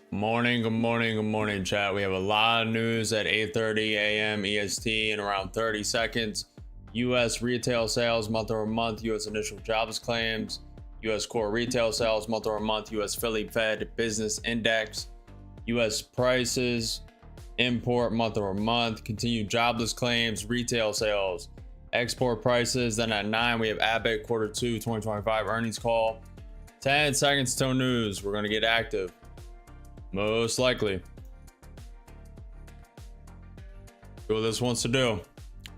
Good morning, chat. We have a lot of news at 8:30 a.m. EST in around 30 seconds. U.S. retail sales month over month, U.S. initial jobs claims, U.S. core retail sales month over month, U.S. Philly Fed business index, U.S. prices, import month over month, continued jobless claims, retail sales, export prices. Then at 9, we have Abbott Q2 2025 earnings call. 10 seconds till news. We're going to get active. Most likely. Do what this wants to do.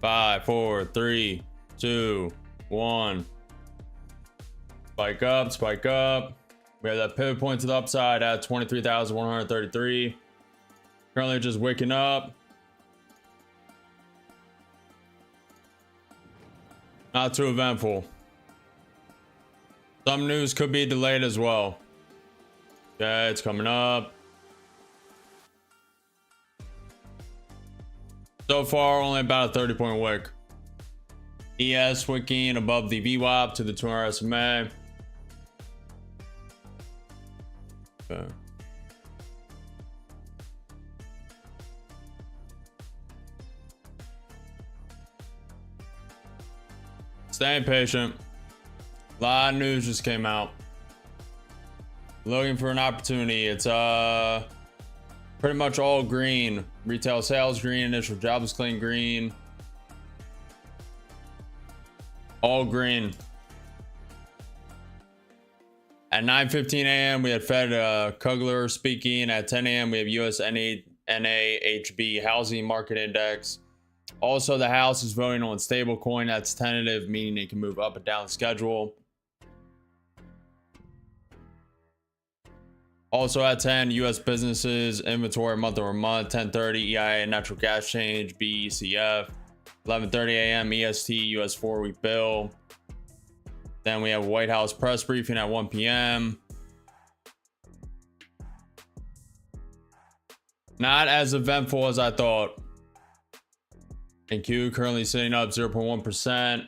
5, 4, 3, 2, 1. Spike up, spike up. We have that pivot point to the upside at 23,133. Currently just waking up. Not too eventful. Some news could be delayed as well. Okay, it's coming up. So far, only about a 30-point wick. ES wicking above the VWAP to the 200 SMA. Okay. Staying patient. A lot of news just came out. Looking for an opportunity. It's pretty much all green. Retail sales green, initial jobs claim green. All green. At 9:15 a.m. we had Fed Kugler speaking. At 10 a.m. we have US NAHB housing market index. Also, the House is voting on stablecoin. That's tentative, meaning it can move up and down the schedule. Also at 10, U.S. businesses inventory month over month. 10:30 EIA natural gas change BECF. 11:30 a.m. EST U.S. 4-week bill. Then we have White House press briefing at 1 p.m. Not as eventful as I thought. NQ currently sitting up 0.1%.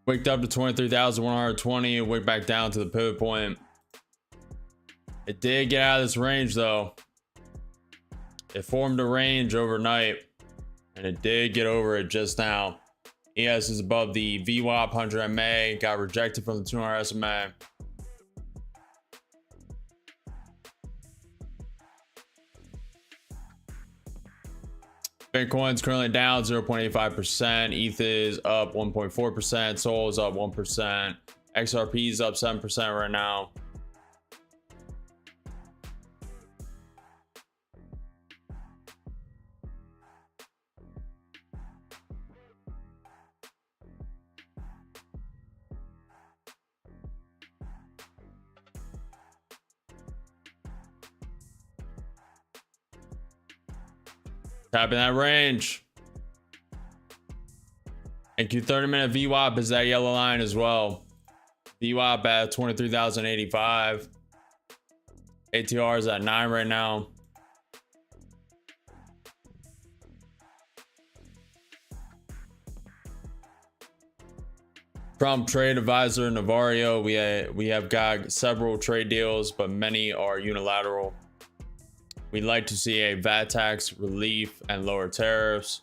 Waked up to 23,120. Wicked back down to the pivot point. It did get out of this range though. It formed a range overnight and it did get over it just now. ES is above the VWAP 100 MA, got rejected from the 200 SMA. Bitcoin's currently down 0.85%. ETH is up 1.4%. Sol is up 1%. XRP is up 7% right now. Tapping that range. NQ 30-minute VWAP is that yellow line as well. VWAP at 23,085. ATR is at 9 right now. Trump trade advisor Navarro, we have got several trade deals, but many are unilateral. We'd like to see a VAT tax relief and lower tariffs.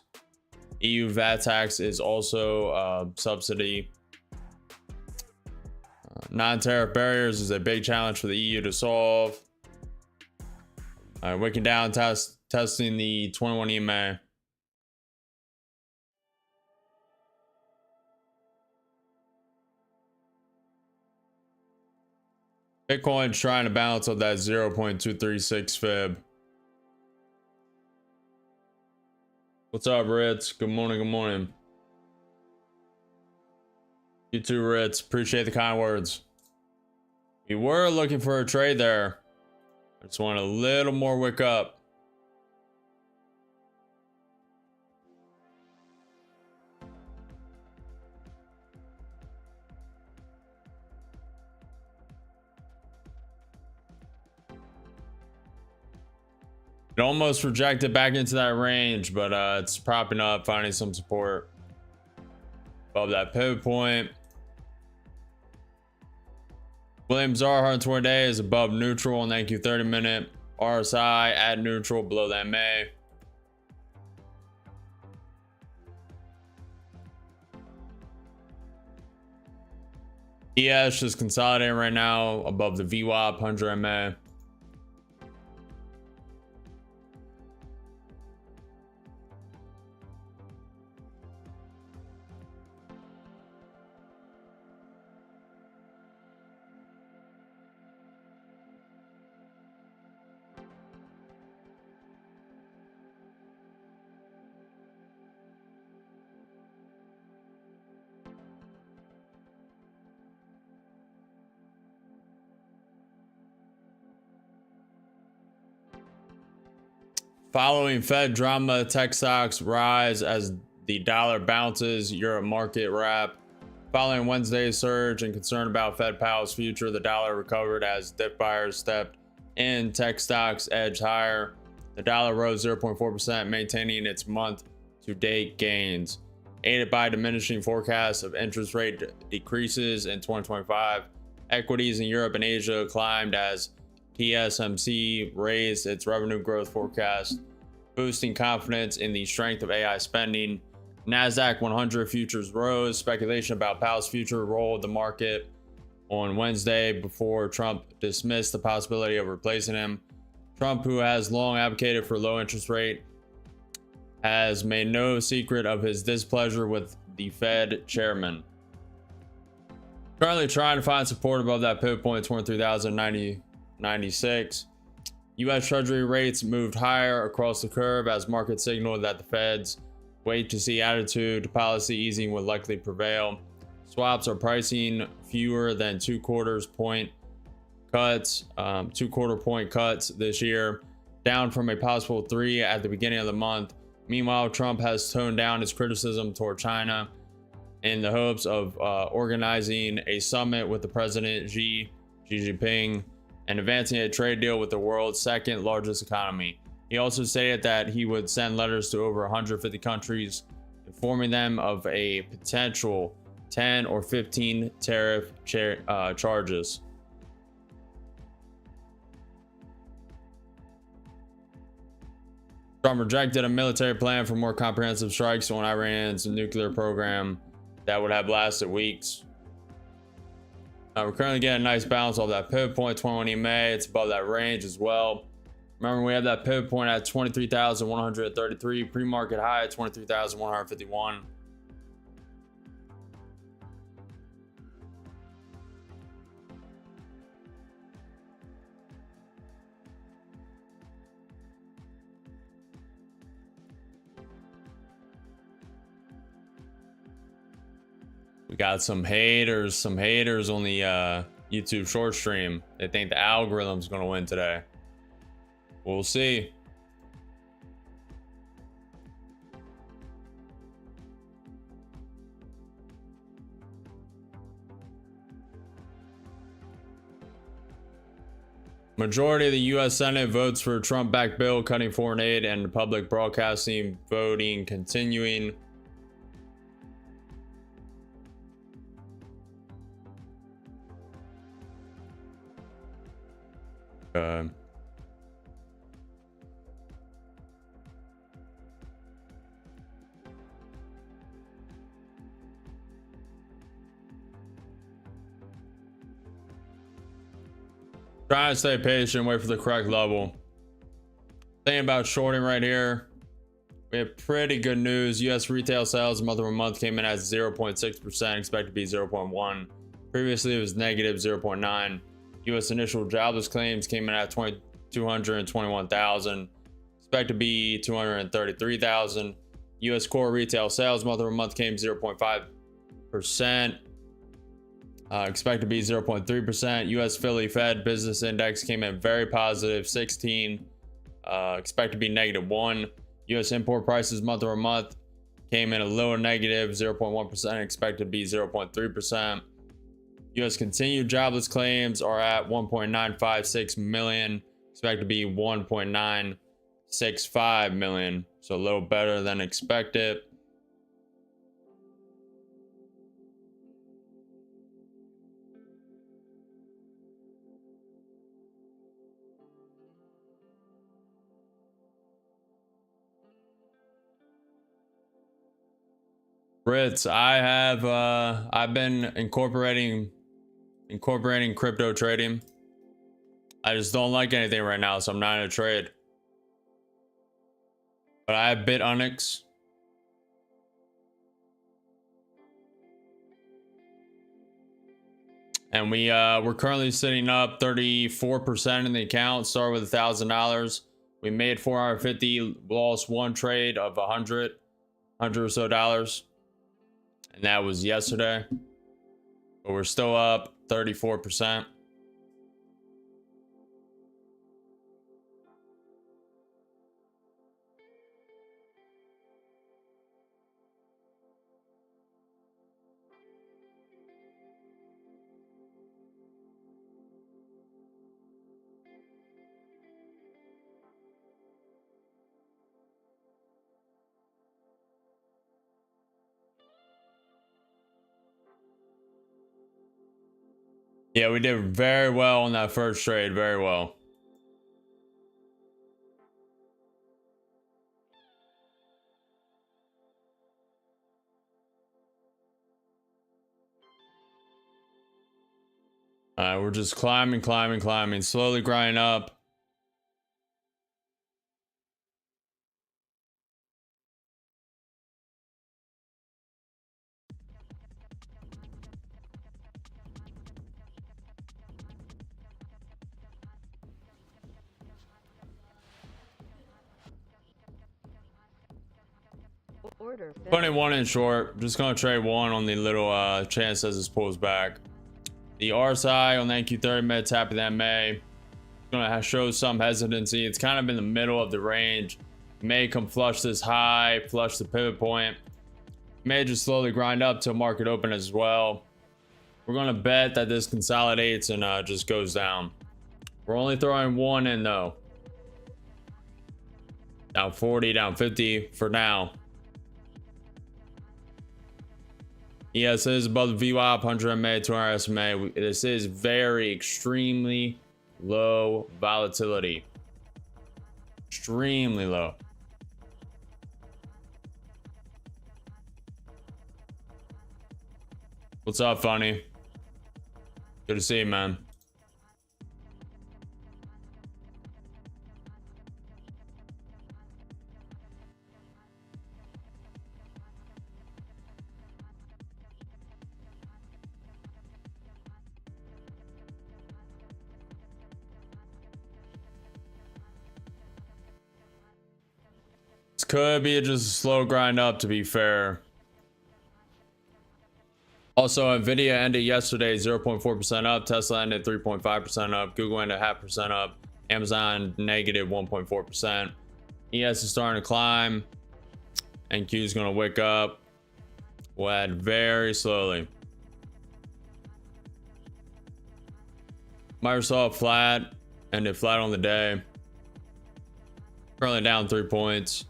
EU VAT tax is also a subsidy. Non-tariff barriers is a big challenge for the EU to solve. All right, wicking down, testing the 21 EMA. Bitcoin's trying to balance up that 0.236 fib. What's up, Ritz? Good morning, good morning. You too, Ritz. Appreciate the kind words. We were looking for a trade there. I just want a little more wick up. It almost rejected back into that range, but it's propping up, finding some support above that pivot point. Williams R 120 day is above neutral on the NQ 30 minute. RSI at neutral below the MA. ES just consolidating right now above the VWAP 100 MA. Following Fed drama, tech stocks rise as the dollar bounces. Europe market wrap. Following Wednesday's surge and concern about Fed Powell's future, the dollar recovered as dip buyers stepped in. Tech stocks edged higher. The dollar rose 0.4%, maintaining its month-to-date gains, aided by diminishing forecasts of interest rate decreases in 2025. Equities in Europe and Asia climbed as TSMC raised its revenue growth forecast, boosting confidence in the strength of AI spending. NASDAQ 100 futures rose. Speculation about Powell's future rolled the market on Wednesday before Trump dismissed the possibility of replacing him. Trump, who has long advocated for low interest rate, has made no secret of his displeasure with the Fed chairman. Currently trying to find support above that pivot point 23,096. U.S. Treasury rates moved higher across the curve as markets signaled that the Fed's wait to see attitude to policy easing would likely prevail. Swaps are pricing fewer than 2/4 point cuts, 2/4 point cuts this year, down from a possible 3 at the beginning of the month. Meanwhile, Trump has toned down his criticism toward China in the hopes of organizing a summit with the president Xi Jinping and advancing a trade deal with the world's second largest economy. He also stated that he would send letters to over 150 countries, informing them of a potential 10 or 15 tariff charges. Trump rejected a military plan for more comprehensive strikes on Iran's nuclear program that would have lasted weeks. We're currently getting a nice bounce off that pivot point, 21 EMA. It's above that range as well. Remember, we have that pivot point at 23,133, pre-market high at 23,151. We got some haters on the YouTube short stream. They think the algorithm's going to win today. We'll see. Majority of the U.S. Senate votes for Trump-backed bill cutting foreign aid, and public broadcasting voting continuing. Trying to stay patient, wait for the correct level. Thinking about shorting right here. We have pretty good news. U.S. retail sales month-over-month came in at 0.6%, expected to be 0.1. Previously, it was negative 0.9. U.S. initial jobless claims came in at 221,000, expected to be 233,000. U.S. core retail sales month-over-month came 0.5%. Expected to be 0.3%. U.S. Philly Fed business index came in very positive, 16. Expected to be -1. U.S. import prices month-over-month came in a lower negative, 0.1%. Expected to be 0.3%. U.S. continued jobless claims are at 1.956 million. Expected to be 1.965 million. So a little better than expected. Ritz, I've been incorporating crypto trading. I just don't like anything right now, so I'm not in a trade. But I have BITUNIX. And we're currently sitting up 34% in the account. Start with $1,000. We made 450, lost one trade of 100 or so dollars. And that was yesterday. But we're still up 34%. Yeah, we did very well on that first trade, very well. We're just climbing, slowly grinding up. Order 21 in short. Just gonna trade one on the little chance as this pulls back. The RSI on the NQ30 minute tapping that May. Gonna show some hesitancy. It's kind of in the middle of the range. May come flush this high, flush the pivot point. May just slowly grind up till market open as well. We're gonna bet that this consolidates and just goes down. We're only throwing one in though. Down 40, down 50 for now. Yes, it is above the VWAP, 100 MA, 200 SMA. This is very extremely low volatility. Extremely low. What's up, Funny? Good to see you, man. This could be just a slow grind up, to be fair. Also, Nvidia ended yesterday 0.4% up, Tesla ended 3.5% up, Google ended 0.5% up, Amazon negative 1.4%. ES is starting to climb, NQ is going to wake up. We'll add very slowly. Microsoft flat, ended flat on the day. Currently down 3 points.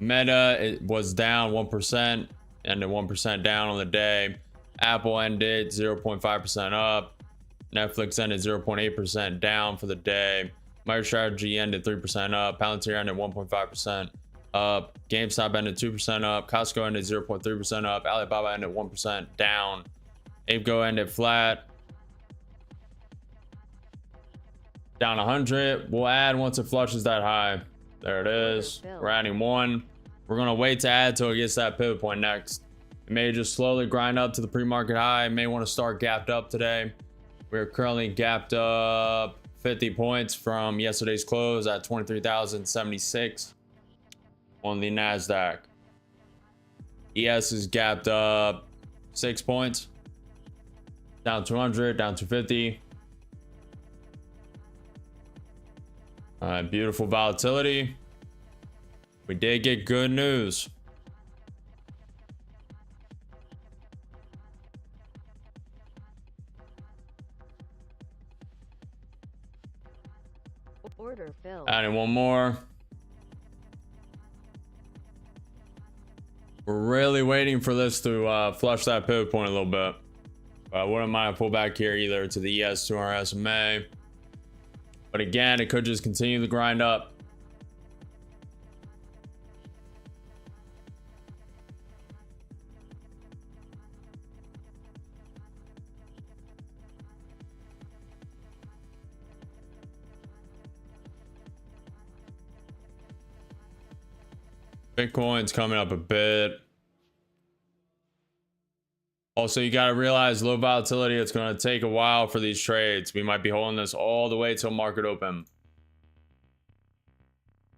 Meta, it was down 1%, ended 1% down on the day. Apple ended 0.5% up. Netflix ended 0.8% down for the day. MicroStrategy ended 3% up. Palantir ended 1.5% up. GameStop ended 2% up. Costco ended 0.3% up. Alibaba ended 1% down. ApeGo ended flat. Down 100. We'll add once it flushes that high. There it is. We're adding one. We're going to wait to add till it gets that pivot point next. It may just slowly grind up to the pre-market high. It may want to start gapped up today. We're currently gapped up 50 points from yesterday's close at 23,076 on the NASDAQ. ES is gapped up 6 points. Down 200, down 250. Beautiful volatility. We did get good news. Order filled. Adding one more. We're really waiting for this to flush that pivot point a little bit. I wouldn't mind a pullback here either to the ES to our SMA. But again, it could just continue to grind up. Bitcoin's coming up a bit. Also, you got to realize low volatility. It's going to take a while for these trades. We might be holding this all the way till market open.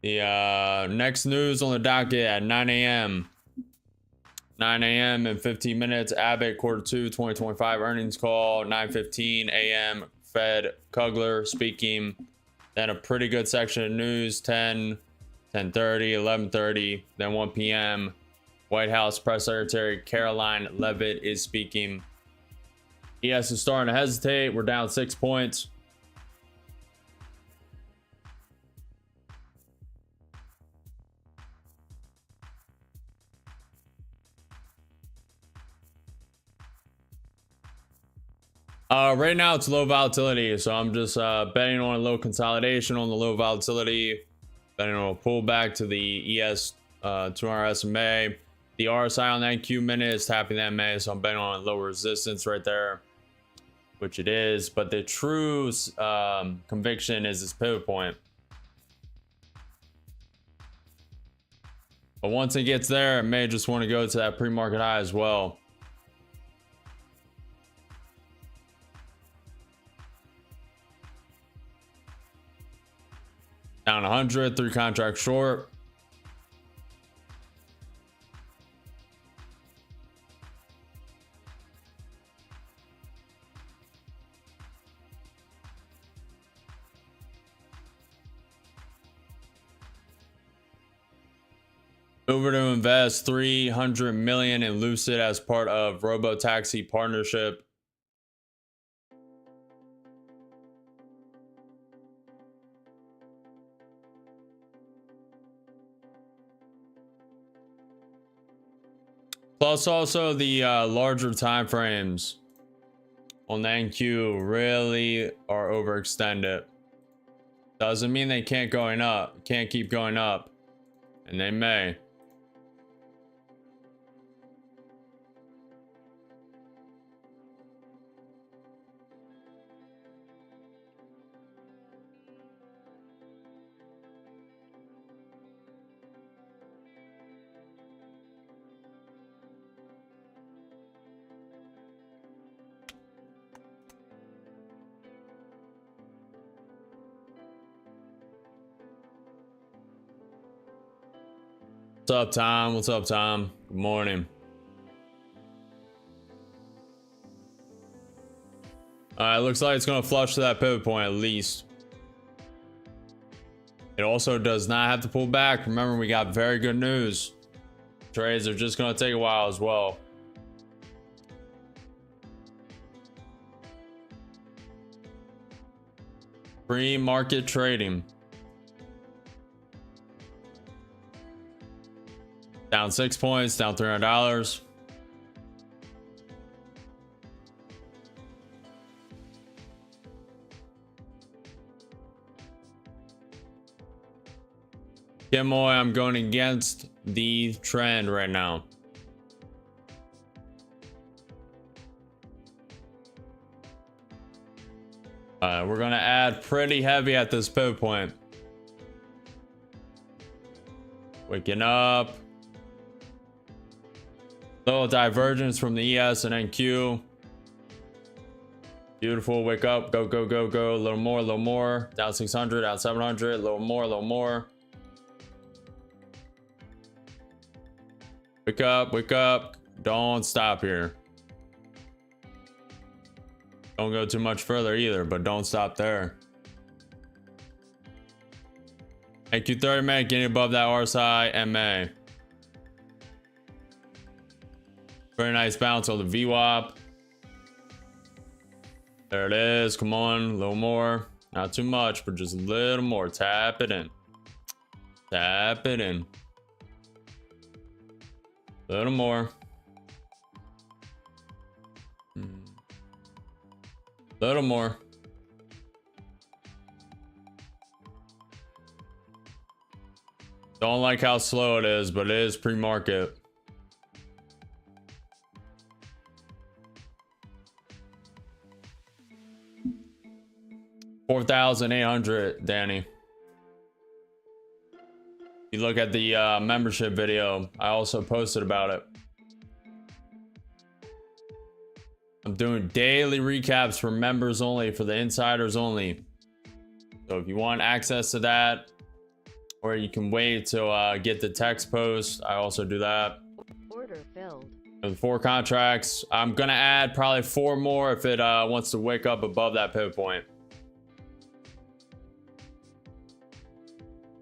The next news on the docket at 9 a.m. 9 a.m. in 15 minutes. Abbott Q2 2025 earnings call. 9:15 a.m. Fed Kugler speaking. Then a pretty good section of news. 10, 10:30, 11:30. Then 1 p.m. White House Press Secretary Caroline Leavitt is speaking. ES is starting to hesitate. We're down 6 points. Right now it's low volatility, so I'm just betting on a low consolidation on the low volatility, betting on a pullback to the ES 200 SMA. The RSI on that Q minute is tapping that MA, so I'm betting on a low resistance right there, which it is. But the true conviction is this pivot point. But once it gets there, it may just want to go to that pre-market high as well. Down 100, 3 contracts short. Over to invest 300 million in Lucid as part of Robotaxi partnership. Plus also the larger time frames on the NQ really are overextended. Doesn't mean they can't keep going up, and they may. What's up, Tom? What's up, Tom? Good morning. Looks like it's going to flush to that pivot point at least. It also does not have to pull back. Remember, we got very good news. Trades are just going to take a while as well. Pre-market trading. Down 6 points, down $300. Kimoy, I'm going against the trend right now. We're going to add pretty heavy at this pivot point. Waking up. Little divergence from the ES and NQ. Beautiful. Wake up. Go, go, go, go. A little more, a little more. Down 600, down 700. A little more, a little more. Wake up, wake up. Don't stop here. Don't go too much further either, but don't stop there. NQ 30 minute getting above that RSI MA. Very nice bounce on the VWAP. There it is. Come on, a little more. Not too much, but just a little more. Tap it in. Tap it in. A little more. Little more. Don't like how slow it is, but it is pre-market. $4,800, Danny. You look at the membership video, I also posted about it. I'm doing daily recaps for members only, for the insiders only. So if you want access to that, or you can wait to get the text post, I also do that. Order filled. And 4 contracts. I'm gonna add probably 4 more if it wants to wake up above that pivot point.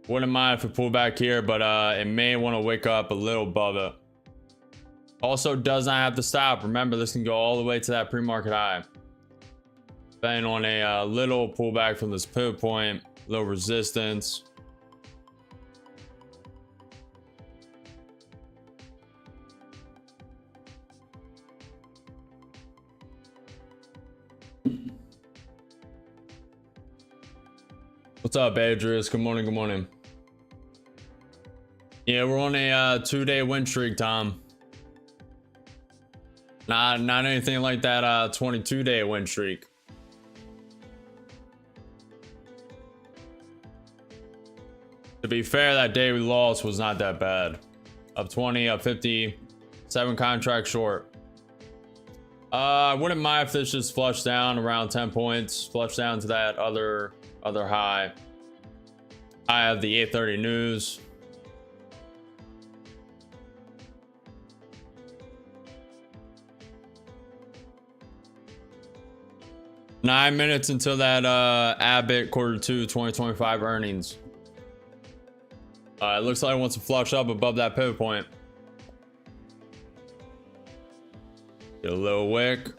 Wouldn't mind if it pulled back here, but it may want to wake up a little above it. Also does not have to stop. Remember, this can go all the way to that pre-market high. Depending on a little pullback from this pivot point, little resistance. What's up, Adrius? Good morning, good morning. Yeah, we're on a 2-day win streak, Tom. Not anything like that 22-day win streak. To be fair, that day we lost was not that bad. Up 20, up 50, 7 contracts short. I wouldn't mind if this just flushed down around 10 points, flushed down to that other high. I have the 8:30 news. Nine minutes until that Abbott Q2 2025 earnings. It looks like it wants to flush up above that pivot point. Get a little wick.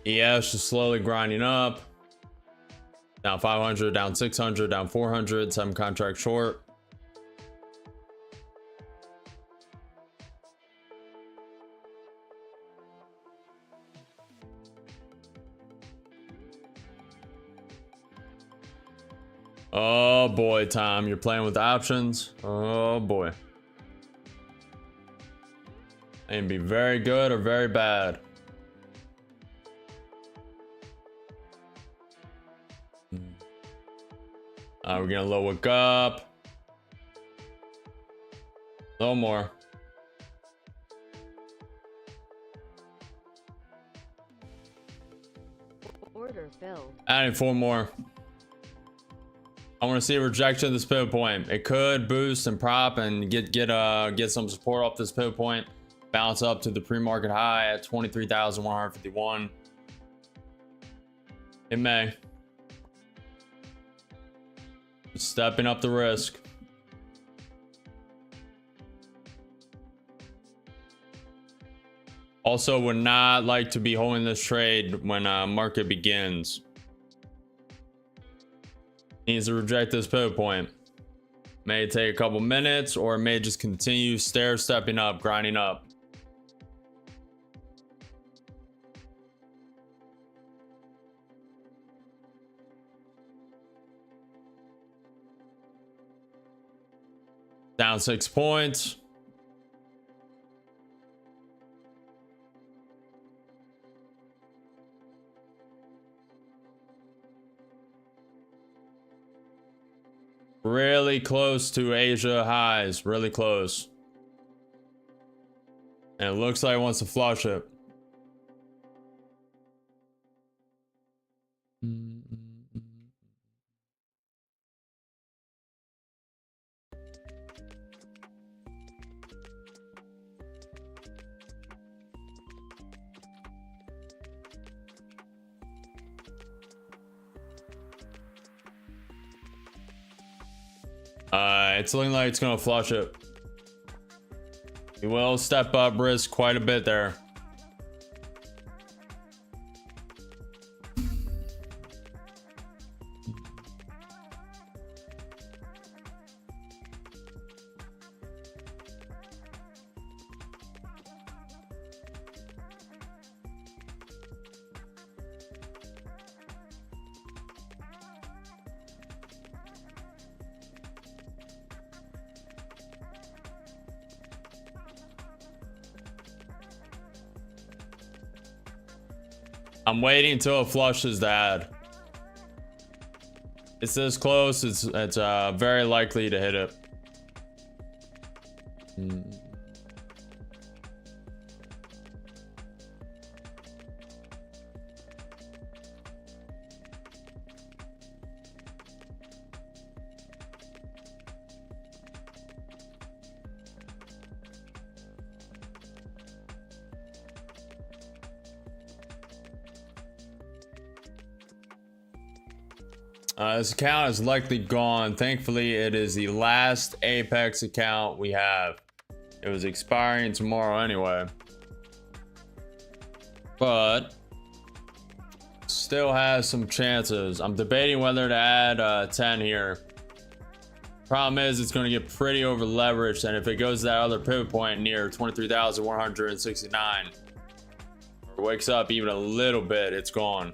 ES just slowly grinding up. Down 500, down 600, down 400, 7 contracts short. Oh boy, Tom, you're playing with options. Oh boy. And be very good or very bad. We're gonna low wick up. A little more. Order filled. Adding 4 more. I want to see a rejection of this pivot point. It could boost and prop and get some support off this pivot point. Bounce up to the pre-market high at 23,151. It may. Stepping up the risk. Also would not like to be holding this trade when market begins. Needs to reject this pivot point. May take a couple minutes, or it may just continue stepping up, grinding up. Down 6 points. Really close to Asia highs, really close. And it looks like it wants to flush it. It's looking like it's gonna flush it. We will step up risk quite a bit there. I'm waiting until it flushes that. It's this close. It's very likely to hit it. This account is likely gone. Thankfully, it is the last Apex account we have. It was expiring tomorrow anyway. But still has some chances. I'm debating whether to add 10 here. Problem is, it's going to get pretty over leveraged, and if it goes to that other pivot point near 23,169, or wakes up even a little bit, it's gone.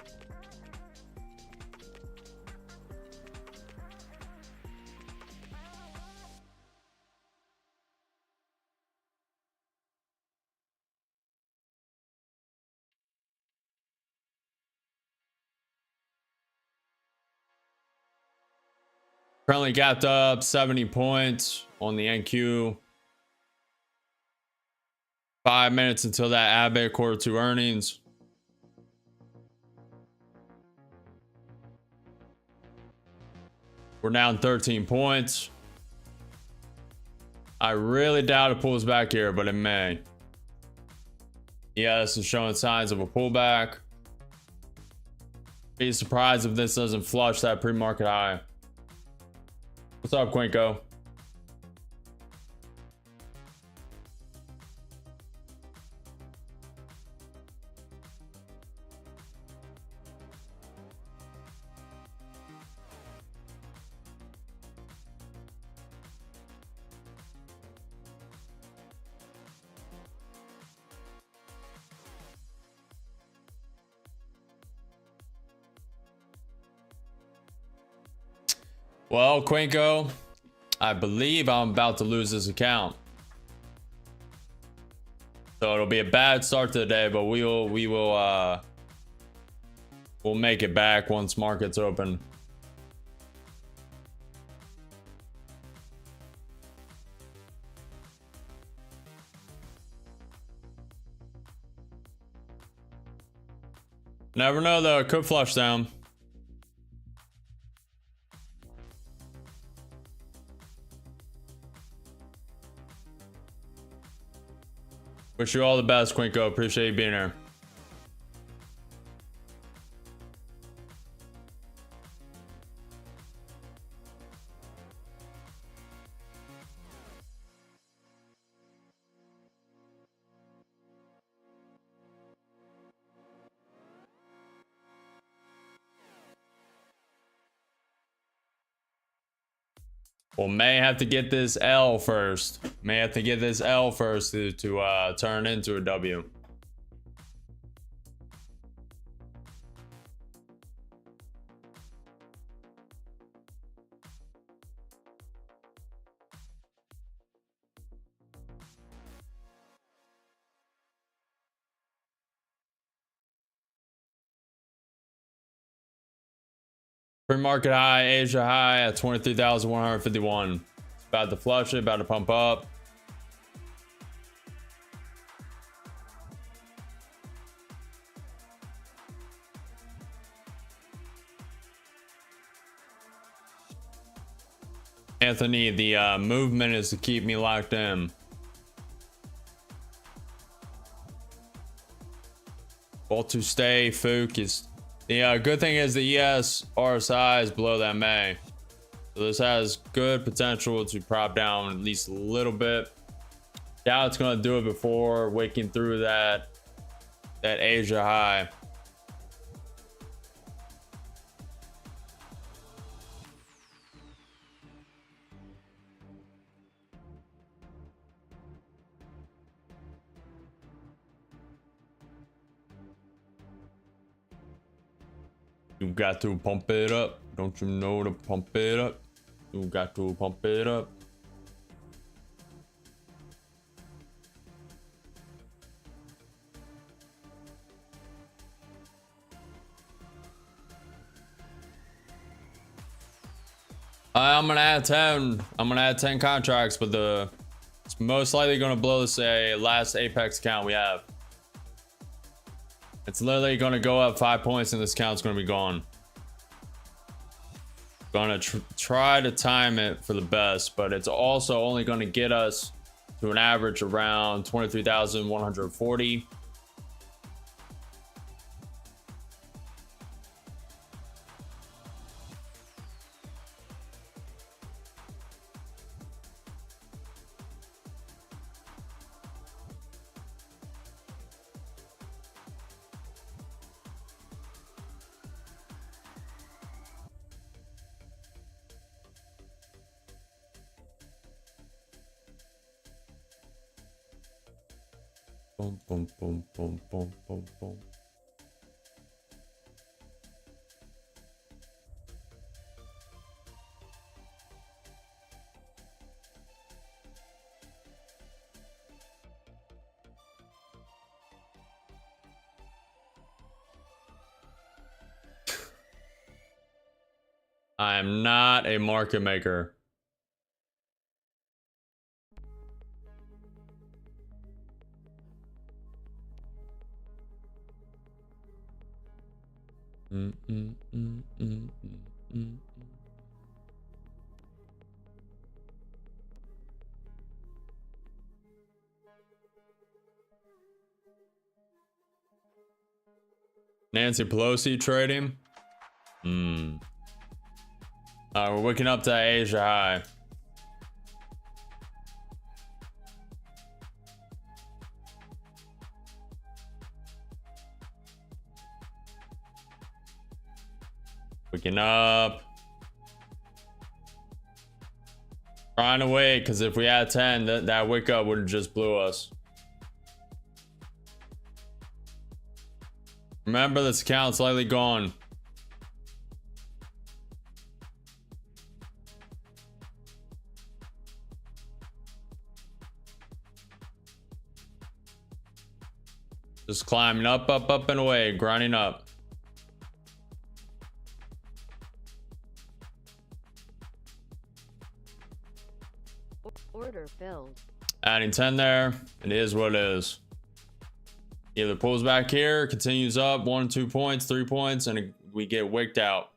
Currently gapped up 70 points on the NQ. 5 minutes until that Abbott Q2 earnings. We're down 13 points. I really doubt it pulls back here, but it may. Yeah, this is showing signs of a pullback. Be surprised if this doesn't flush that pre-market high. What's up, Quinko? Well, Quinko, I believe I'm about to lose this account. So it'll be a bad start to the day, but we'll make it back once markets open. Never know though, it could flush down. Wish you all the best, Quinko. Appreciate you being here. Well, may have to get this L first. May have to get this L first to turn into a W. Pre-market high, Asia high at 23,151. About to flush it, about to pump up. Anthony, the movement is to keep me locked in. Well, to stay focused. The good thing is the ES RSI is below that May. So this has good potential to prop down at least a little bit. Doubt it's going to do it before waking through that Asia high. You got to pump it up. Don't you know to pump it up? You got to pump it up. I'm gonna add 10. I'm gonna add 10 contracts, but it's most likely gonna blow this last Apex count we have. It's literally gonna go up 5 points and this count's gonna be gone. Gonna try to time it for the best, but it's also only gonna get us to an average around 23,140. Boom, boom, boom, boom, boom, boom, boom. I am not a market maker. Nancy Pelosi trading. We're waking up to Asia high. Waking up. Trying to wait, because if we had 10, that wake up would have just blew us. Remember, this account's slightly gone. Just climbing up, up, up and away, grinding up. Order filled. Adding 10 there. It is what it is. Either pulls back here, continues up 1, 2 points, 3 points, and we get wicked out.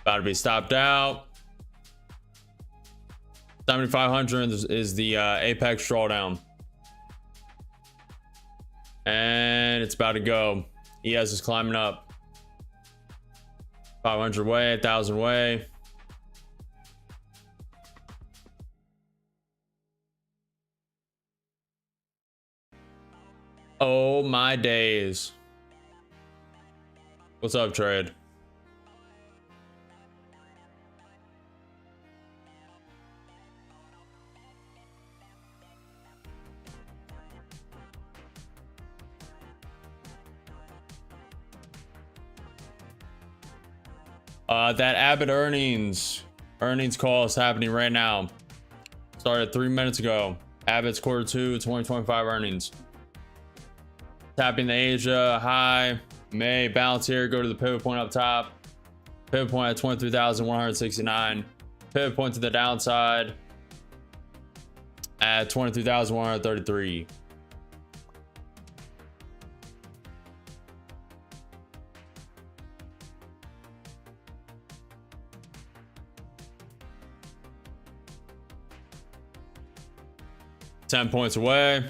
About to be stopped out. 7,500 is the apex drawdown. And it's about to go. ES is climbing up. 500 way, 1,000 way. Oh my days. What's up, trade? That Abbott earnings call is happening right now. Started 3 minutes ago. Abbott's Q2 2025 earnings. Tapping the Asia high. May bounce here, go to the pivot point up top. Pivot point at 23,169. Pivot point to the downside at 23,133. $10 points away.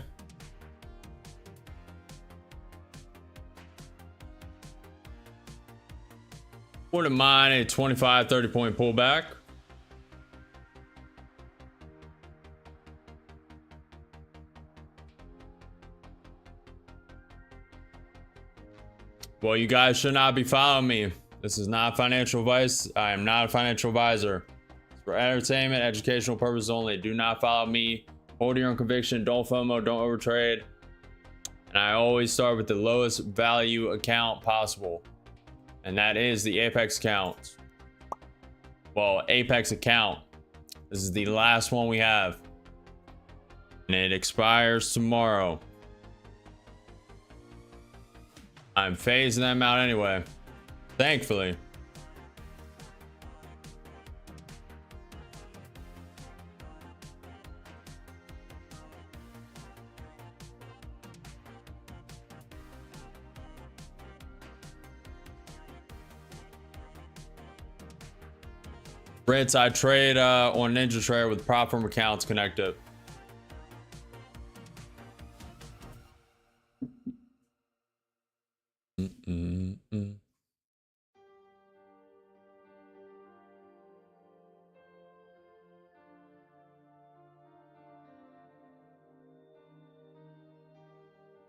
Wouldn't mind a 25, 30 point pullback. Well, you guys should not be following me. This is not financial advice. I am not a financial advisor. It's for entertainment, educational purposes only. Do not follow me. Hold your own conviction. Don't FOMO. Don't overtrade. And I always start with the lowest value account possible. And that is the Apex account. Well, Apex account. This is the last one we have. And it expires tomorrow. I'm phasing them out anyway, thankfully. Ritz, I trade on NinjaTrader with prop firm accounts connected.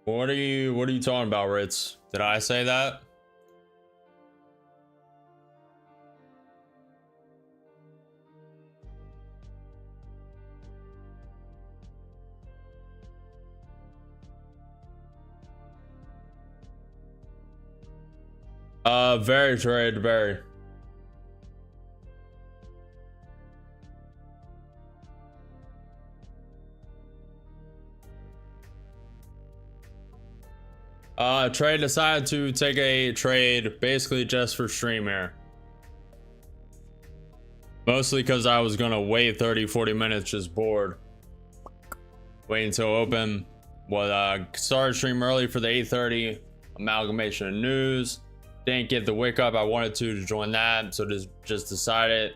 What are you talking about, Ritz? Did I say that? Very trade, very. Trade decided to take a trade basically just for stream here. Mostly because I was gonna wait 30-40 minutes, just bored. Wait until open. Well, started stream early for the 8:30 amalgamation of news. Didn't get the wake up I wanted to join that, so just decided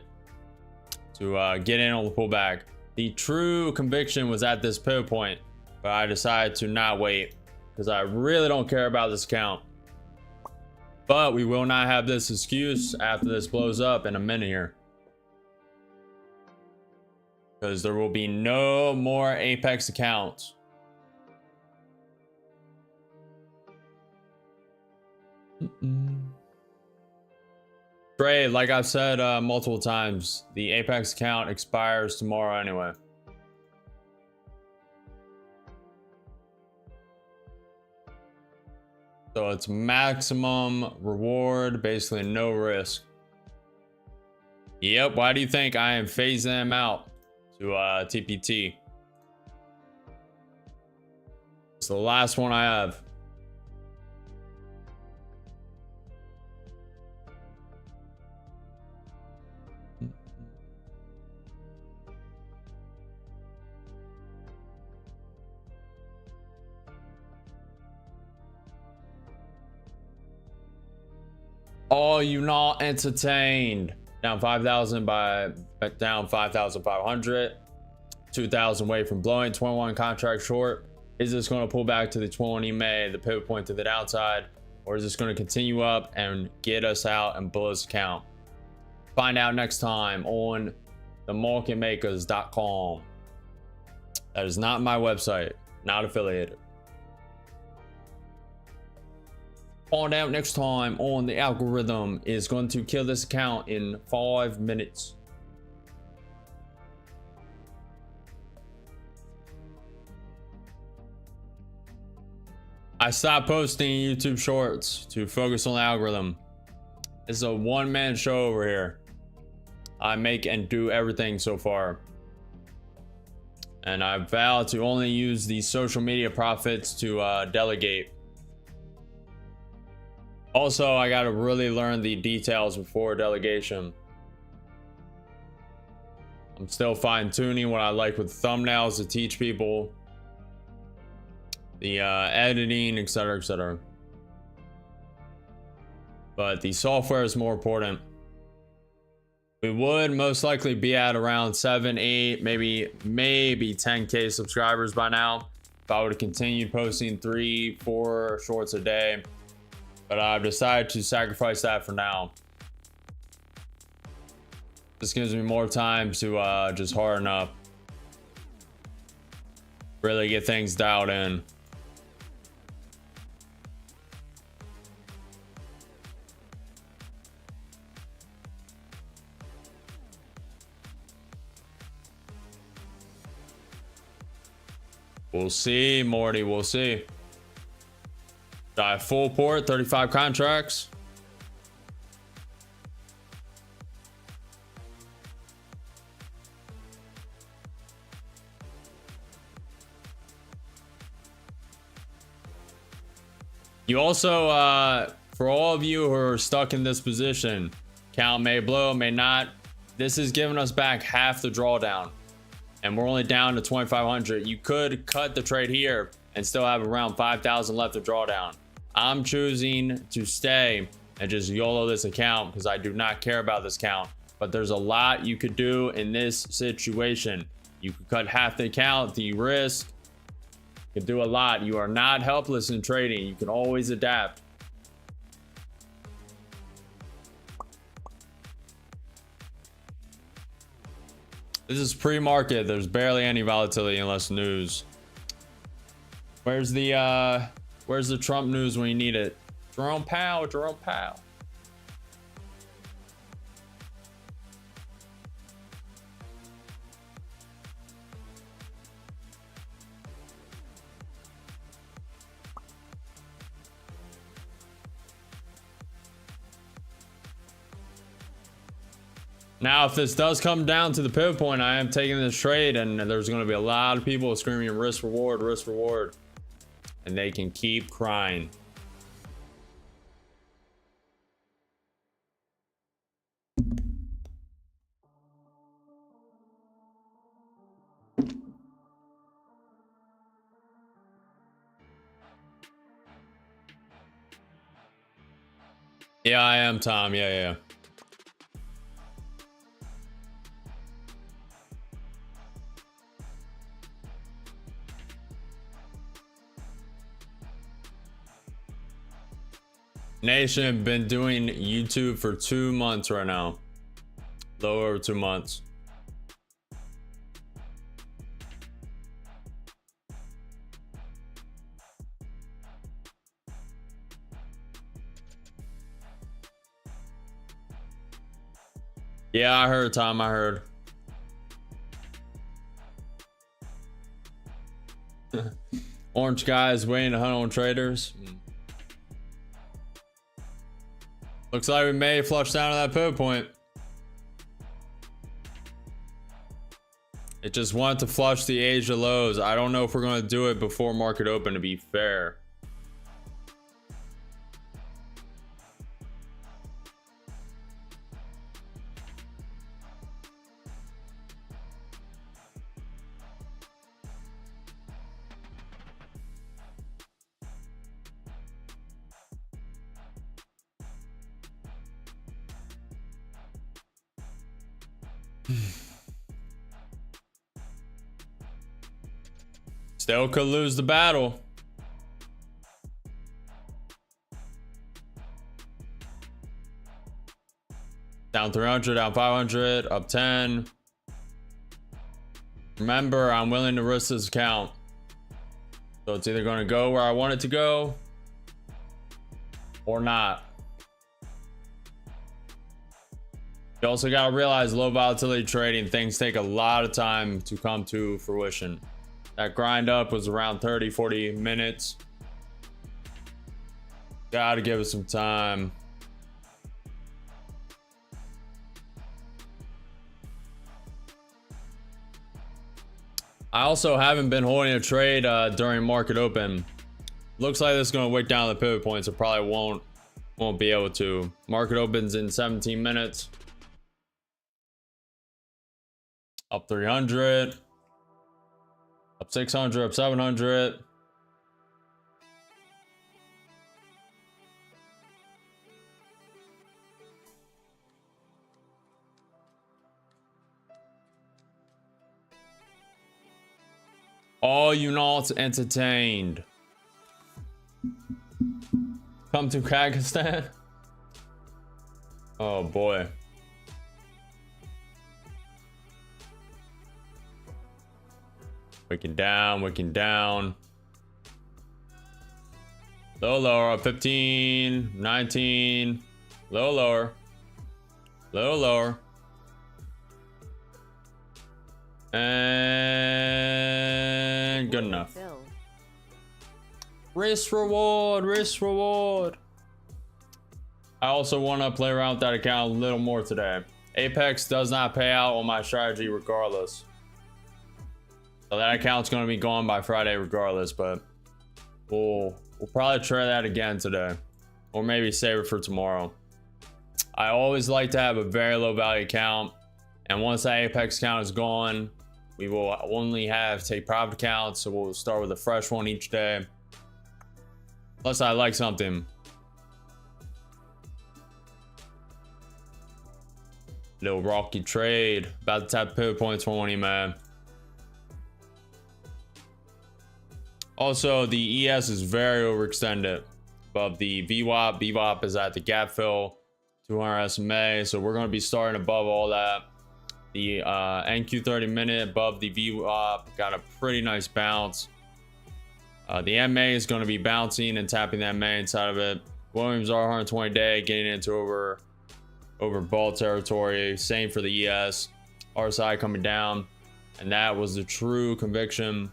to get in on the pullback. The true conviction was at this pivot point, but I decided to not wait because I really don't care about this account. But we will not have this excuse after this blows up in a minute here, because there will be no more Apex accounts. Trade, like I've said multiple times, the Apex account expires tomorrow anyway. So it's maximum reward, basically no risk. Yep, why do you think I am phasing them out to TPT? It's the last one I have. Oh, you not entertained. Down 5,000 by down 5,500. 2,000 away from blowing. 21 contract short. Is this going to pull back to the 20 May, the pivot point to the downside, or is this going to continue up and get us out and blow this account? Find out next time on themarketmakers.com. That is not my website, not affiliated. Find out next time on the algorithm is going to kill this account in 5 minutes. I stopped posting YouTube shorts to focus on the algorithm. This is a one-man show over here. I make and do everything so far. And I vow to only use the social media profits to delegate. Also, I got to really learn the details before delegation. I'm still fine-tuning what I like with thumbnails to teach people. The editing, etc., etc. But the software is more important. We would most likely be at around 7, 8, maybe 10K subscribers by now if I would have continued posting 3, 4 shorts a day. But I've decided to sacrifice that for now. This gives me more time to just harden up. Really get things dialed in. We'll see, Morty, we'll see. I have full port, 35 contracts. You also, for all of you who are stuck in this position, count may blow, may not. This is giving us back half the drawdown, and we're only down to 2,500. You could cut the trade here and still have around 5,000 left to draw down. I'm choosing to stay and just YOLO this account because I do not care about this account. But there's a lot you could do in this situation. You could cut half the account, de-risk. You can do a lot. You are not helpless in trading. You can always adapt. This is pre-market. There's barely any volatility unless news. Where's the Trump news when you need it? Jerome Powell, Jerome Powell. Now, if this does come down to the pivot point, I am taking this trade, and there's going to be a lot of people screaming risk reward, and they can keep crying. Yeah, I am, Tom. Yeah. Nation, been doing YouTube for 2 months right now. A little over 2 months. Yeah, I heard, Tom. I heard. Orange guys waiting to hunt on traders. Looks like we may flush down to that pivot point. It just wanted to flush the Asia lows. I don't know if we're going to do it before market open, to be fair. Still could lose the battle. Down 300, down 500, up 10. Remember, I'm willing to risk this account. So it's either going to go where I want it to go or not. You also got to realize low volatility trading, things take a lot of time to come to fruition. That grind up was around 30-40 minutes. Gotta give it some time. I also haven't been holding a trade during market open. Looks like this is going to wick down the pivot point, so probably won't be able to. Market opens in 17 minutes. Up 300. Up 600, up 700. All you not entertained. Come to Kazakhstan. Oh boy. Wicking down. Low lower, up 15, 19. Low lower. And good enough. Risk reward. I also want to play around with that account a little more today. Apex does not pay out on my strategy regardless. So that account's going to be gone by Friday regardless, but we'll We'll probably try that again today, or maybe save it for tomorrow. I always like to have a very low value count, and once that apex count is gone, we will only have take profit counts. So we'll start with a fresh one each day, unless I like something. Little rocky trade, about to tap pivot point 20, man. Also, the ES is very overextended above the VWAP. VWAP is at the gap fill, 200 SMA, so we're going to be starting above all that. The NQ 30 minute above the VWAP got a pretty nice bounce. The MA is going to be bouncing and tapping that MA inside of it. Williams R 120 day getting into over ball territory. Same for the ES. RSI coming down, and that was the true conviction.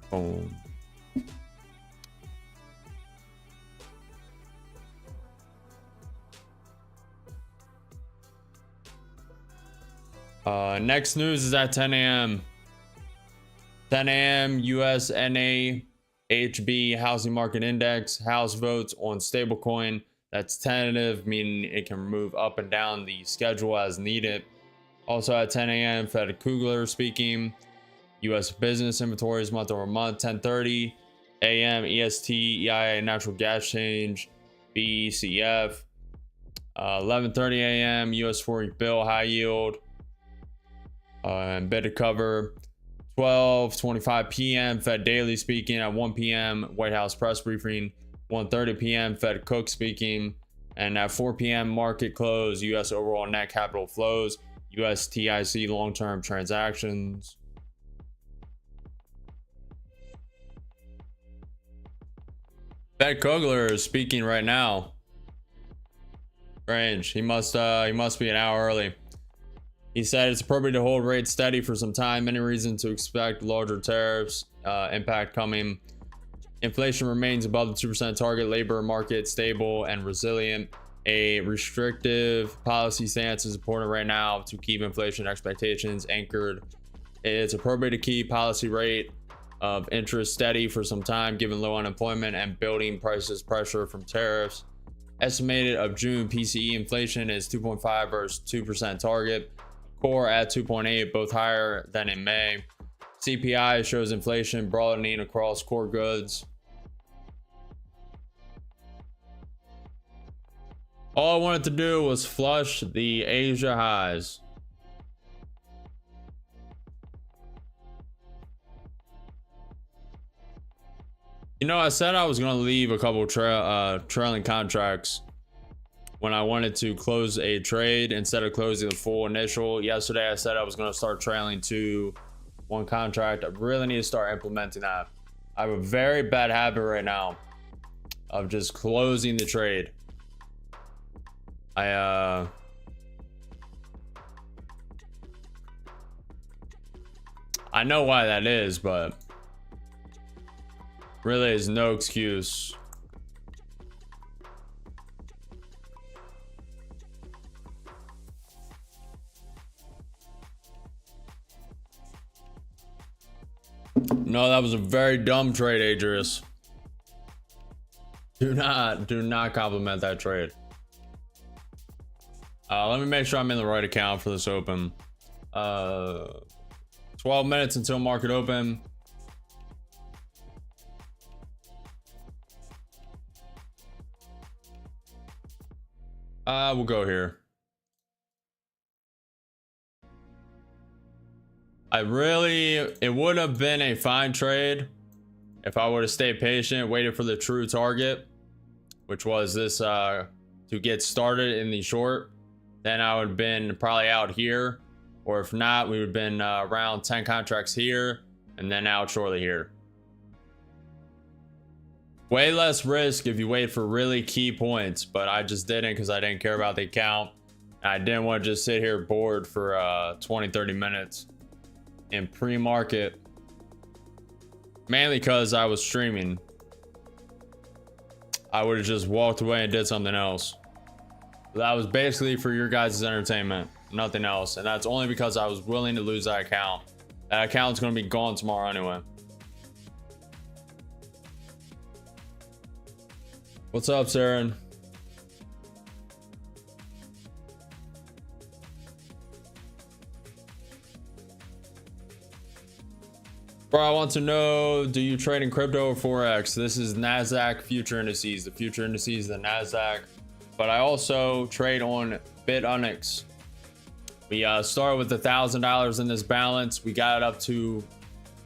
Boom. Next news is at 10 a.m. 10 a.m. US NAHB Housing Market Index, House votes on stablecoin. That's tentative, meaning it can move up and down the schedule as needed. Also at 10 a.m. Fed Kugler speaking. US business inventories month over month. 10:30 a.m. EST EIA natural gas change BCF. 11:30 a.m. US 40 bill high yield embedded cover. 12:25 p.m. Fed daily speaking. At 1 p.m. White House press briefing. 1:30 p.m. Fed Cook speaking. And at 4 p.m. market close, US overall net capital flows, US TIC long-term transactions. Fed Kugler is speaking right now. Strange. He must be an hour early. He said it's appropriate to hold rates steady for some time. Any reason to expect larger tariffs impact coming. Inflation remains above the 2% target. Labor market stable and resilient. A restrictive policy stance is important right now to keep inflation expectations anchored. It's appropriate to keep policy rate of interest steady for some time given low unemployment and building prices pressure from tariffs. Estimated of June PCE inflation is 2.5 versus 2% target. Core at 2.8, both higher than in May. CPI shows inflation broadening across core goods. All I wanted to do was flush the Asia highs. You know, I said I was going to leave a couple trailing contracts when I wanted to close a trade instead of closing the full initial. Yesterday, I said I was going to start trailing to one contract. I really need to start implementing that. I have a very bad habit right now of just closing the trade. I know why that is, but really is no excuse. No, that was a very dumb trade, Adrius. Do not compliment that trade. Let me make sure I'm in the right account for this open. 12 minutes until market open. We'll go here. It would have been a fine trade if I would have stayed patient, waited for the true target, which was this to get started in the short. Then I would have been probably out here, or if not, we would have been around 10 contracts here and then out shortly here. Way less risk if you wait for really key points, but I just didn't because I didn't care about the account. I didn't want to just sit here bored for 20-30 minutes in pre-market, mainly because I was streaming. I would have just walked away and did something else. That was basically for your guys' entertainment, nothing else. And that's only because I was willing to lose that account. That account's gonna be gone tomorrow anyway. What's up, Saren? Bro, I want to know, do you trade in crypto or Forex? This is NASDAQ future indices. The future indices, the NASDAQ. But I also trade on BITUNIX. We started with $1,000 in this balance. We got it up to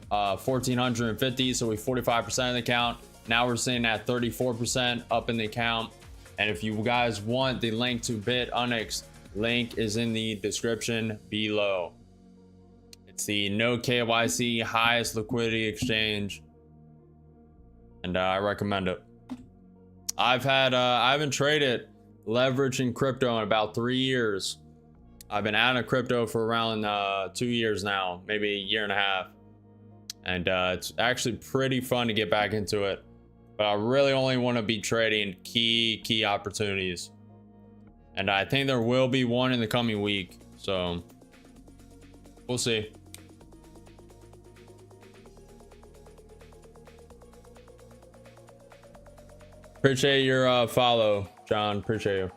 1,450, so we 45% of the account. Now we're sitting at 34% up in the account. And if you guys want the link to BITUNIX, link is in the description below. It's the no KYC highest liquidity exchange, and I recommend it. I haven't traded leverage in crypto in about 3 years. I've been out of crypto for around 2 years now, maybe a year and a half, and it's actually pretty fun to get back into it. But I really only want to be trading key opportunities, and I think there will be one in the coming week, so we'll see. Appreciate your follow, John. Appreciate you.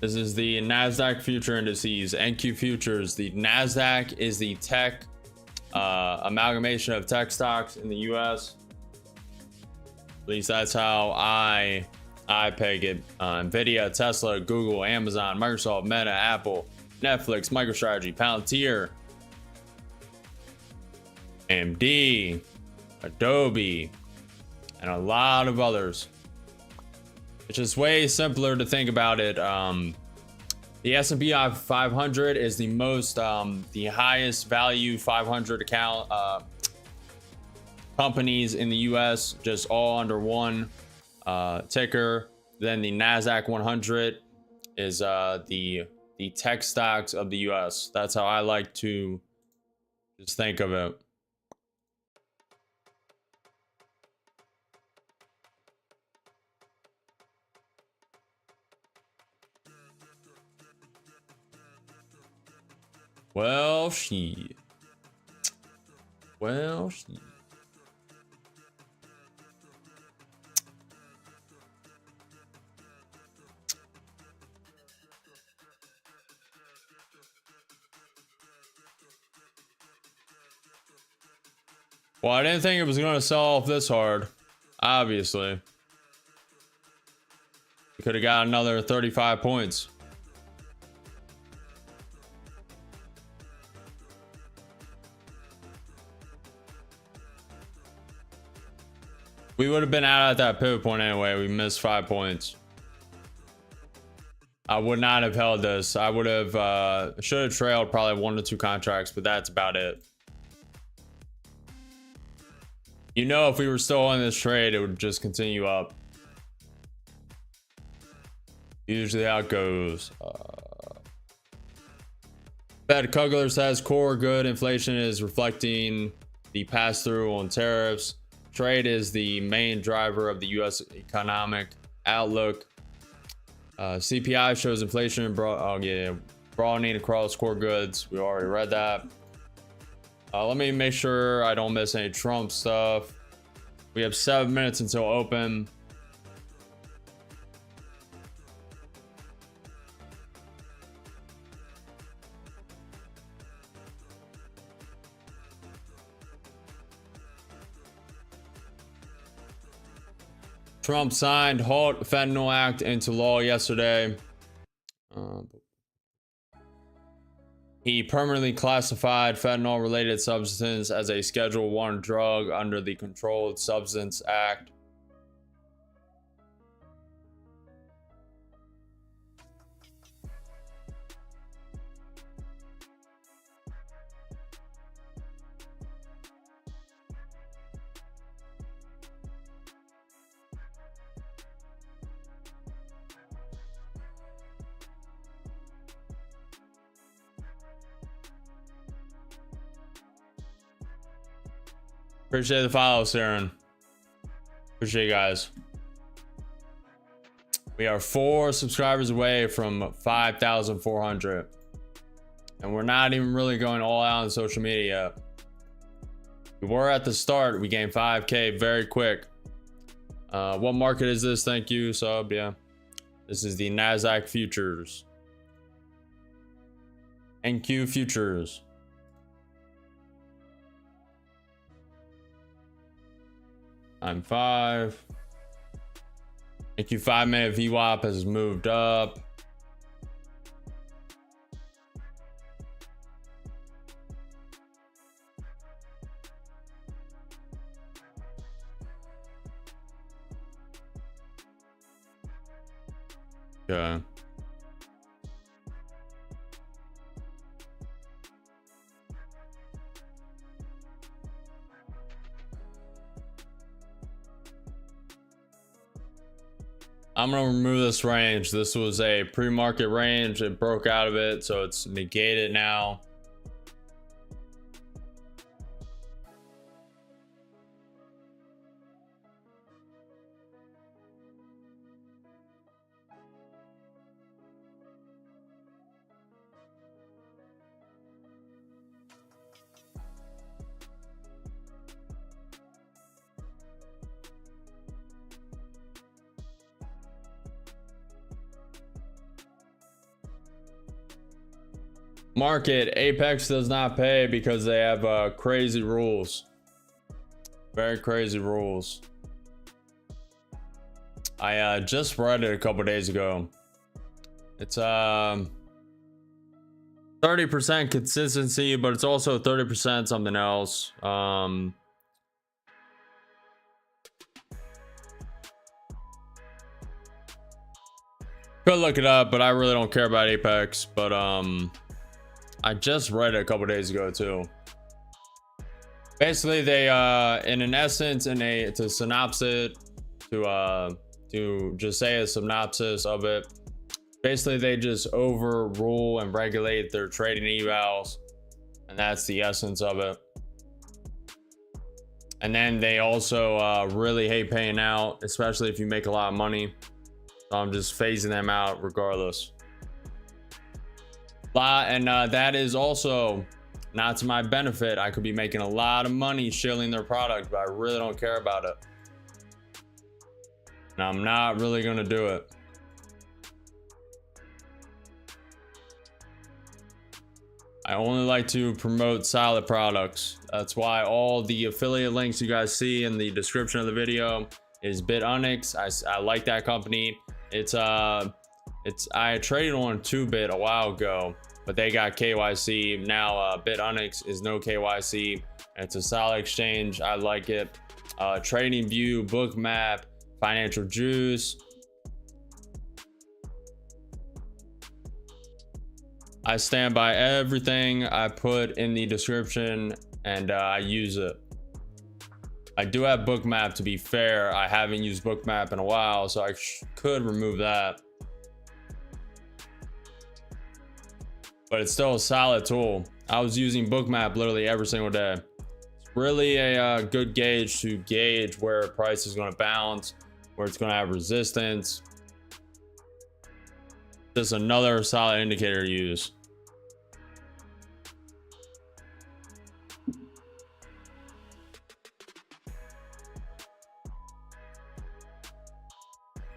This is the NASDAQ future indices, NQ futures. The NASDAQ is the tech amalgamation of tech stocks in the US. At least that's how I peg it. Nvidia, Tesla, Google, Amazon, Microsoft, Meta, Apple, Netflix, MicroStrategy, Palantir, AMD, Adobe, and a lot of others. It's just way simpler to think about it. The S&P 500 is the most, the highest value 500 account companies in the US, just all under one ticker. Then the NASDAQ 100 is the tech stocks of the US. That's how I like to just think of it. Well, she. Well, she. Well, I didn't think it was going to sell off this hard. Obviously. We could have got another 35 points. We would have been out at that pivot point anyway. We missed 5 points. I would not have held this. I would have should have trailed probably 1 to 2 contracts, but that's about it. You know, if we were still on this trade, it would just continue up. Usually how it goes. Fed Kugler says core good inflation is reflecting the pass-through on tariffs. Trade is the main driver of the U.S. economic outlook. CPI shows inflation broadening across core goods. We already read that. Let me make sure I don't miss any Trump stuff. We have 7 minutes until open. Trump signed halt fentanyl act into law yesterday. He permanently classified fentanyl related substance as a Schedule 1 drug under the Controlled Substance Act. Appreciate the follow, Saren. Appreciate you guys. We are 4 subscribers away from 5,400. And we're not even really going all out on social media. We were at the start. We gained 5K very quick. What market is this? Thank you, sub. Yeah. This is the NASDAQ futures. NQ futures. I'm 5. NQ 5-minute VWAP has moved up. Okay. I'm gonna remove this range. This was a pre-market range. It broke out of it, so it's negated now. Market Apex does not pay because they have crazy rules. Very crazy rules. I just read it a couple days ago. It's 30% consistency, but it's also 30% something else. Could look it up, but I really don't care about Apex. But I just read it a couple days ago too. Basically, they in an essence, to synopsis, to just say a synopsis of it. Basically, they just overrule and regulate their trading evals, and that's the essence of it. And then they also really hate paying out, especially if you make a lot of money. So I'm just phasing them out regardless. And that is also not to my benefit. I could be making a lot of money shilling their product, but I really don't care about it. And I'm not really going to do it. I only like to promote solid products. That's why all the affiliate links you guys see in the description of the video is BITUNIX. I like that company. I traded on 2bit a while ago, but they got KYC. Now BITUNIX is no KYC. It's a solid exchange. I like it. TradingView, Bookmap, FinancialJuice. I stand by everything I put in the description, and I use it. I do have Bookmap, to be fair. I haven't used Bookmap in a while, so I could remove that. But it's still a solid tool. I was using Bookmap literally every single day. It's really a good gauge to gauge where price is going to bounce, where it's going to have resistance. Just another solid indicator to use.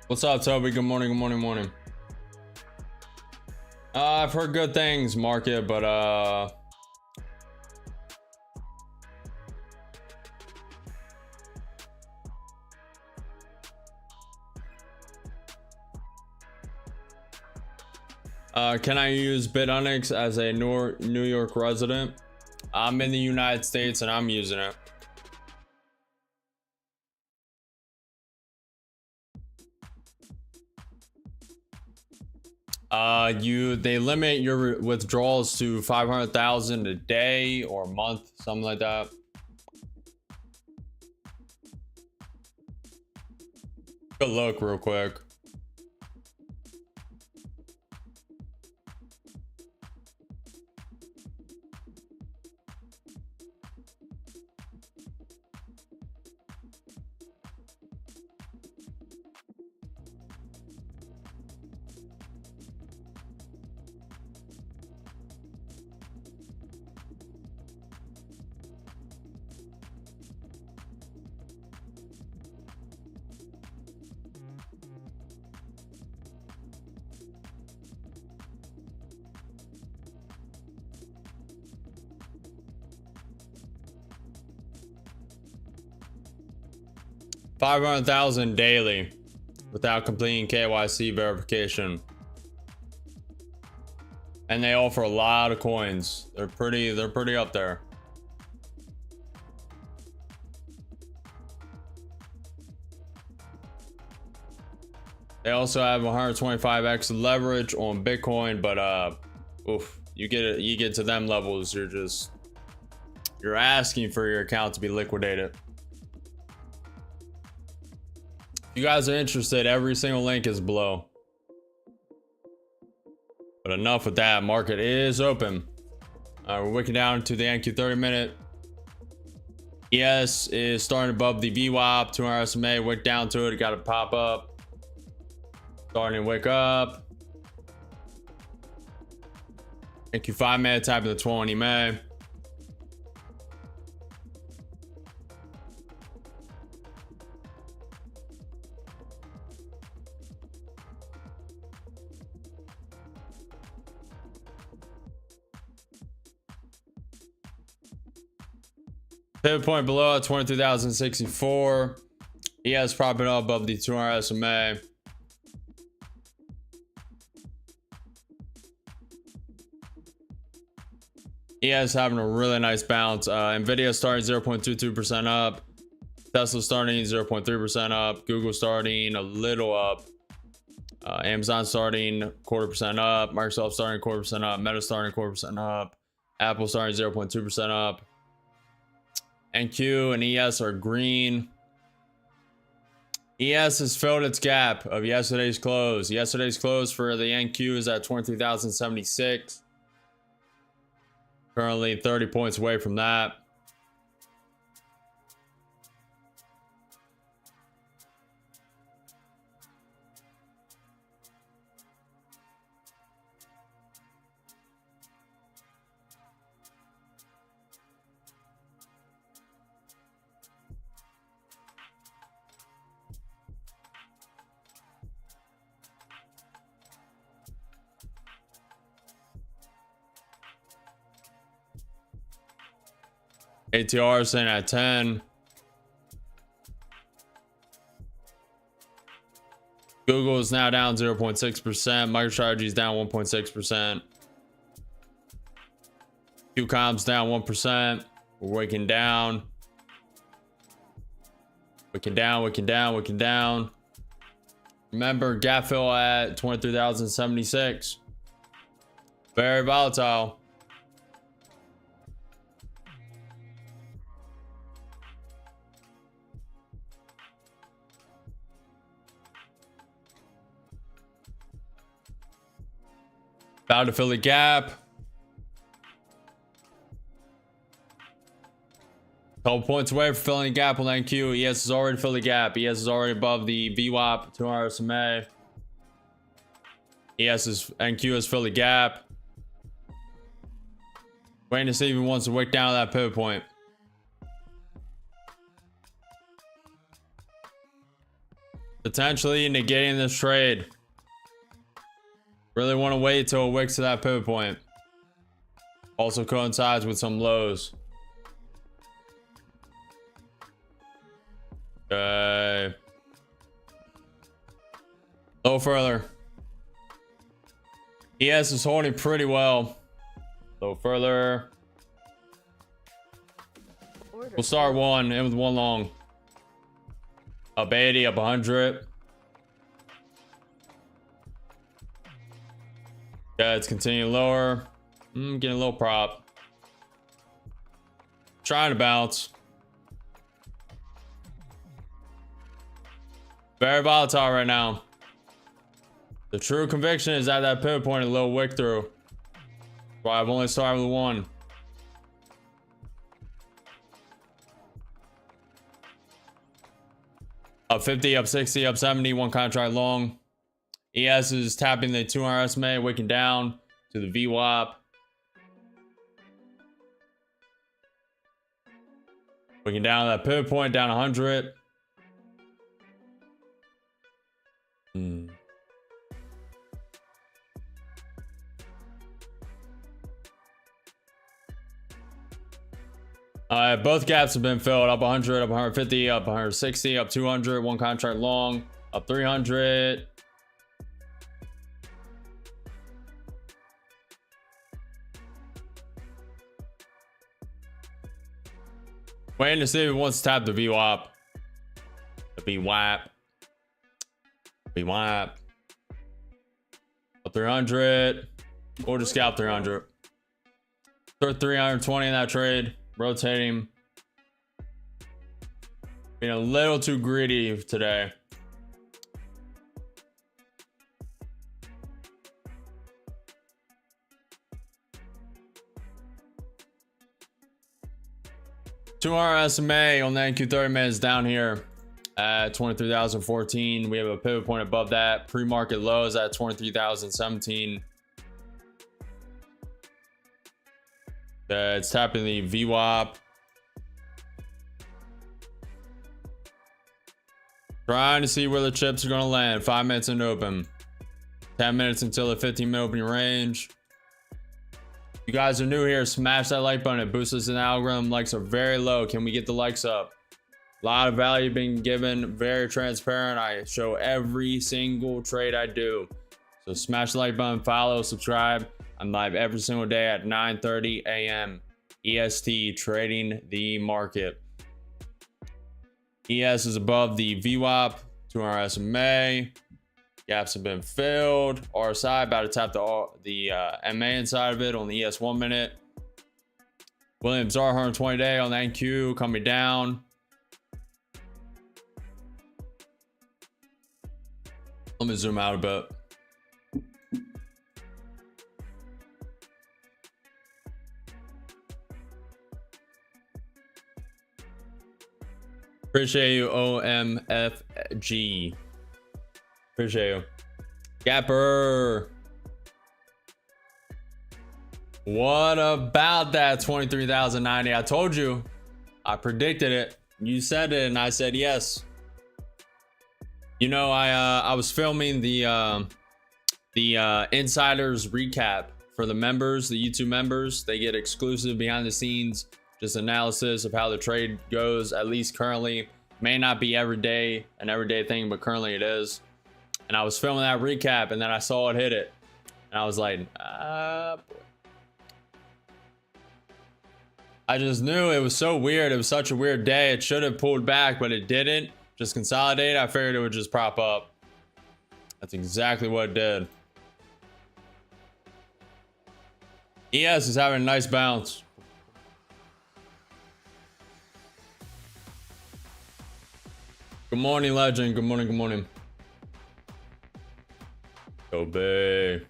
What's up, Toby? Good morning, good morning, morning. I've heard good things, market, but can I use BITUNIX as a New York resident? I'm in the United States and I'm using it. They limit your withdrawals to 500,000 a day or a month, something like that. Good look real quick. 500,000 daily without completing KYC verification. And they offer a lot of coins. They're pretty up there. They also have 125x leverage on Bitcoin, but oof, you get to them levels, you're asking for your account to be liquidated. If you guys are interested, every single link is below. But enough with that. Market is open. We're wicking down to the NQ 30-minute. ES is starting above the VWAP, 200 SMA. Wick down to it. It got to pop up. Starting to wick up. NQ 5-minute, tapping the 20 MA. Pivot point below at 23,064. ES propping up above the 200 SMA. ES having a really nice bounce. Nvidia starting 0.22% up. Tesla starting 0.3% up. Google starting a little up. Amazon starting 0.25% up. Microsoft starting 0.25% up. Meta starting 0.25% up. Apple starting 0.2% up. NQ and ES are green. ES has filled its gap of yesterday's close. Yesterday's close for the NQ is at 23,076. Currently 30 points away from that. ATR sitting at 10. Google is now down 0.6%. MicroStrategy is down 1.6%. QCOM's down 1%. We're waking down. Waking down, waking down, waking down. Remember, gap fill at 23,076. Very volatile. About to fill the gap. Couple points away from filling the gap on NQ. ES has already filled the gap. ES is already above the VWAP 200 SMA. NQ has filled the gap. Waiting to see if he wants to wick down to that pivot point. Potentially negating this trade. Really want to wait till it wicks to that pivot point. Also coincides with some lows. Okay. A little further. ES is holding pretty well. A little further. We'll start one in with one long. Up 80, up 100. Yeah, it's continuing lower. Getting a little prop. Trying to bounce. Very volatile right now. The true conviction is at that pivot point, a little wick through. That's why I've only started with one. Up 50, up 60, up 70, one contract long. ES is tapping the 200 SMA, wicking down to the VWAP. Wicking down that pivot point, down 100. Both gaps have been filled. Up 100, up 150, up 160, up 200. One contract long, up 300. Waiting to see if it wants to tap the VWAP. The VWAP. VWAP. Up 300. Or just scalp 300. Throw 320 in that trade. Rotating. Being a little too greedy today. $200 SMA on the NQ30 minutes down here at 23,014. We have a pivot point above that. Pre-market lows at 23,017. It's tapping the VWAP. Trying to see where the chips are going to land. 5 minutes into open. 10 minutes until the 15-minute opening range. You guys are new here, smash that like button. It boosts us in the algorithm. Likes are very low. Can we get the likes up? A lot of value being given. Very transparent. I show every single trade I do. So smash the like button, follow, subscribe. I'm live every single day at 9:30 a.m. EST, trading the market. ES is above the VWAP, 200 SMA. Gaps have been filled. RSI about to tap the MA inside of it on the ES 1 minute. Williams R 120 day on the NQ coming down. Let me zoom out a bit. Appreciate you, OMFG. Appreciate you. Gapper. What about that 23,090? I told you. I predicted it. You said it and I said yes. You know, I was filming the insiders recap for the members, the YouTube members. They get exclusive behind the scenes, just analysis of how the trade goes, at least currently. May not be every day, an everyday thing, but currently it is. And I was filming that recap and then I saw it hit it. And I was like, boy. I just knew it was so weird. It was such a weird day. It should have pulled back, but it didn't. Just consolidate. I figured it would just prop up. That's exactly what it did. ES is having a nice bounce. Good morning, legend. Good morning. Good morning. Obey.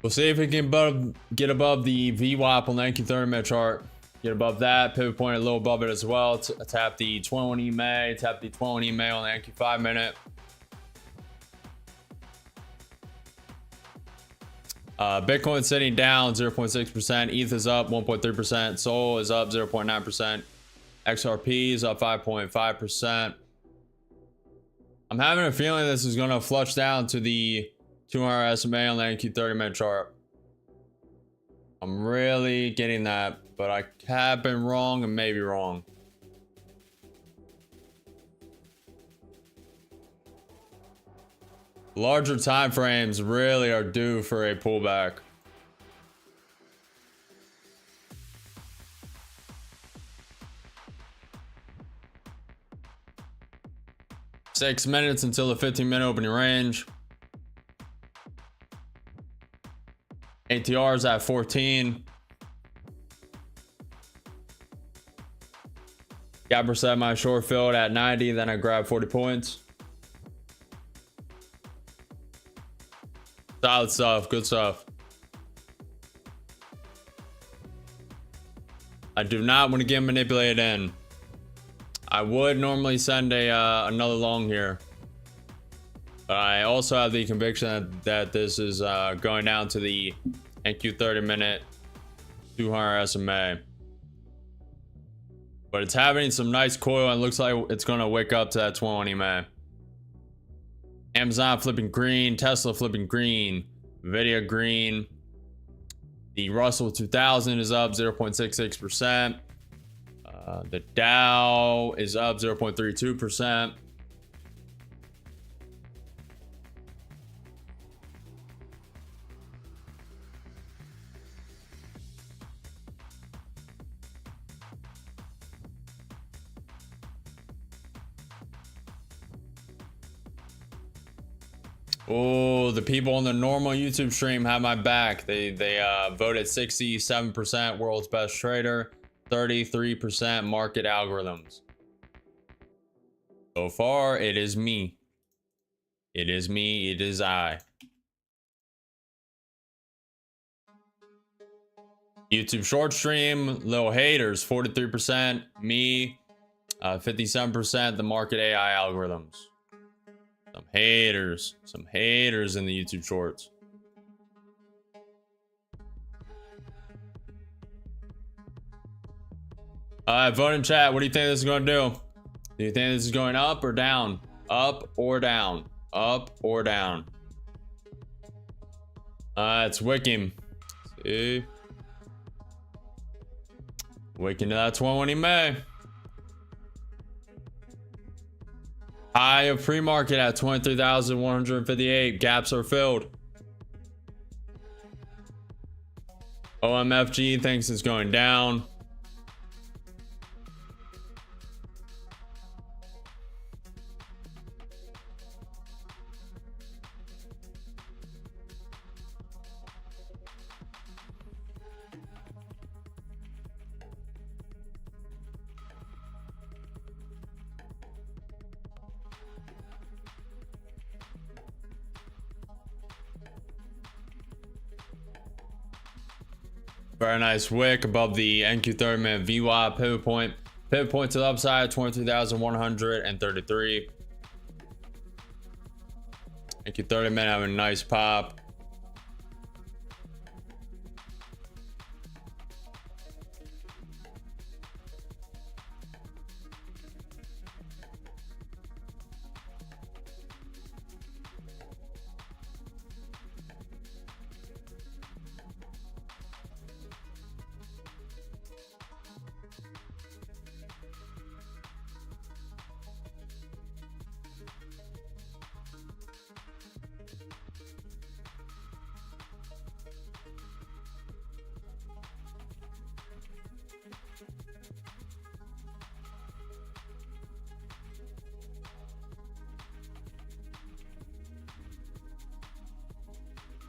We'll see if we can get above the VWAP on the NQ30 minute chart. Get above that. Pivot point a little above it as well. Tap the 21 EMA. Tap the 21 EMA on the NQ5 minute. Bitcoin sitting down 0.6%. ETH is up 1.3%. Sol is up 0.9%. XRP is up 5.5%. I'm having a feeling this is going to flush down to the 200 SMA on the NQ30 minute chart. I'm really getting that, but I have been wrong and maybe wrong. Larger time frames really are due for a pullback. Six minutes until the 15-minute opening range. ATR is at 14. Gapper set my short filled at 90, then I grabbed 40 points. Solid stuff, good stuff. I do not want to get manipulated in. I would normally send another long here, but I also have the conviction that this is going down to the NQ 30 minute 200 SMA. But it's having some nice coil and looks like it's going to wake up to that 21 EMA. Amazon flipping green, Tesla flipping green, Nvidia green. The Russell 2000 is up 0.66%. The Dow is up 0.32%. Oh, the people on the normal YouTube stream have my back. They voted 67% world's best trader, 33% market algorithms. So far, it is me. It is me. It is I. YouTube short stream, little haters, 43%. Me, 57%. The market AI algorithms. Some haters in the YouTube shorts. Vote in chat. What do you think this is going to do? Do you think this is going up or down? Up or down? Up or down? It's wicking. See? Wicking to that 20 when he may. High of pre-market at 23,158. Gaps are filled. OMFG thinks it's going down. Very nice wick above the NQ 30-minute VWAP pivot point. Pivot point to the upside, 23,133. NQ 30-minute having a nice pop.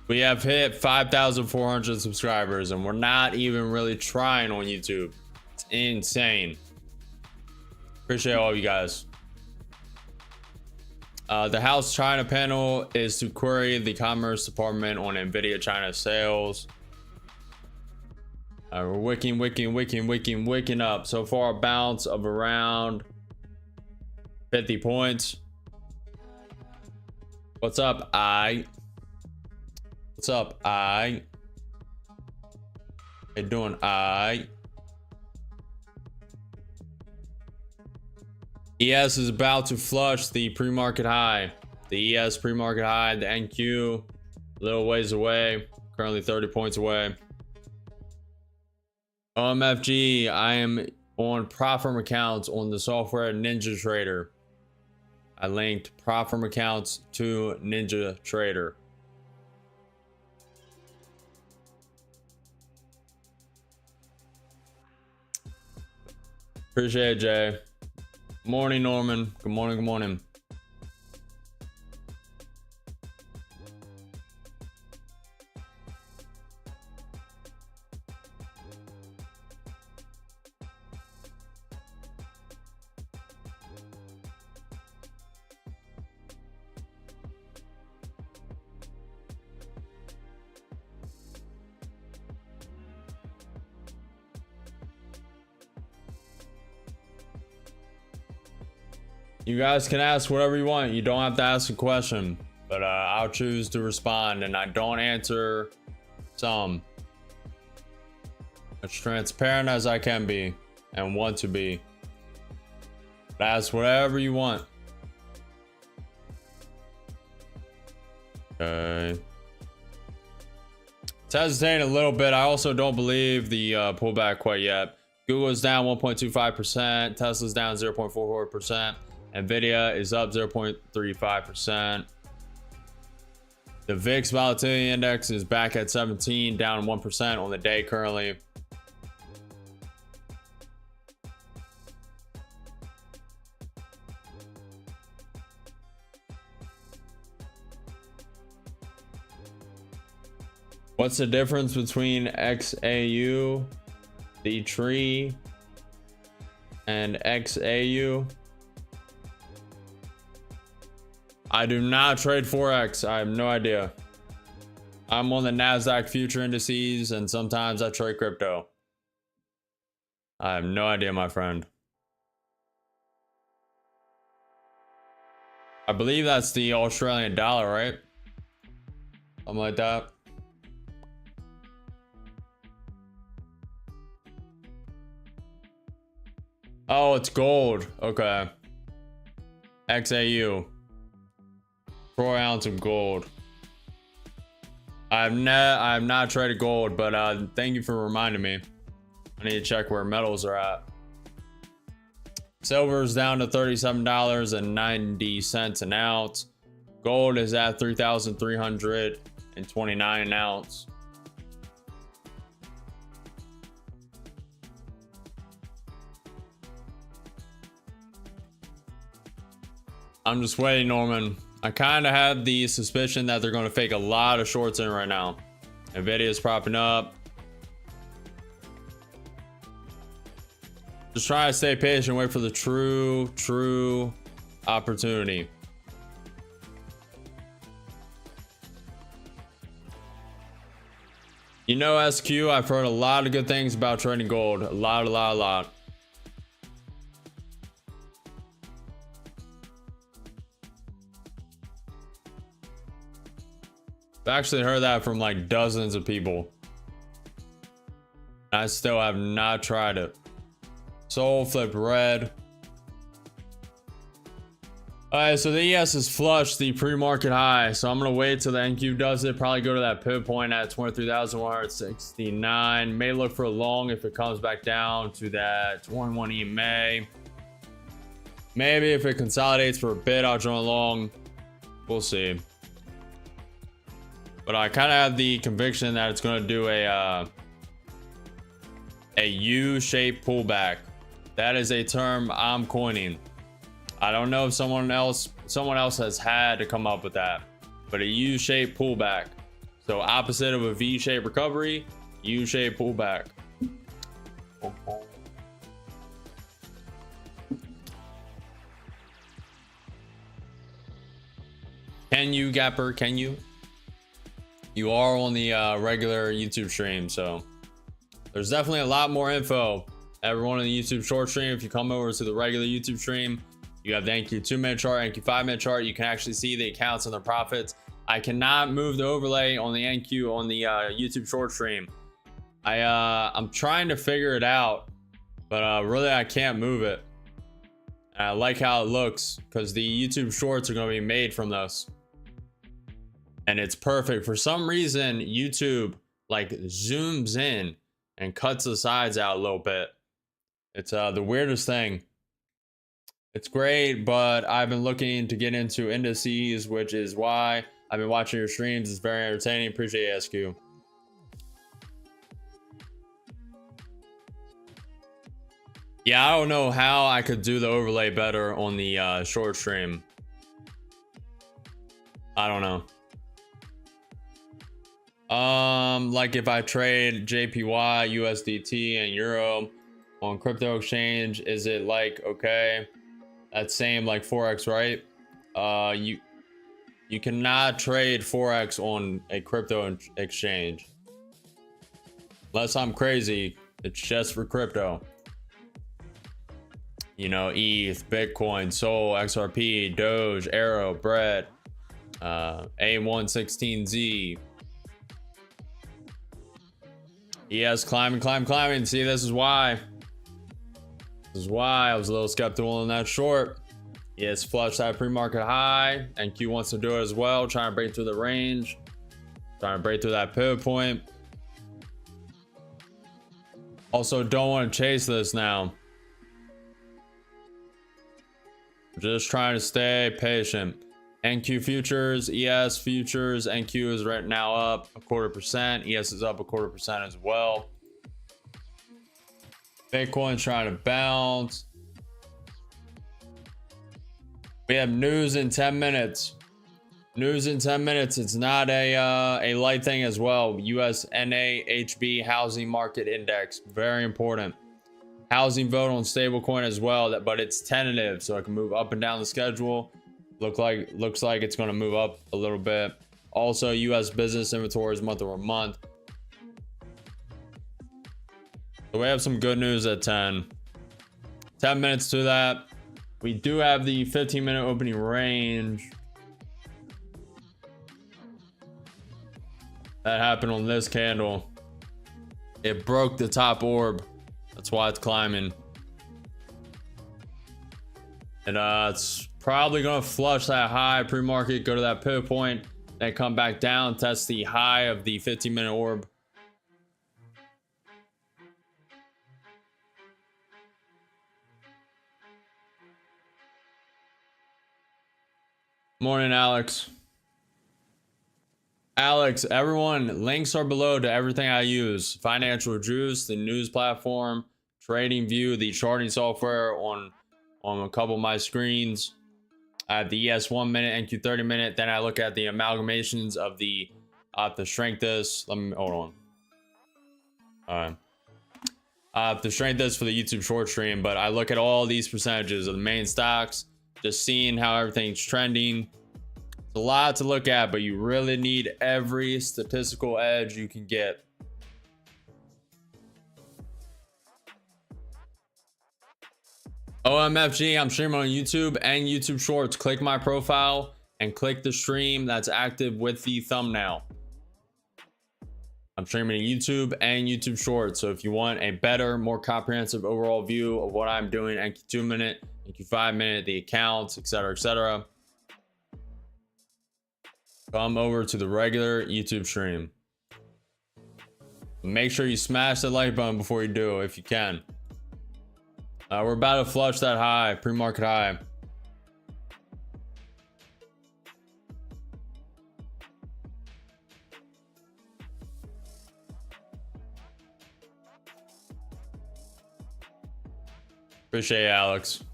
We have hit 5,400 subscribers and we're not even really trying on YouTube. It's insane. Appreciate all you guys. The House China panel is to query the Commerce Department on Nvidia China sales. We're wicking up. So far, a bounce of around 50 points. What's up, What's up, How you doing, ES is about to flush the pre-market high. The ES pre-market high, the NQ, a little ways away, currently 30 points away. OMFG, I am on prop firm accounts on the software Ninja Trader. I linked prop firm accounts to Ninja Trader. Appreciate it, Jay. Morning, Norman. Good morning, good morning. You guys can ask whatever you want. You don't have to ask a question, but I'll choose to respond, and I don't answer some. As transparent as I can be and want to be. But ask whatever you want. Okay. It's hesitating a little bit. I also don't believe the pullback quite yet. Google's down 1.25%. Tesla's down 0.44%. Nvidia is up 0.35%. The VIX volatility index is back at 17, down 1% on the day currently. What's the difference between XAU, the tree, and XAU? I do not trade Forex. I have no idea. I'm on the NASDAQ future indices, and sometimes I trade crypto. I have no idea, my friend. I believe that's the Australian dollar, right? Something like that. Oh, it's gold. Okay. XAU. 4 ounce of gold. I have not traded gold, but thank you for reminding me. I need to check where metals are at. Silver's down to $37.90 an ounce. Gold is at $3,329 an ounce. I'm just waiting, Norman. I kind of had the suspicion that they're going to fake a lot of shorts in right now. Nvidia is propping up. Just trying to stay patient, wait for the true opportunity. You know, SQ, I've heard a lot of good things about trading gold. A lot. I've actually heard that from like dozens of people. I still have not tried it. Soul flipped red. Alright, so the ES is flushed the pre-market high. So I'm gonna wait till the NQ does it. Probably go to that pivot point at 23,169. May look for long if it comes back down to that 21 EMA. Maybe if it consolidates for a bit, I'll join long. We'll see. But I kind of have the conviction that it's going to do a U-shaped pullback. That is a term I'm coining. I don't know if someone else has had to come up with that, but a U-shaped pullback. So opposite of a V-shaped recovery, U-shaped pullback. Can you, Gapper? Can you? You are on the regular YouTube stream, so there's definitely a lot more info. Everyone on the YouTube short stream, if you come over to the regular YouTube stream, you have the NQ 2-minute chart, NQ 5-minute chart. You can actually see the accounts and the profits. I cannot move the overlay on the NQ on the YouTube short stream. I'm trying to figure it out, but really I can't move it. And I like how it looks because the YouTube shorts are going to be made from this. And it's perfect. For some reason, YouTube like zooms in and cuts the sides out a little bit. It's the weirdest thing. It's great, but I've been looking to get into indices, which is why I've been watching your streams. It's very entertaining. Appreciate it, SQ. Yeah, I don't know how I could do the overlay better on the short stream. I don't know. Like if I trade JPY, USDT, and Euro on crypto exchange, is it like okay? That's same like Forex, right? You cannot trade Forex on a crypto exchange. Unless I'm crazy, it's just for crypto. You know, ETH, Bitcoin, Sol, XRP, Doge, Arrow, Bread, A116Z. Yes, climbing. See, this is why I was a little skeptical on that short. Yes, flush that pre-market high, and Q wants to do it as well, trying to break through the range, trying to break through that pivot point. Also, don't want to chase this now. Just trying to stay patient. NQ futures, ES futures, NQ is right now up 1/4%. ES is up 1/4% as well. Bitcoin's trying to bounce. We have news in 10 minutes. News in 10 minutes. It's not a light thing as well. US NAHB housing market index, very important. Housing vote on stablecoin as well, but it's tentative, so it can move up and down the schedule. Looks like it's going to move up a little bit. Also, US business inventories month over month. So we have some good news at 10 minutes to that. We do have the 15-minute opening range. That happened on this candle. It broke the top orb. That's why it's climbing. And it's probably going to flush that high pre-market, go to that pivot point, then come back down, test the high of the 15-minute orb. Morning, Alex. Alex, everyone, links are below to everything I use. FinancialJuice, the news platform, TradingView, the charting software on a couple of my screens. I have the ES 1 minute, NQ 30 minute. Then I look at the amalgamations of the strength this. Let me hold on. All right. I have to strength this for the YouTube short stream, but I look at all these percentages of the main stocks, just seeing how everything's trending. It's a lot to look at, but you really need every statistical edge you can get. OMFG, I'm streaming on YouTube and YouTube Shorts. Click my profile and click the stream that's active with the thumbnail. I'm streaming YouTube and YouTube Shorts. So if you want a better, more comprehensive overall view of what I'm doing, NQ 2 minute, NQ 5 minute, the accounts, etc., come over to the regular YouTube stream. Make sure you smash the like button before you do, if you can. We're about to flush that high, pre-market high. Appreciate it, Alex.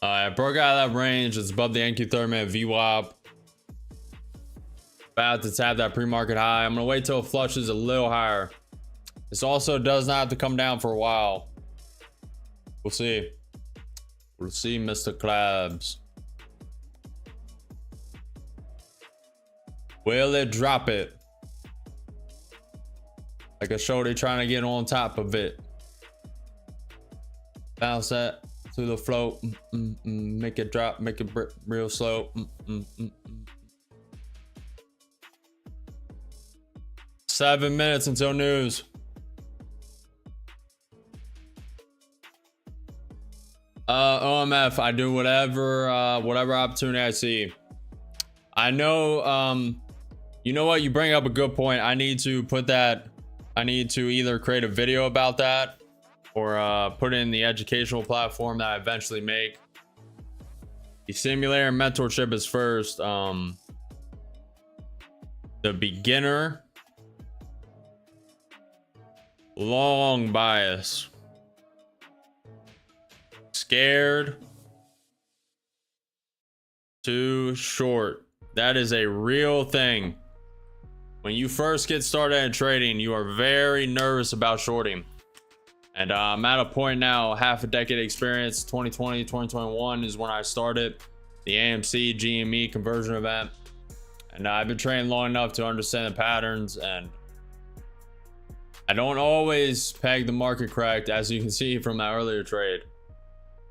I broke out of that range. It's above the NQ 30-minute VWAP. About to tap that pre-market high. I'm gonna wait till it flushes a little higher. This also does not have to come down for a while. We'll see. We'll see, Mr. Krabs. Will it drop it? Like a shorty trying to get on top of it. Bounce that to the float. Make it drop, make it real slow. 7 minutes until news. OMF, I do whatever opportunity I see. I know, you know what, you bring up a good point. I need to either create a video about that or put it in the educational platform that I eventually make. The simulator mentorship is first. The beginner long bias. Scared too short. That is a real thing. When you first get started in trading, you are very nervous about shorting. And I'm at a point now, half a decade experience. 2020, 2021 is when I started the AMC GME conversion event. And I've been trading long enough to understand the patterns, and I don't always peg the market correct, as you can see from that earlier trade.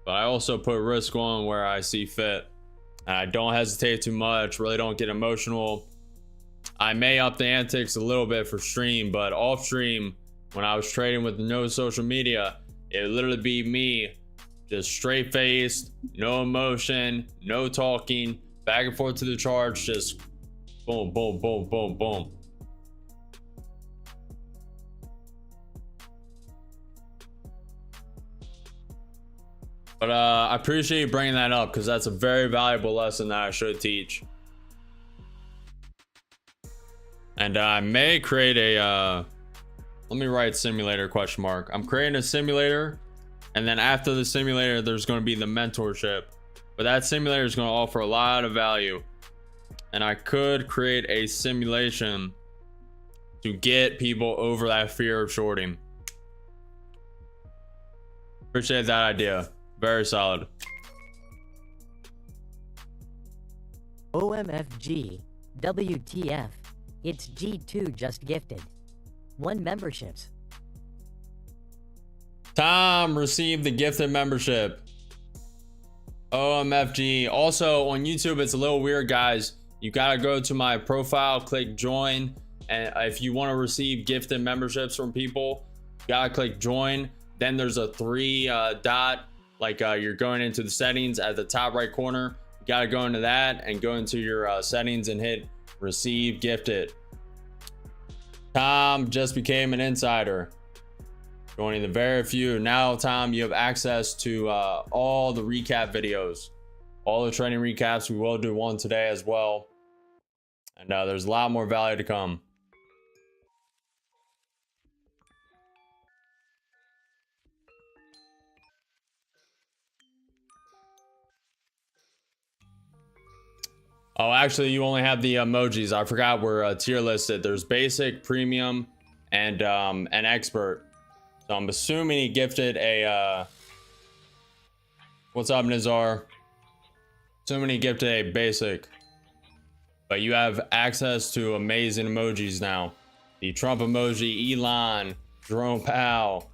But I also put risk on where I see fit. And I don't hesitate too much, really don't get emotional. I may up the antics a little bit for stream, but off stream, when I was trading with no social media, it would literally be me, just straight faced, no emotion, no talking, back and forth to the charts, just boom, boom, boom, boom, boom. But I appreciate you bringing that up, because that's a very valuable lesson that I should teach. And I may create a let me write simulator question mark. I'm creating a simulator, and then after the simulator there's going to be the mentorship, but that simulator is going to offer a lot of value, and I could create a simulation to get people over that fear of shorting. Appreciate that idea. Very solid. OMFG. WTF. It's G2 just gifted 1 memberships. Tom received the gifted membership. OMFG. Also on YouTube, it's a little weird, guys. You gotta go to my profile, click join, and if you want to receive gifted memberships from people, you gotta click join. Then there's a 3 dot, like you're going into the settings at the top right corner. You gotta go into that and go into your settings and hit receive gifted. Tom just became an insider, joining the very few. Now, Tom, you have access to all the recap videos, all the training recaps. We will do one today as well, and there's a lot more value to come. Oh, actually, you only have the emojis. I forgot we're tier listed. There's basic, premium, and an expert. So I'm assuming he gifted a what's up, Nizar? Assuming he gifted a basic, but you have access to amazing emojis now. The Trump emoji, Elon, Jerome Powell,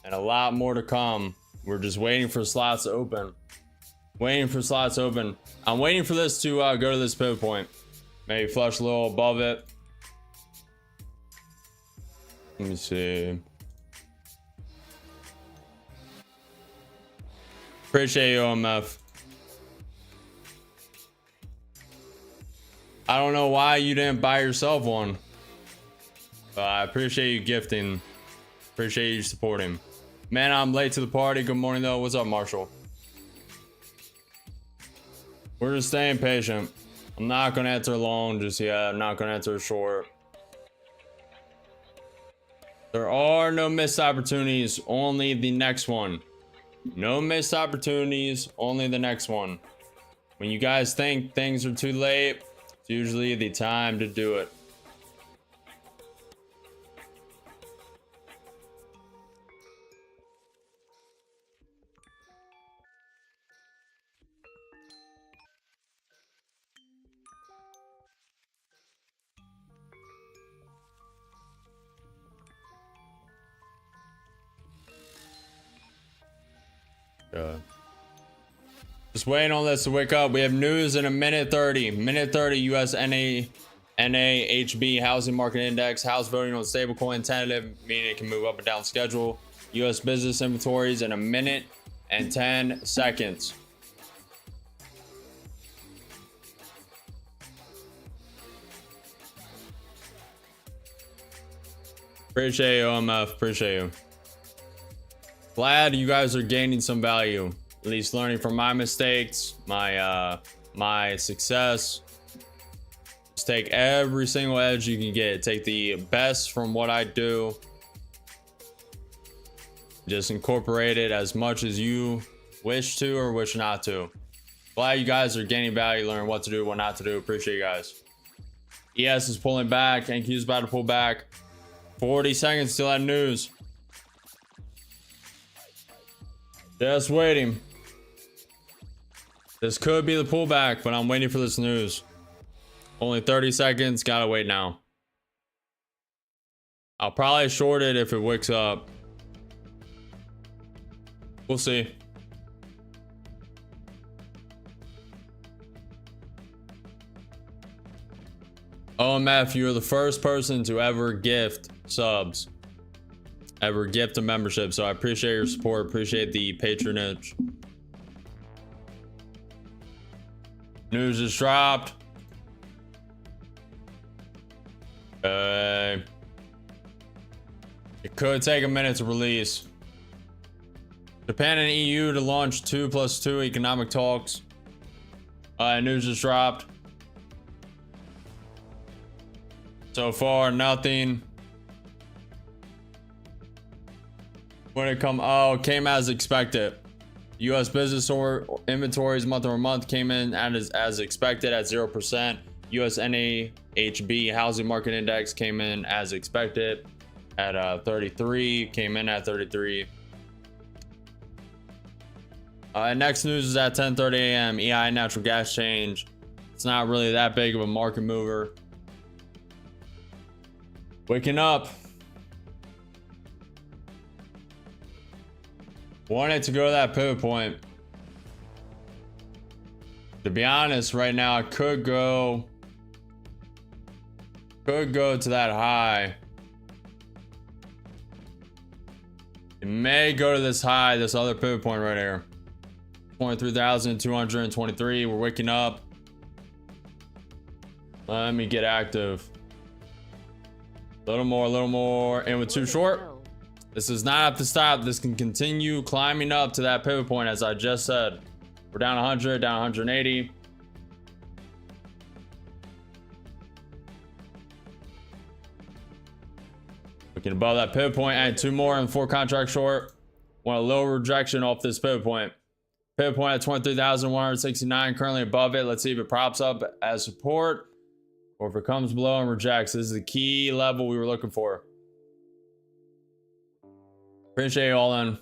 and a lot more to come. We're just waiting for slots to open. Waiting for slots open. I'm waiting for this to go to this pivot point. Maybe flush a little above it. Let me see. Appreciate you, OMF. I don't know why you didn't buy yourself one, but I appreciate you gifting. Appreciate you supporting. Man, I'm late to the party. Good morning, though. What's up, Marshall? We're just staying patient. I'm not going to enter long just yet. I'm not going to enter short. There are no missed opportunities, only the next one. No missed opportunities, only the next one. When you guys think things are too late, it's usually the time to do it. Just waiting on this to wake up. We have news in a minute 30. Minute 30. US NAHB housing market index. House voting on stablecoin tentative, meaning it can move up and down schedule. US business inventories in a minute and 10 seconds. Appreciate you, OMF. Appreciate you. Glad you guys are gaining some value, at least learning from my mistakes, my success. Just take every single edge you can get. Take the best from what I do. Just incorporate it as much as you wish to or wish not to. Glad you guys are gaining value, learning what to do, what not to do. Appreciate you guys. ES is pulling back. NQ is about to pull back. 40 seconds till that news. Just waiting. This could be the pullback, but I'm waiting for this news. Only 30 seconds. Gotta wait now. I'll probably short it if it wicks up. We'll see. OMF, you're the first person to ever gift subs. ever gift a membership. So I appreciate your support, appreciate the patronage. News just dropped. It could take a minute to release. Japan and EU to launch 2+2 economic talks. News just dropped. So far, nothing. When it came as expected. U.S. business inventories month over month came in as expected at 0%. U.S. NAHB housing market index came in as expected at 33. Came in at 33. Next news is at 10:30 a.m. EI natural gas change. It's not really that big of a market mover. Waking up. Wanted to go to that pivot point. To be honest, right now I could go to that high. It may go to this high, this other pivot point right here. 23,223. We're waking up. Let me get active. A little more. And with too short. This is not have to stop. This can continue climbing up to that pivot point, as I just said. We're down 100, down 180. Looking above that pivot point, and 2 more and 4 contract short. Want a little rejection off this pivot point. Pivot point at 23,169, currently above it. Let's see if it props up as support or if it comes below and rejects. This is the key level we were looking for. Appreciate you all in.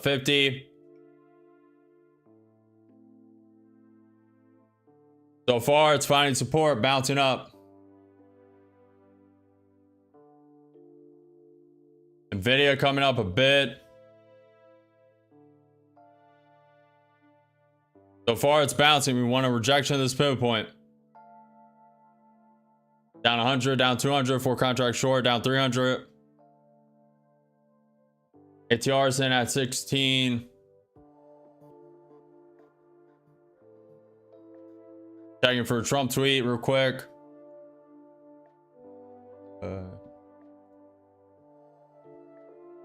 50. So far, it's finding support, bouncing up. Nvidia coming up a bit. So far, it's bouncing. We want a rejection of this pivot point. Down 100, down 200, 4 contract short, down 300. ATR's in at 16. Checking for a Trump tweet real quick.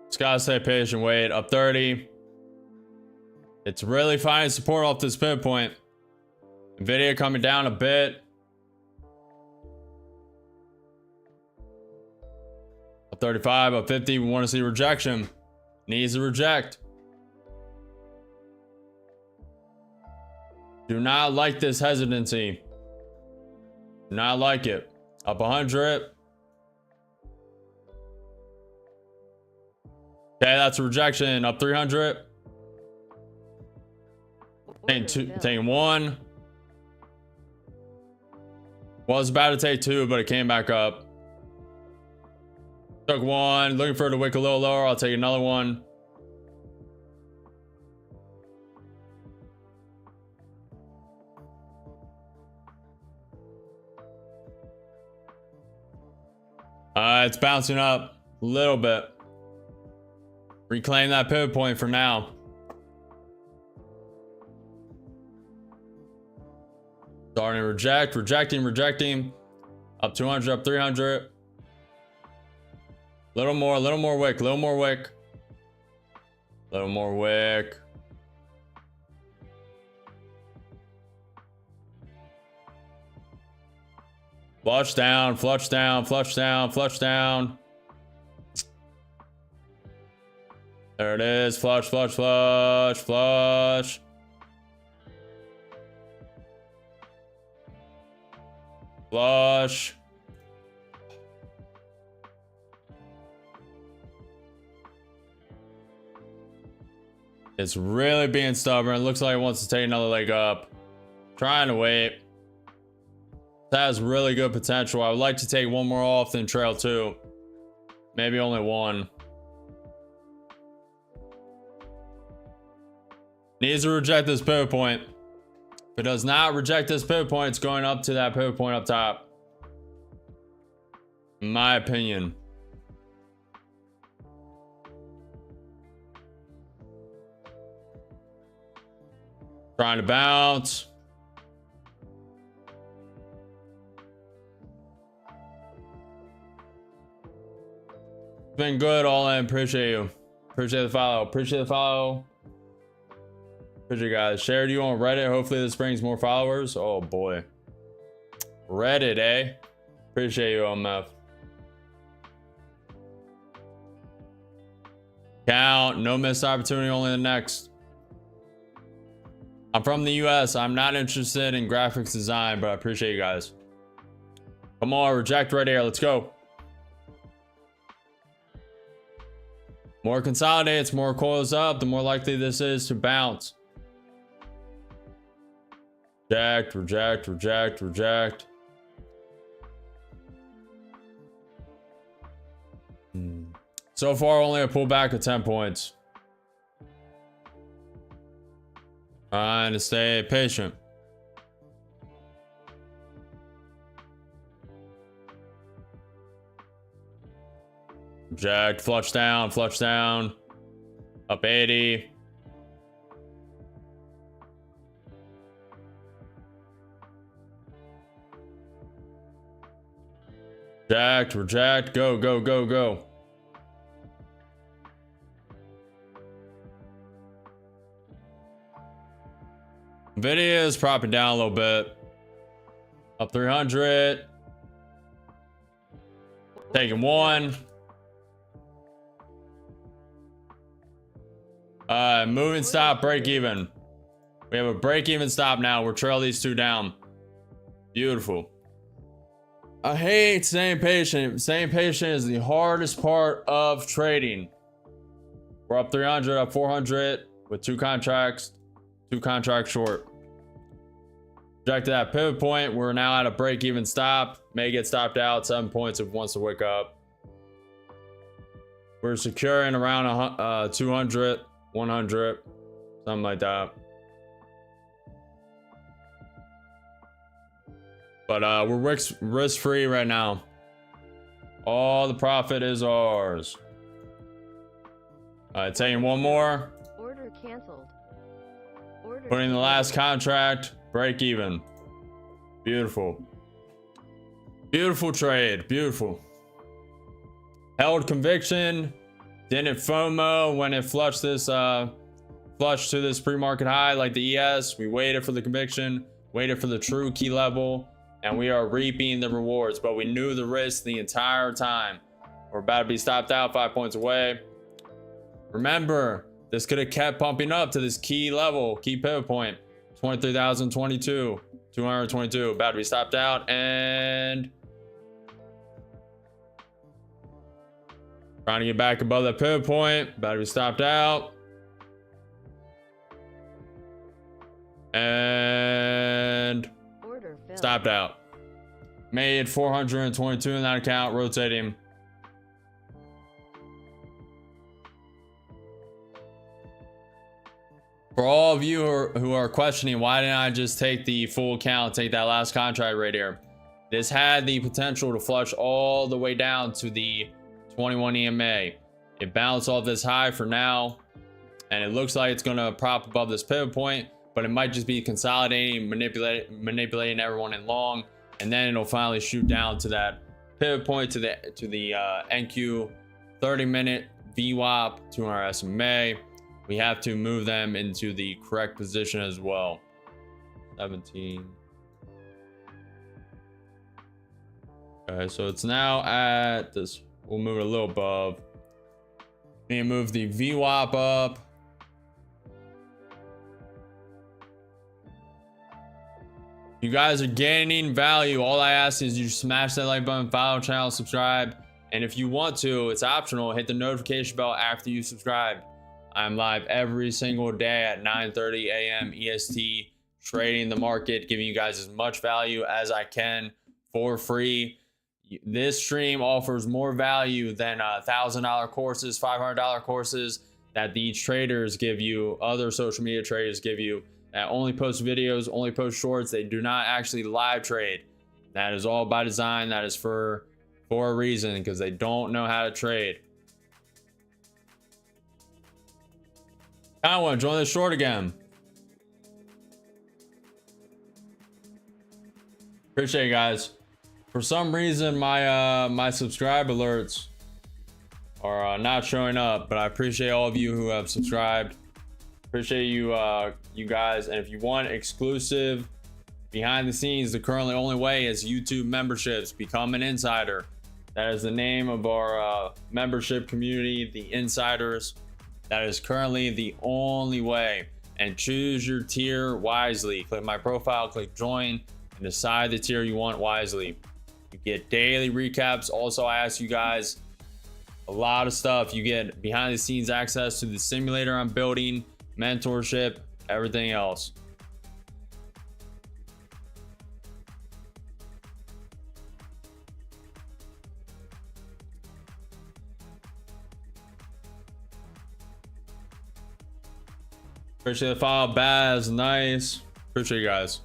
Just gotta stay patient, wait. Up 30. It's really finding support off this pivot point. Nvidia coming down a bit. Up 35, up 50. We want to see rejection. Needs to reject. Do not like this hesitancy. Do not like it. Up 100. Okay, that's a rejection. Up 300. Taking 1. Was about to take 2, but it came back up. Took 1. Looking for it to wick a little lower. I'll take another one. It's bouncing up a little bit. Reclaim that pivot point for now. Starting to reject, rejecting. Up 200, up 300. Little more wick, little more wick. Flush down. There it is. Flush. It's really being stubborn. Looks like it wants to take another leg up. Trying to wait. That has really good potential. I would like to take one more off than trail 2. Maybe only 1. Needs to reject this pivot point. If it does not reject this pivot point, it's going up to that pivot point up top. In my opinion. Trying to bounce. It's been good, all in. Appreciate you. Appreciate the follow. Appreciate the follow. Appreciate you guys. Shared you on Reddit. Hopefully this brings more followers. Oh boy. Reddit, eh? Appreciate you, MF. Count. No missed opportunity, only the next. I'm from the US. I'm not interested in graphics design, but I appreciate you guys. Come on, reject right here. Let's go. More consolidates, more coils up, the more likely this is to bounce. Reject, reject, reject, reject. So far, only a pullback of 10 points. Trying to stay patient. Reject, flush down, up 80. Reject, reject, go, go, go, go. Nvidia is propping down a little bit. Up 300. Taking one. Moving stop, break even. We have a break even stop now. We're trail these two down. Beautiful. I hate staying patient. Staying patient is the hardest part of trading. We're up 300, up 400 with two contracts short. Rejected that pivot point. We're now at a break even stop. May get stopped out 7 points if it wants to wake up. We're securing around 200. 100, something like that. But we're risk free right now. All the profit is ours. Taking one more. Order canceled. Order Putting the last contract, break even. Beautiful. Beautiful trade, beautiful. Held conviction. Didn't FOMO when it flushed to this pre-market high like the ES. We waited for the conviction, waited for the true key level, and we are reaping the rewards. But we knew the risk the entire time. We're about to be stopped out 5 points away. Remember, this could have kept pumping up to this key level, key pivot point, 23,022, 222. About to be stopped out and trying to get back above that pivot point. About to be stopped out. And stopped out. Made 422 in that account, rotating. For all of you who are questioning, why didn't I just take the full account, take that last contract right here? This had the potential to flush all the way down to the 21 EMA. It bounced off this high for now, and it looks like it's going to prop above this pivot point, but it might just be consolidating, manipulating everyone in long, and then it'll finally shoot down to that pivot point, to the NQ 30-minute VWAP to our SMA. We have to move them into the correct position as well. 17. Okay, so it's now at this. We'll move it a little above. Need to move the VWAP up. You guys are gaining value. All I ask is you smash that like button, follow the channel, subscribe. And if you want to, it's optional. Hit the notification bell after you subscribe. I'm live every single day at 9:30 a.m. EST, trading the market, giving you guys as much value as I can for free. This stream offers more value than $1,000 courses, $500 courses that these traders give you, other social media traders give you, that only post videos, only post shorts. They do not actually live trade. That is all by design. That is for a reason, because they don't know how to trade. I want to join this short again. Appreciate it, guys. For some reason, my subscribe alerts are not showing up, but I appreciate all of you who have subscribed. Appreciate you, you guys. And if you want exclusive behind the scenes, the currently only way is YouTube memberships. Become an insider. That is the name of our membership community, the Insiders. That is currently the only way. And choose your tier wisely. Click my profile, click join, and decide the tier you want wisely. You get daily recaps. Also, I ask you guys a lot of stuff. You get behind the scenes access to the simulator I'm building, mentorship, everything else. Appreciate the follow, Baz. Nice. Appreciate you guys.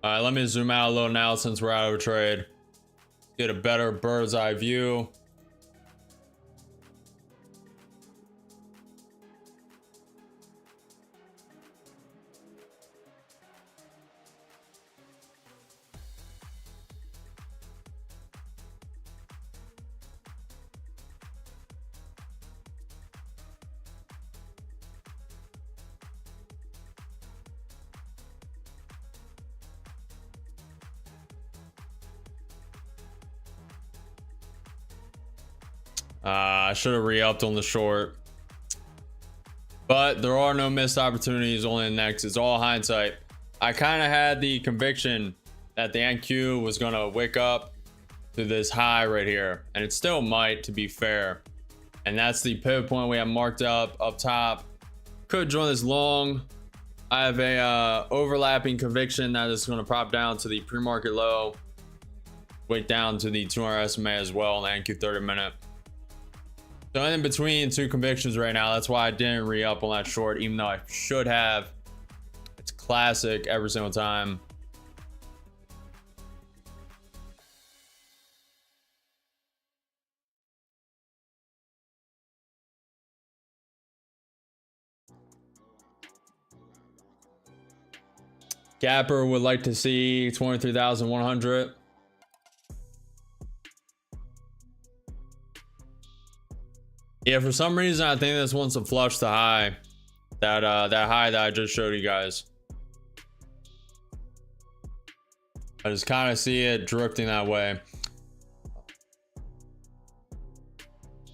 All right, let me zoom out a little now since we're out of a trade. Get a better bird's eye view. I should have re-upped on the short, but there are no missed opportunities, only the next. It's all hindsight. I kind of had the conviction that the NQ was going to wick up to this high right here, and it still might, to be fair. And that's the pivot point we have marked up top. Could join this long. I have a overlapping conviction that it's going to prop down to the pre-market low, wick down to the 200 SMA as well in the NQ 30-minute. So in between two convictions right now. That's why I didn't re-up on that short, even though I should have. It's classic every single time. Gapper would like to see 23,100. Yeah, for some reason I think this wants to flush the high, that high that I just showed you guys. I just kind of see it drifting that way.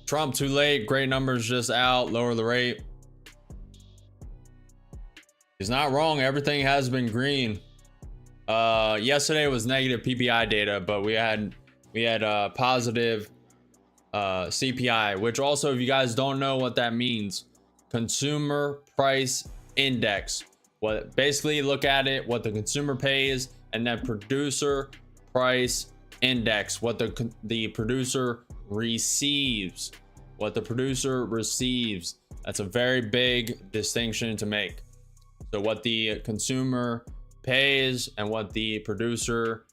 Trump too late. Great numbers just out. Lower the rate. He's not wrong. Everything has been green. Yesterday was negative PPI data, but we had positive CPI, which also, if you guys don't know what that means, consumer price index. What basically, look at it, what the consumer pays, and then producer price index, what the producer receives. What the producer receives. That's a very big distinction to make. So what the consumer pays and what the producer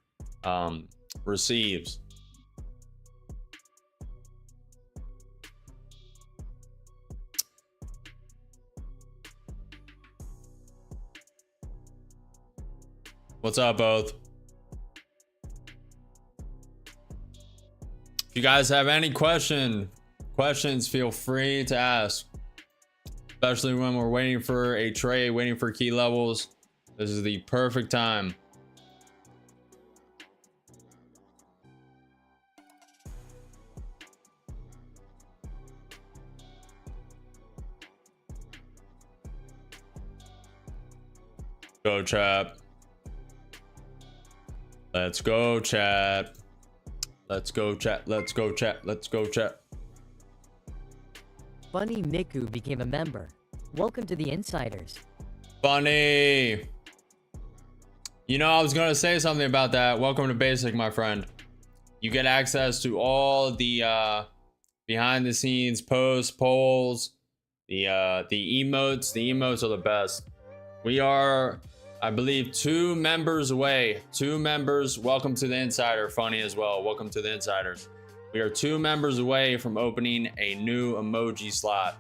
receives. What's up, both? If you guys have any questions, feel free to ask. Especially when we're waiting for a trade, waiting for key levels. This is the perfect time. Go, chat. Let's go, chat. Let's go, chat. Let's go, chat. Let's go, chat. Funny Miku became a member. Welcome to the Insiders. Funny. You know, I was going to say something about that. Welcome to Basic, my friend. You get access to all the behind the scenes posts, polls, The emotes are the best. We are, I believe, 2 members away. 2 members. Welcome to the Insider. Funny as well. Welcome to the Insiders. We are 2 members away from opening a new emoji slot.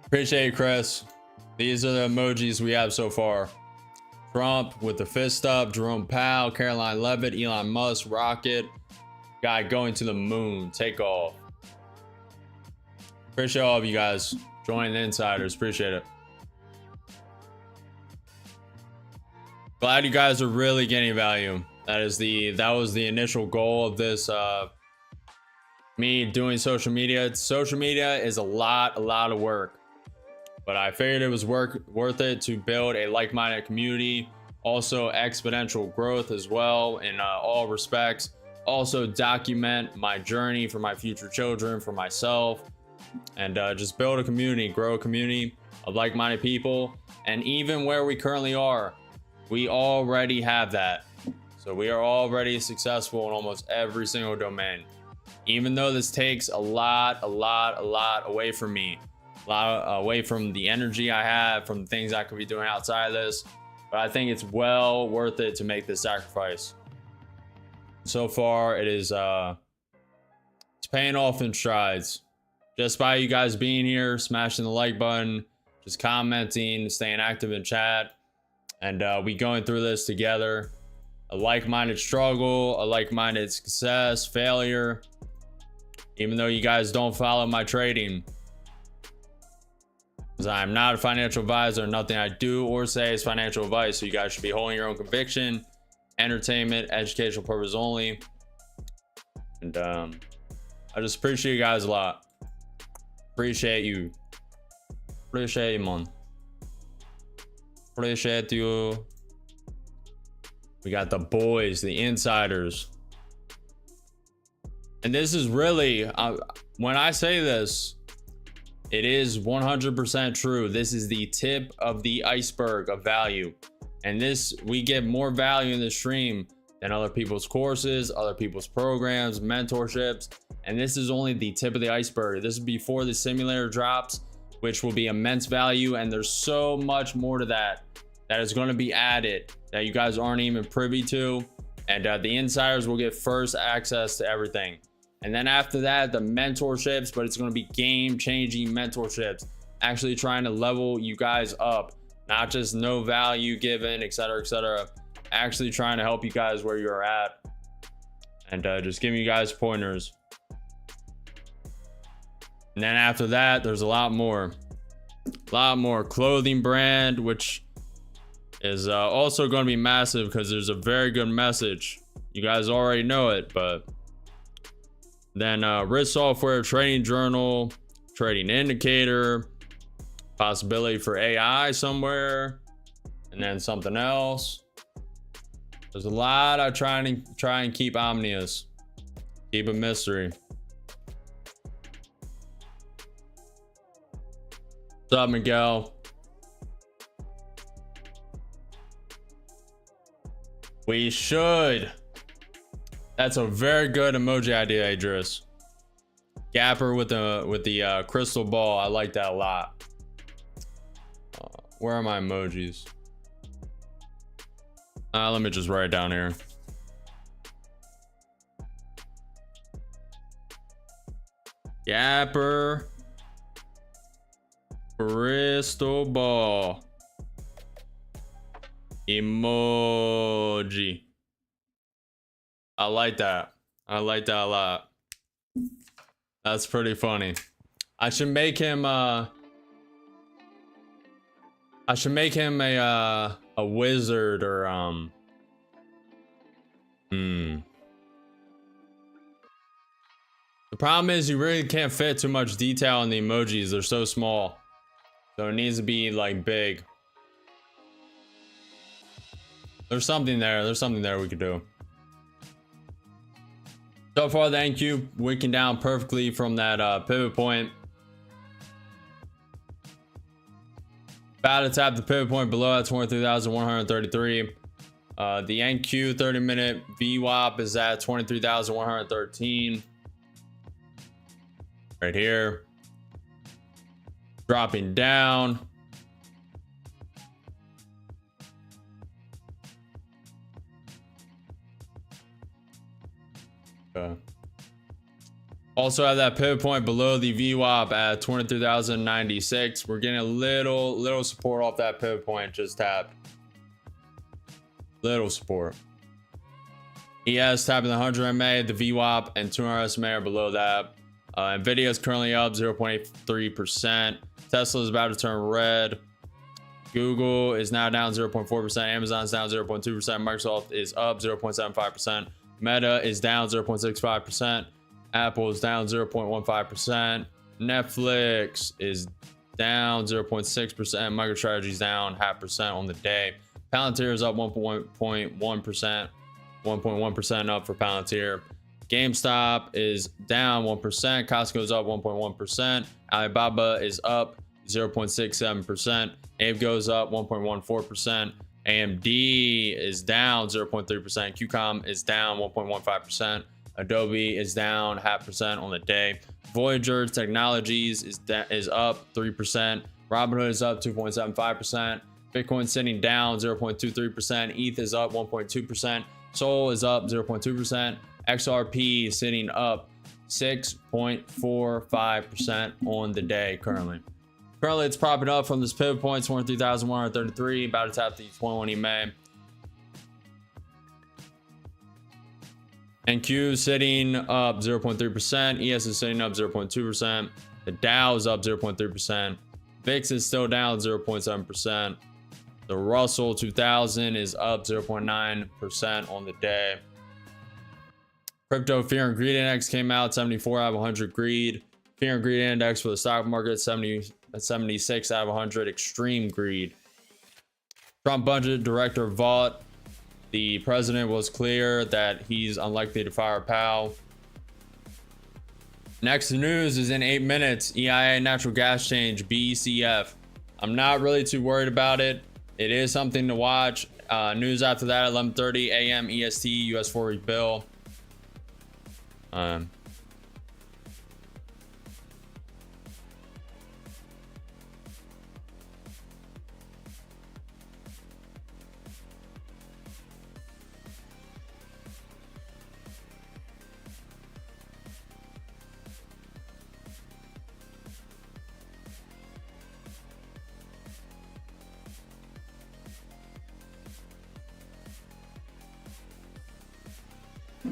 Appreciate it, Chris. These are the emojis we have so far. Trump with the fist up, Jerome Powell, Caroline Levitt, Elon Musk, rocket, guy going to the moon, take off. Appreciate all of you guys joining the Insiders. Appreciate it. Glad you guys are really getting value. That was the initial goal of this me doing social media. Social media is a lot of work. But I figured it was worth it to build a like-minded community, also exponential growth as well in all respects. Also document my journey for my future children, for myself, and just build a community, grow a community of like-minded people. And even where we currently are, we already have that. So we are already successful in almost every single domain. Even though this takes a lot away from me. A lot away from the energy I have, from things I could be doing outside of this, but I think it's well worth it to make this sacrifice. So far it is it's paying off in strides, just by you guys being here, smashing the like button, just commenting, staying active in chat, and we going through this together. A like-minded struggle, a like-minded success, failure. Even though you guys don't follow my trading, I'm not a financial advisor. Nothing I do or say is financial advice. So you guys should be holding your own conviction, entertainment, educational purpose only. And I just appreciate you guys a lot. Appreciate you. Appreciate you, man. Appreciate you. We got the boys, the Insiders. And this is really, when I say this, it is 100% true. This is the tip of the iceberg of value. And this, we get more value in the stream than other people's courses, other people's programs, mentorships. And this is only the tip of the iceberg. This is before the simulator drops, which will be immense value. And there's so much more to that is going to be added that you guys aren't even privy to. And the Insiders will get first access to everything. And then after that, the mentorships, but it's going to be game-changing mentorships, actually trying to level you guys up, not just no value given, etc., actually trying to help you guys where you're at, and just giving you guys pointers. And then after that, there's a lot more clothing brand, which is also going to be massive because there's a very good message. You guys already know it, but then risk software, trading journal, trading indicator, possibility for AI somewhere, and then something else. There's a lot I try and keep omnious, keep a mystery. What's up, Miguel? We should. That's a very good emoji idea, Idris. Gapper with the crystal ball. I like that a lot. Where are my emojis? Let me just write it down here. Gapper. Crystal ball. Emoji. I like that. I like that a lot. That's pretty funny. I should make him a wizard or The problem is you really can't fit too much detail in the emojis. They're so small. So it needs to be like big. There's something there. There's something there we could do. So far, thank you. Wicking down perfectly from that pivot point. About to tap the pivot point below at 23,133. The NQ 30-minute VWAP is at 23,113 right here, dropping down. Also have that pivot point below the VWAP at 23,096. We're getting a little support off that pivot point just tapped. Little support. ES tapping the 100 MA, the VWAP, and 200 SMA are below that. Nvidia is currently up 0.83%. Tesla is about to turn red. Google is now down 0.4%. Amazon is down 0.2%. Microsoft is up 0.75%. Meta is down 0.65%. Apple is down 0.15%. Netflix is down 0.6%. MicroStrategy is down 0.5% on the day. Palantir is up 1.1%. 1.1% up for Palantir. GameStop is down 1%. Costco is up 1.1%. Alibaba is up 0.67%. Abe goes up 1.14%. AMD is down 0.3%. QCOM is down 1.15%. Adobe is down 0.5% on the day. Voyager Technologies is up 3%. Robinhood is up 2.75%. Bitcoin sitting down 0.23%. ETH is up 1.2%. Sol is up 0.2%. XRP is sitting up 6.45% on the day currently. Currently, it's propping up from this pivot point, 23,133, about to tap the 21 EMA. NQ sitting up 0.3%. ES is sitting up 0.2%. The Dow is up 0.3%. VIX is still down 0.7%. The Russell 2000 is up 0.9% on the day. Crypto Fear and Greed Index came out 74 out of 100 greed. Fear and Greed Index for the stock market 76 out of 100 extreme greed. Trump budget director Vought. The president was clear that he's unlikely to fire Powell. Next news is in 8 minutes. EIA natural gas change, BCF. I'm not really too worried about it. It is something to watch. News after that, 11:30 a.m. EST, US 4-week bill.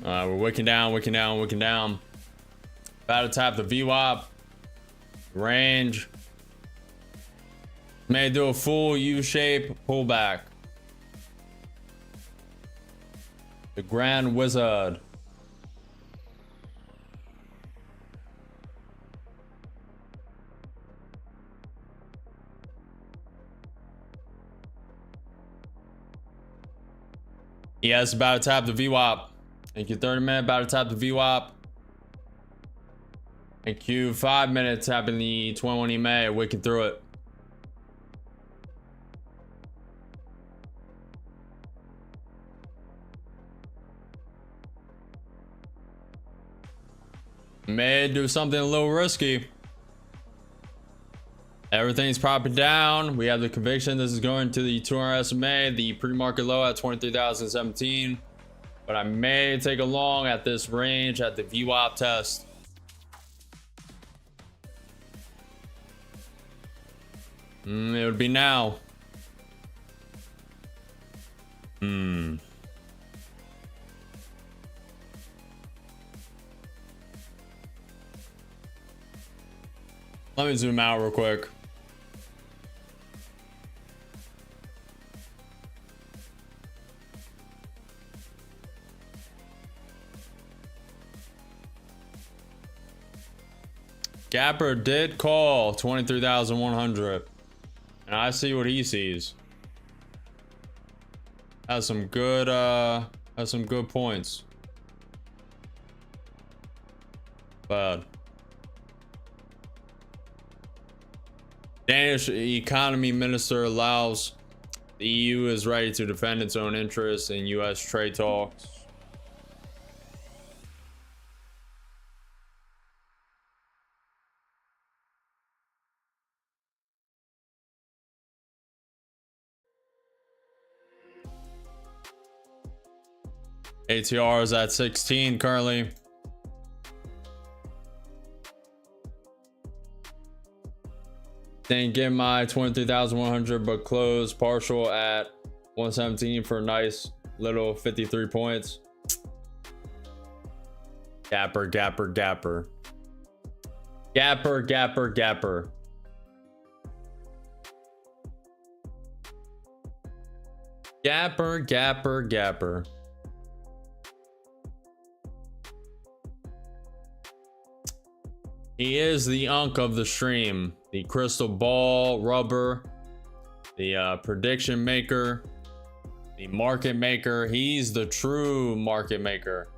We're wicking down. About to tap the VWAP. Range. May do a full U-shape pullback. The Grand Wizard. Yes, about to tap the VWAP. Thank you, 30 minute, about to tap the VWAP. Thank you, 5 minutes, tapping the 21 EMA, wicking through it. May do something a little risky. Everything's propping down. We have the conviction this is going to the 200 SMA, the pre-market low at 23,017. But I may take a long at this range at the VWAP test. It would be now. Let me zoom out real quick. Gapper did call 23,100, and I see what he sees. Has some good points. But Danish economy minister allows The EU is ready to defend its own interests in US trade talks. ATR is at 16 currently. Didn't get my 23,100, but closed partial at 117 for a nice little 53 points. Gapper, gapper, gapper. Gapper, gapper, gapper. Gapper, gapper, gapper. He is the unk of the stream, the crystal ball rubber, the prediction maker, the market maker. He's the true market maker.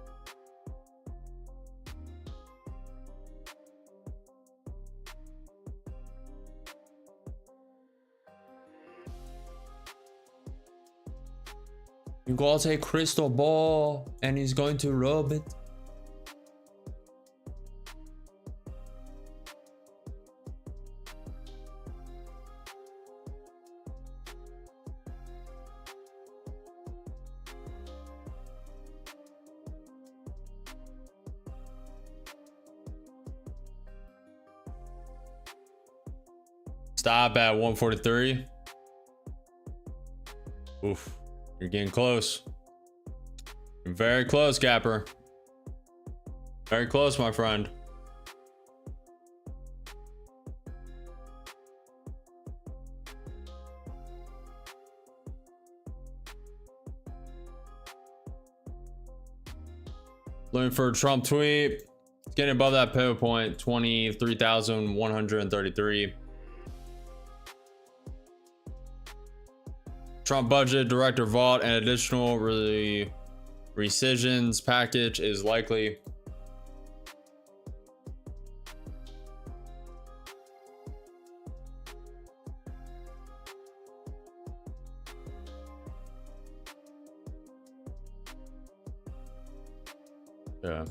You got a crystal ball and he's going to rub it. Stop at 143. Oof, you're getting close. You're very close, Gapper. Very close, my friend. Looking for a Trump tweet. It's getting above that pivot point, 23,133. Trump budget, director vault, and additional rescissions package is likely. Yeah.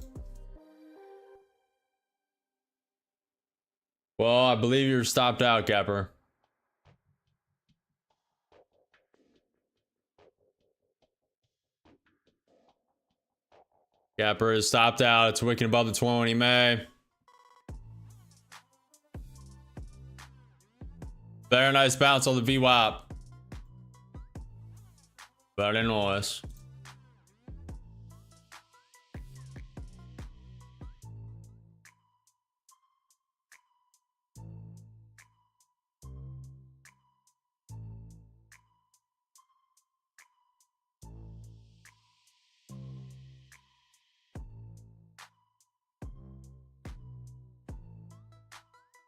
Well, I believe you're stopped out, Gapper. Gapper is stopped out. It's wicking above the 20 May. Very nice bounce on the VWAP. Very nice.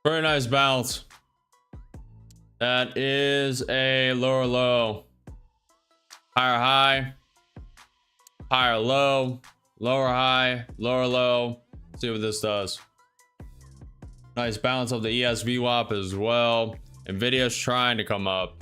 Very nice bounce. That is a lower low. Higher high. Higher low. Lower high. Lower low. Let's see what this does. Nice bounce of the ESVWAP as well. Nvidia's trying to come up.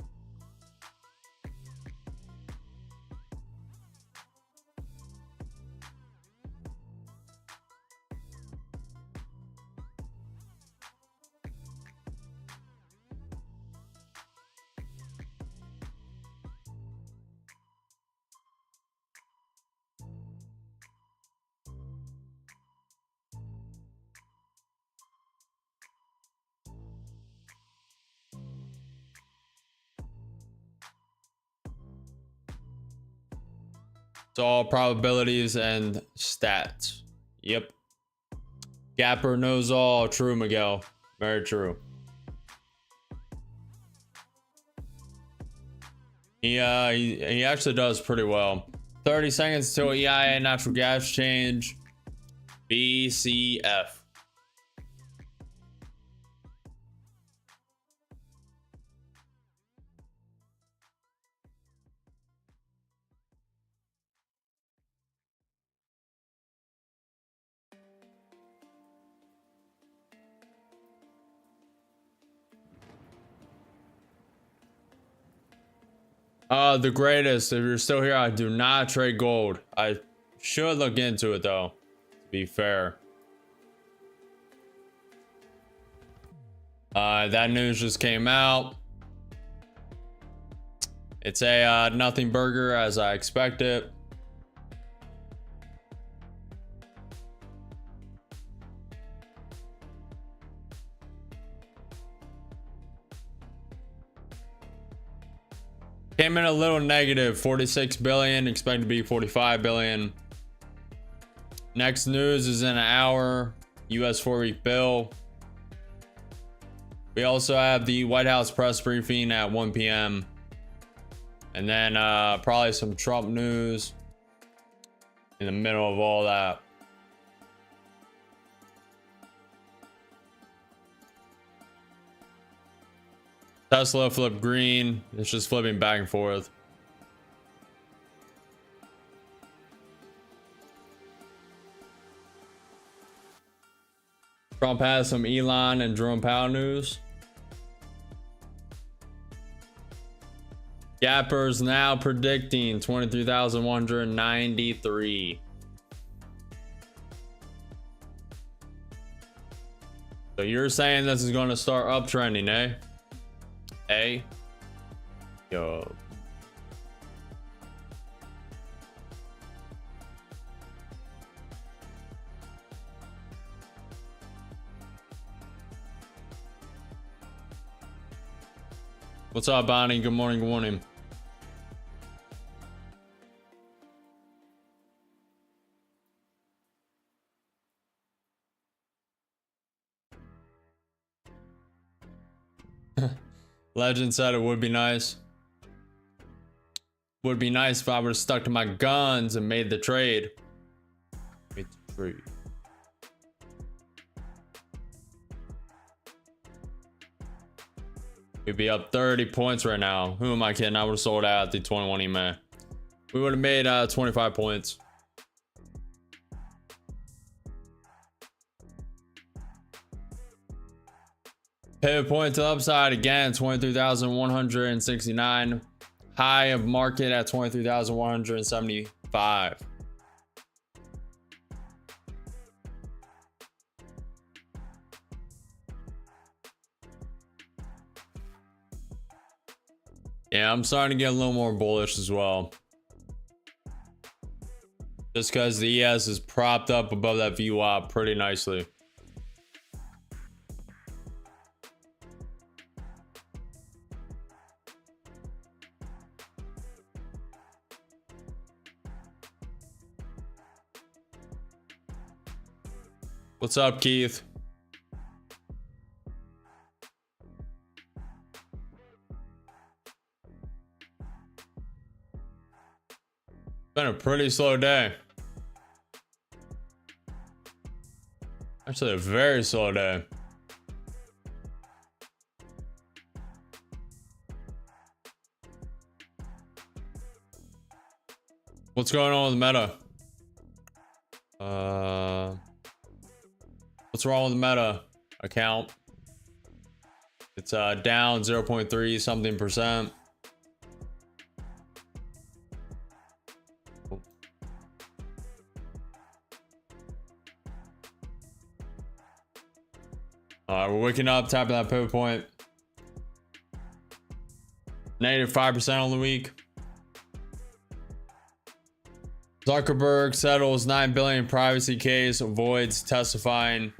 It's all probabilities and stats. Yep. Gapper knows all. True, Miguel. Very true. He actually does pretty well. 30 seconds till EIA natural gas change. BCF. The greatest. If you're still here, I do not trade gold. I should look into it though, to be fair. That news just came out. It's a nothing burger as I expected. Came in a little negative, 46 billion, expected to be 45 billion. Next news is in an hour, US 4-week bill. We also have the White House press briefing at 1 p.m. And then probably some Trump news in the middle of all that. Tesla flipped green. It's just flipping back and forth. Trump has some Elon and Jerome Powell news. Gappers now predicting 23,193. So you're saying this is going to start uptrending, eh? Yo. What's up, Bonnie? Good morning. Good morning. Legend said it would be nice. Would be nice if I would have stuck to my guns and made the trade. Made the trade. We'd be up 30 points right now. Who am I kidding? I would have sold out at the 21 EMA. We would have made 25 points. Pivot point to the upside again, 23,169. High of market at 23,175. Yeah, I'm starting to get a little more bullish as well. Just because the ES is propped up above that VWAP pretty nicely. What's up, Keith? Been a pretty slow day. Actually, a very slow day. What's going on with Meta? What's wrong with the Meta account? It's down 0.3 something percent. We're waking up, tapping that pivot point. Negative 5% on the week. Zuckerberg settles 9 billion privacy case, avoids testifying.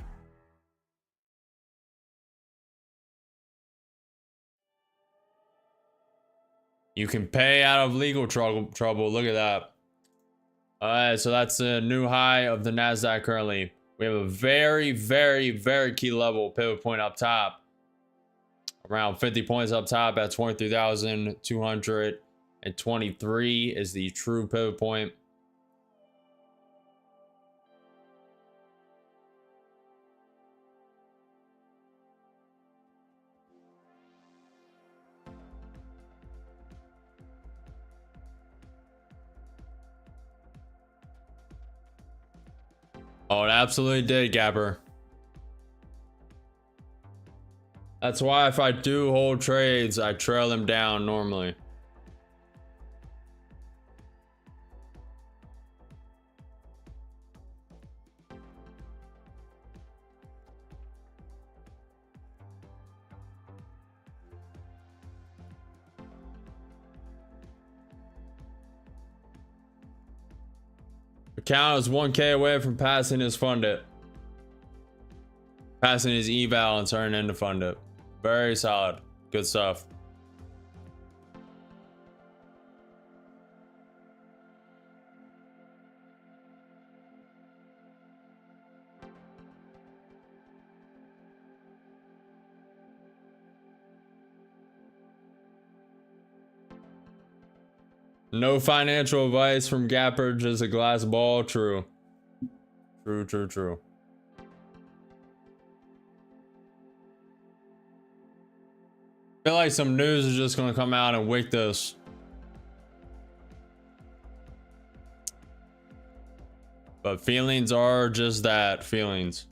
You can pay out of legal trouble. Look at that. All right, so that's the new high of the NASDAQ currently. We have a very, very, very key level pivot point up top. Around 50 points up top at 23,223 is the true pivot point. Oh, it absolutely did, Gapper. That's why if I do hold trades, I trail them down normally. Account is 1K away from passing his fund it. Passing his eval and turning into fund it. Very solid. Good stuff. No financial advice from Gapper, just a glass ball. True. True, true, true. I feel like some news is just gonna come out and wick this. But feelings are just that, feelings.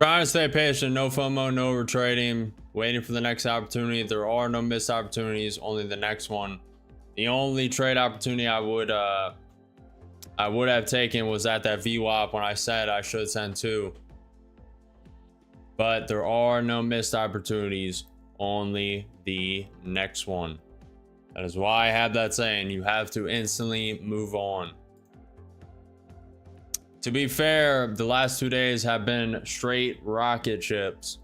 Trying to stay patient, no FOMO, no retrading, waiting for the next opportunity. There are no missed opportunities, only the next one. The only trade opportunity I would have taken was at that VWAP when I said I should send 2. But there are no missed opportunities, only the next one. That is why I have that saying, you have to instantly move on. To be fair, the last 2 days have been straight rocket ships.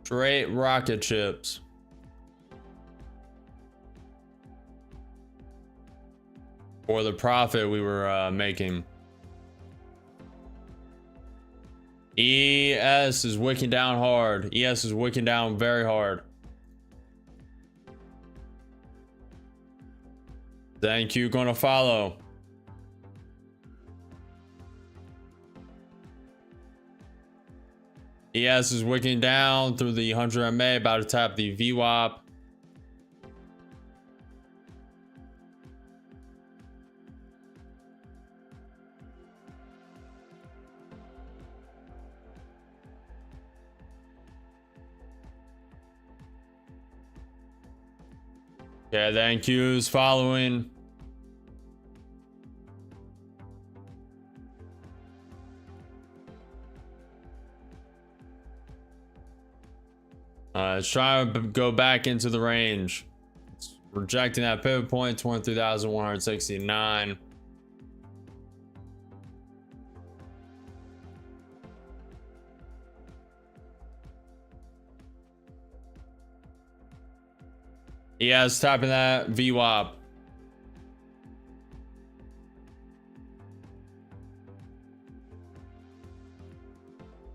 Straight rocket ships. For the profit we were making. ES is wicking down hard. ES is wicking down very hard. Thank you, gonna follow. ES is wicking down through the 100 MA, about to tap the VWAP. Yeah, thank yous following. Let's try to go back into the range. It's rejecting that pivot point, 23,169. Yeah, it's tapping that VWAP.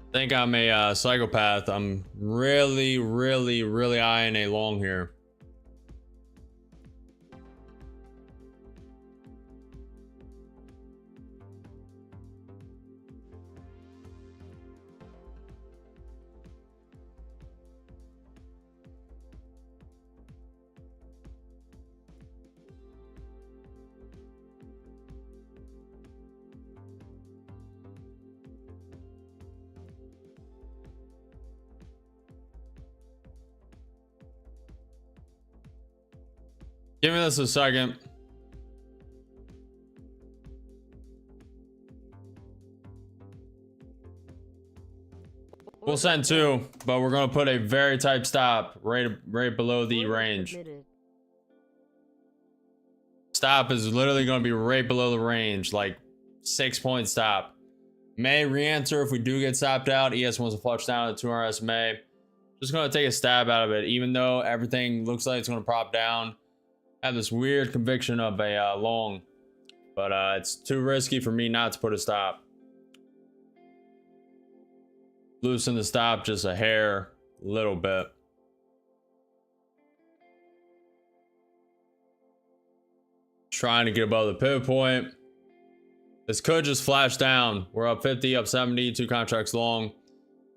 I think I'm a psychopath. I'm really eyeing a long here. Give me this a second. We'll send 2, but we're gonna put a very tight stop right below the range. Stop is literally gonna be right below the range, like 6-point stop. May re-enter if we do get stopped out. ES wants to flush down at 200 SMA. Just gonna take a stab out of it, even though everything looks like it's gonna prop down. I have this weird conviction of a long, but it's too risky for me not to put a stop. loosen the stop just a hair, little bit. Trying to get above the pivot point. This could just flash down. We're up 50, up 70, 2 contracts long.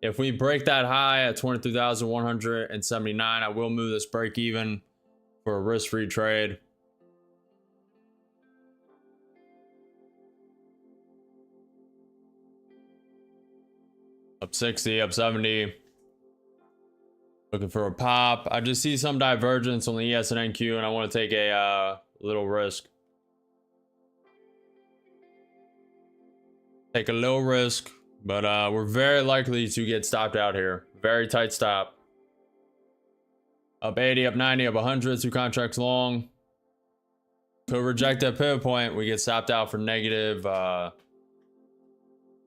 If we break that high at 23,179, I will move this break even for a risk-free trade. Up 60, up 70. Looking for a pop. I just see some divergence on the ES and NQ, and I want to take a little risk. Take a little risk, but we're very likely to get stopped out here. Very tight stop. Up 80, up 90, up 100, 2 contracts long. Could reject that pivot point. We get stopped out for negative 200,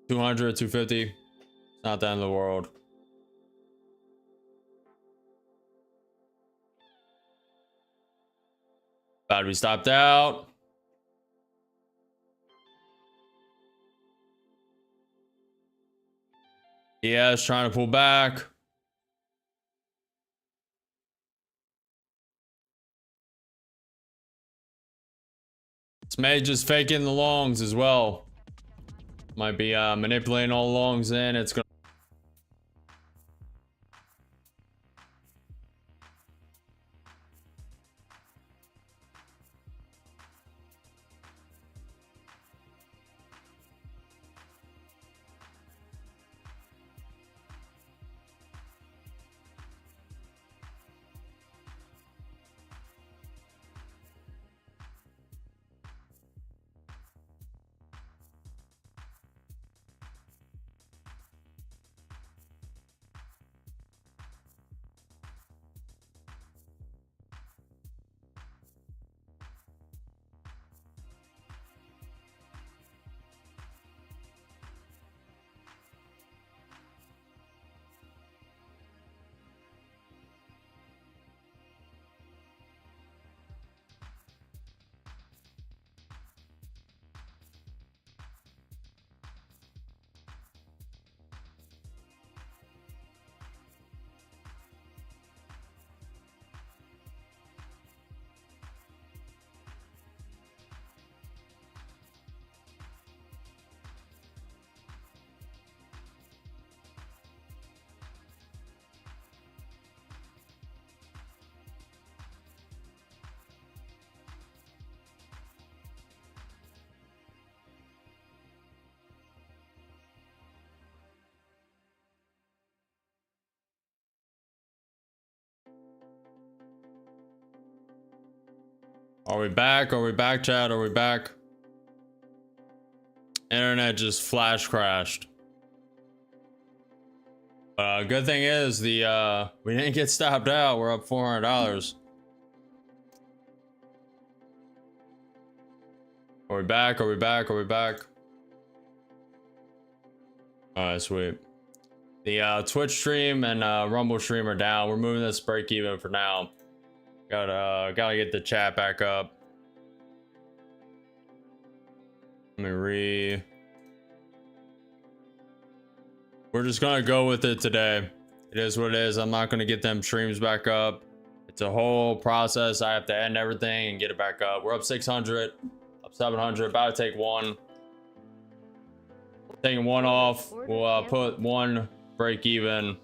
250. It's not the end of the world. About to be stopped out. Yeah, it's trying to pull back. This may just fake in the longs as well. Might be manipulating all longs in. It's gonna. Are we back? Are we back, chat? Are we back? Internet just flash crashed. Good thing is the we didn't get stopped out. We're up $400. Are we back? Are we back? Are we back? All right, sweet. The Twitch stream and Rumble stream are down. We're moving this break even for now. Gotta get the chat back up. Let me We're just gonna go with it today. It is what it is. I'm not gonna get them streams back up. It's a whole process. I have to end everything and get it back up. We're up 600, up 700. About to take one. Taking one off. We'll put one break even.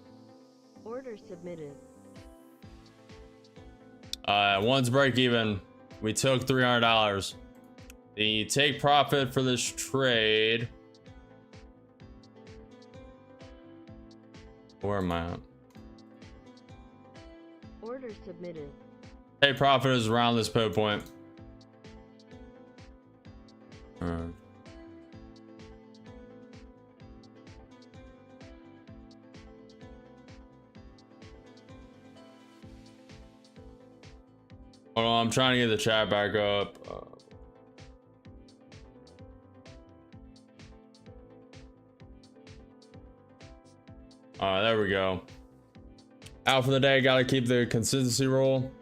Order submitted. One's break even. We took $300. The take profit for this trade. Where am I at? Order submitted. Take profit is around this pivot point. All right. Hold on, I'm trying to get the chat back up. All right, there we go. Out for the day. Got to keep the consistency rule.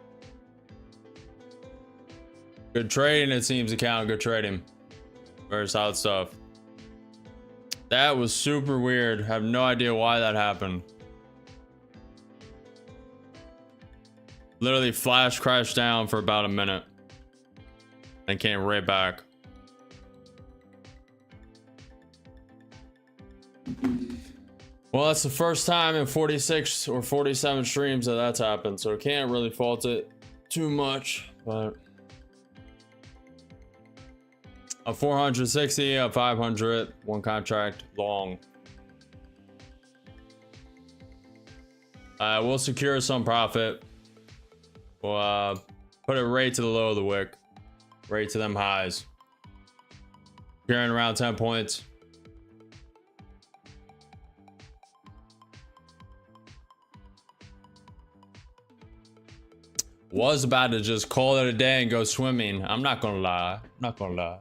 Good trading, it seems to count. Good trading. Very solid stuff. That was super weird. Have no idea why that happened. Literally flash crashed down for about a minute and came right back. Well, that's the first time in 46 or 47 streams that that's happened, so can't really fault it too much. But a 460, a 500, one contract long. We'll secure some profit. We'll put it right to the low of the wick, right to them highs. Securing around 10 points. Was about to just call it a day and go swimming. I'm not gonna lie. Not gonna lie.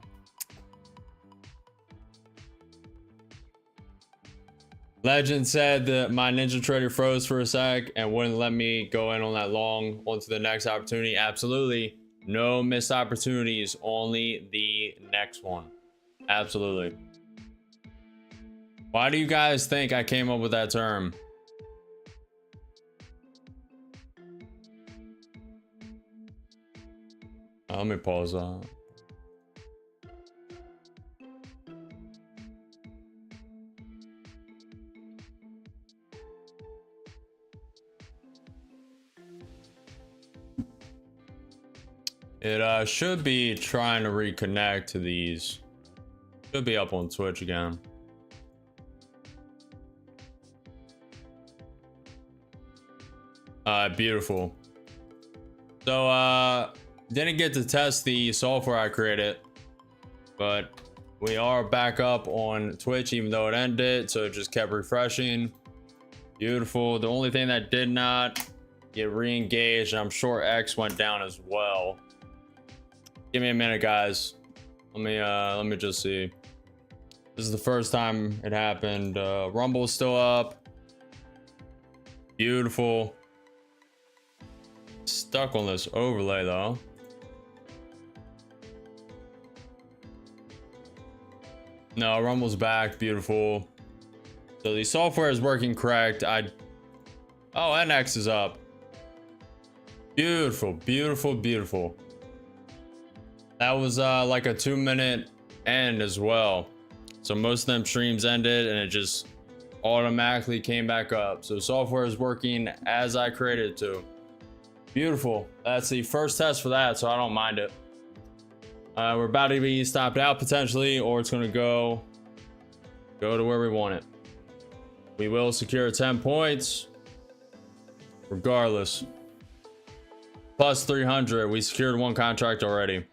Legend said that my Ninja Trader froze for a sec and wouldn't let me go in on that long onto the next opportunity. Absolutely. No missed opportunities. Only the next one. Absolutely. Why do you guys think I came up with that term? Let me pause that. It should be trying to reconnect to these. Should be up on Twitch again. Beautiful. So didn't get to test the software I created, but we are back up on Twitch even though it ended, so it just kept refreshing. Beautiful. The only thing that did not get re-engaged, and I'm sure X went down as well. Give me a minute, guys. Let me just see. This is the first time it happened. Rumble's still up. Beautiful. Stuck on this overlay though. No, Rumble's back. Beautiful. So the software is working correct. Oh, NX is up. Beautiful, beautiful, beautiful. That was like a 2-minute end as well. So most of them streams ended and it just automatically came back up. So software is working as I created it to. Beautiful. That's the first test for that, so I don't mind it. We're about to be stopped out potentially, or it's going to go to where we want it. We will secure 10 points regardless. Plus 300. We secured one contract already.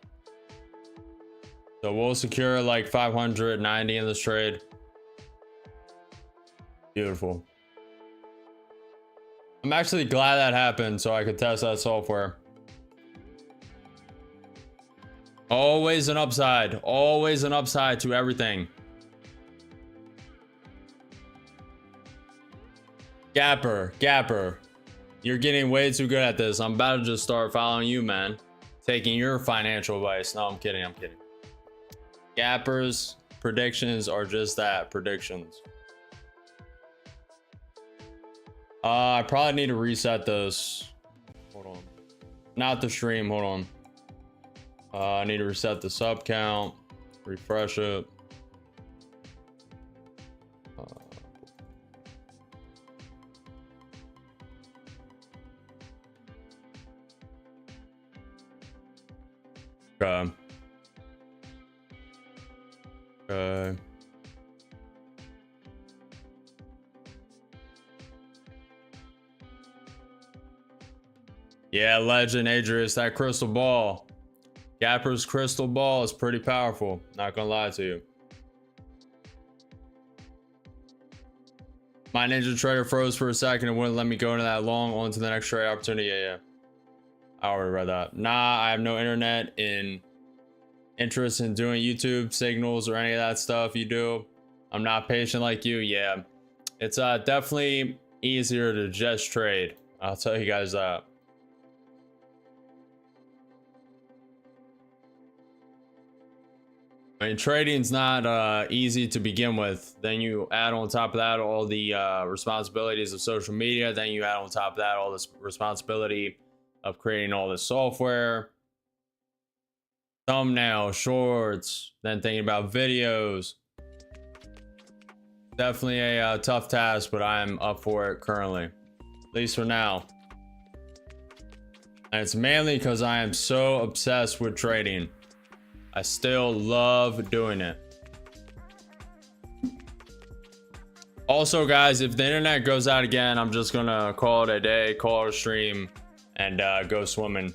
So we'll secure like 590 in this trade. Beautiful. I'm actually glad that happened so I could test that software. Always an upside. Always an upside to everything. Gapper. You're getting way too good at this. I'm about to just start following you, man. Taking your financial advice. No, I'm kidding. Gapper's predictions are just that, predictions. I probably need to reset this. Hold on. Not the stream, hold on. I need to reset the sub count, refresh it. Okay. Okay. Yeah, legend, Adrius, that crystal ball. Gapper's crystal ball is pretty powerful. Not gonna lie to you. My Ninja Trader froze for a second and wouldn't let me go into that long onto the next trade opportunity. Yeah. I already read that. Nah, I have no internet in interest in doing YouTube signals or any of that stuff you do. I'm not patient like you. Yeah. It's definitely easier to just trade. I'll tell you guys that. I mean, trading's not easy to begin with. Then you add on top of that all the responsibilities of social media. Then you add on top of that all this responsibility of creating all this software, thumbnail, shorts, then thinking about videos. Definitely a tough task, but I'm up for it currently, at least for now. And it's mainly because I am so obsessed with trading. I still love doing it. Also, guys, if the internet goes out again, I'm just gonna call it a day, call it a stream, and go swimming.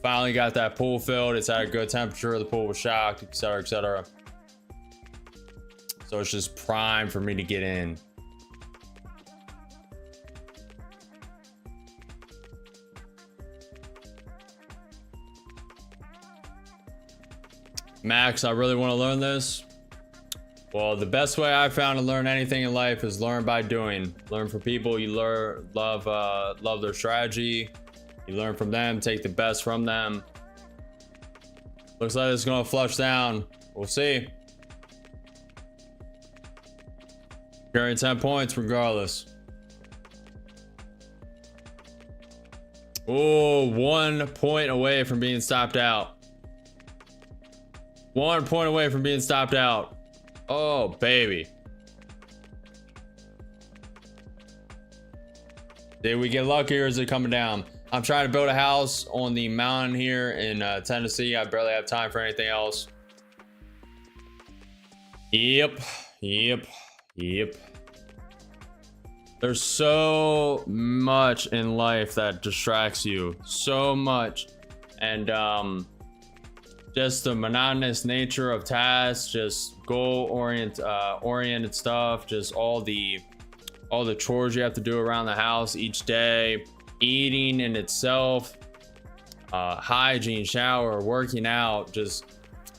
Finally got that pool filled. It's at a good temperature. The pool was shocked, etc., etc. So it's just prime for me to get in. Max, I really want to learn this. Well, the best way I found to learn anything in life is learn by doing. Learn from people you love their strategy. You learn from them, take the best from them. Looks like it's gonna flush down. We'll see. Carrying 10 points regardless. Oh, 1 point away from being stopped out. 1 point away from being stopped out. Oh, baby. Did we get lucky or is it coming down? I'm trying to build a house on the mountain here in Tennessee. I barely have time for anything else. Yep. There's so much in life that distracts you. So much. And just the monotonous nature of tasks, just goal-oriented stuff, just all the chores you have to do around the house each day, eating in itself, hygiene, shower, working out, just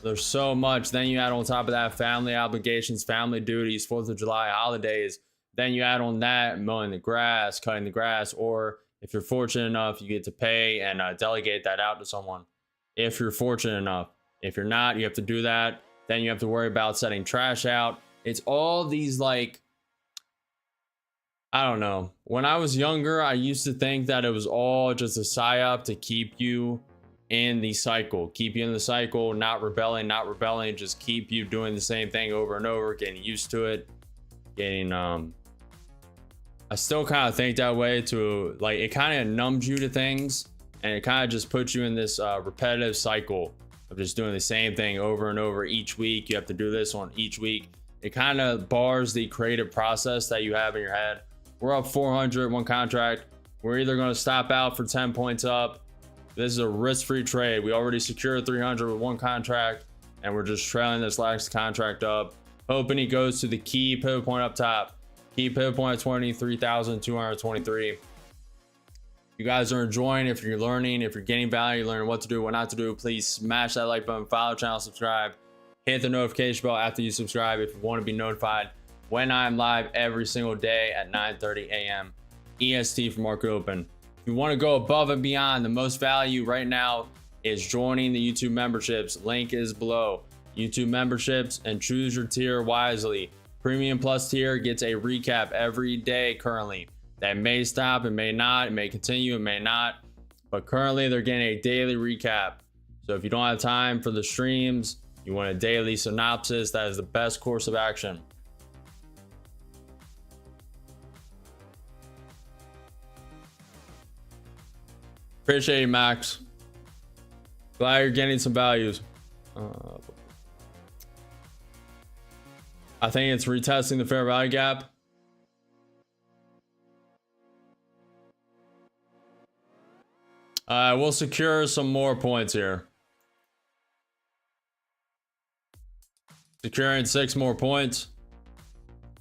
there's so much. Then you add on top of that family obligations, family duties, 4th of July holidays. Then you add on that mowing the grass, cutting the grass, or if you're fortunate enough, you get to pay and delegate that out to someone. If you're fortunate enough. If you're not, you have to do that. Then you have to worry about setting trash out. It's all these, like, I don't know. When I was younger, I used to think that it was all just a psyop to keep you in the cycle. Keep you in the cycle, not rebelling, just keep you doing the same thing over and over, getting used to it. I still kind of think that way too. Like, it kind of numbs you to things, and it kind of just puts you in this repetitive cycle of just doing the same thing over and over each week. You have to do this one each week. It kind of bars the creative process that you have in your head. We're up 400 one contract. We're either going to stop out for 10 points up. This is a risk-free trade. We already secured 300 with one contract, and we're just trailing this last contract up, hoping he goes to the key pivot point up top. Key pivot point at 23,223. You guys are enjoying. If you're learning, if you're getting value, learning what to do, what not to do, please smash that like button, follow the channel, subscribe, hit the notification bell after you subscribe if you want to be notified when I'm live every single day at 9:30 a.m. EST for market open. If you want to go above and beyond, the most value right now is joining the YouTube memberships. Link is below. YouTube memberships, and choose your tier wisely. Premium Plus tier gets a recap every day currently. That may stop, it may not, it may continue, it may not, but currently they're getting a daily recap. So if you don't have time for the streams, you want a daily synopsis, that is the best course of action. Appreciate you, Max. Glad you're getting some values. I think it's retesting the fair value gap. We'll secure some more points here. Securing 6 more points.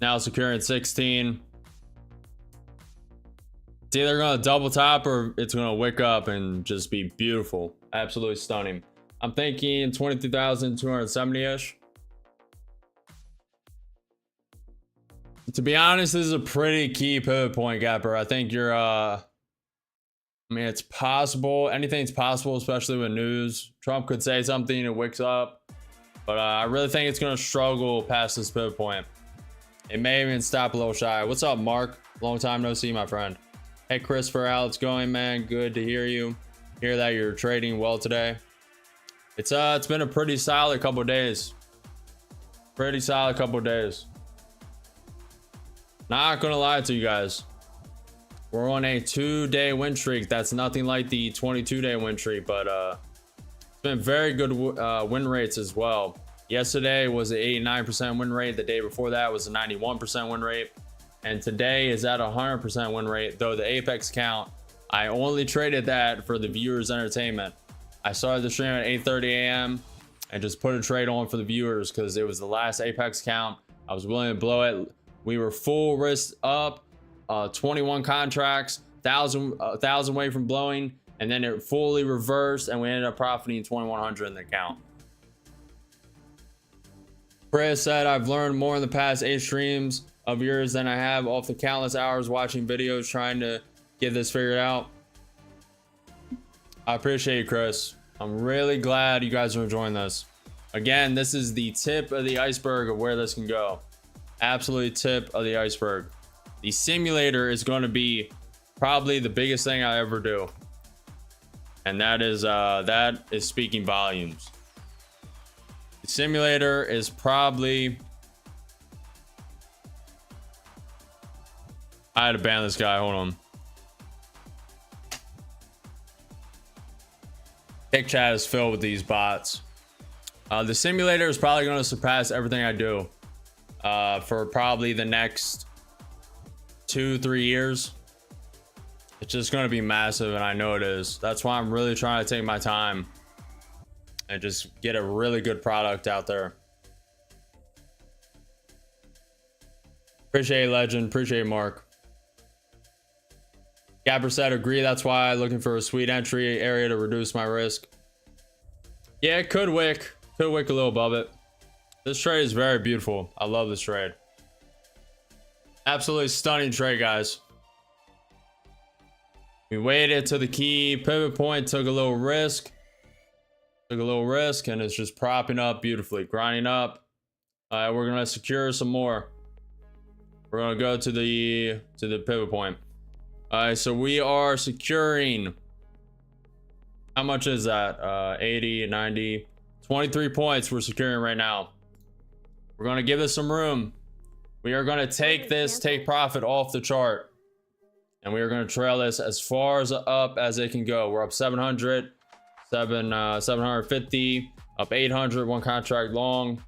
Now securing 16. It's either going to double top or it's going to wick up and just be beautiful. Absolutely stunning. I'm thinking 22,270-ish. To be honest, this is a pretty key pivot point gapper. I think you're I mean, it's possible. Anything's possible, especially with news. Trump could say something, it wicks up. but I really think it's going to struggle past this pivot point. It may even stop a little shy. What's up, Mark? Long time no see, my friend. Hey, Christopher, how it's going, man? Good to hear you. Hear that you're trading well today. It's been a pretty solid couple days. Pretty solid couple days. Not gonna lie to you guys. We're on a 2-day win streak. That's nothing like the 22-day win streak, but it's been very good win rates as well. Yesterday was an 89% win rate. The day before that was a 91% win rate. And today is at a 100% win rate, though the Apex count, I only traded that for the viewers' entertainment. I started the stream at 8:30 a.m. and just put a trade on for the viewers because it was the last Apex count. I was willing to blow it. We were full risk up, 21 contracts, 1,000 away from blowing, and then it fully reversed, and we ended up profiting 2,100 in the account. Chris said, I've learned more in the past 8 streams of yours than I have off the countless hours watching videos trying to get this figured out. I appreciate you, Chris. I'm really glad you guys are enjoying this. Again, this is the tip of the iceberg of where this can go. Absolute tip of the iceberg. The simulator is going to be probably the biggest thing I ever do, and that is speaking volumes. The simulator is probably, I had to ban this guy. Hold on. Kick chat is filled with these bots. The simulator is probably going to surpass everything I do for probably the next 2-3 years. It's just going to be massive, and I know it is. That's why I'm really trying to take my time and just get a really good product out there. Appreciate it, Legend. Appreciate it, Mark. Gapper said, agree. That's why I'm looking for a sweet entry area to reduce my risk. Yeah, it could wick. Could wick a little above it. This trade is very beautiful. I love this trade. Absolutely stunning trade, guys. We waited to the key pivot point, took a little risk. Took a little risk, and it's just propping up beautifully, grinding up. We're gonna secure some more. We're gonna go to the pivot point. So we are securing, how much is that? 80, 90, 23 points we're securing right now. We're gonna give this some room. We are gonna take profit off the chart, and we are gonna trail this as far up as it can go. We're up 700, 750, up 800, one contract long.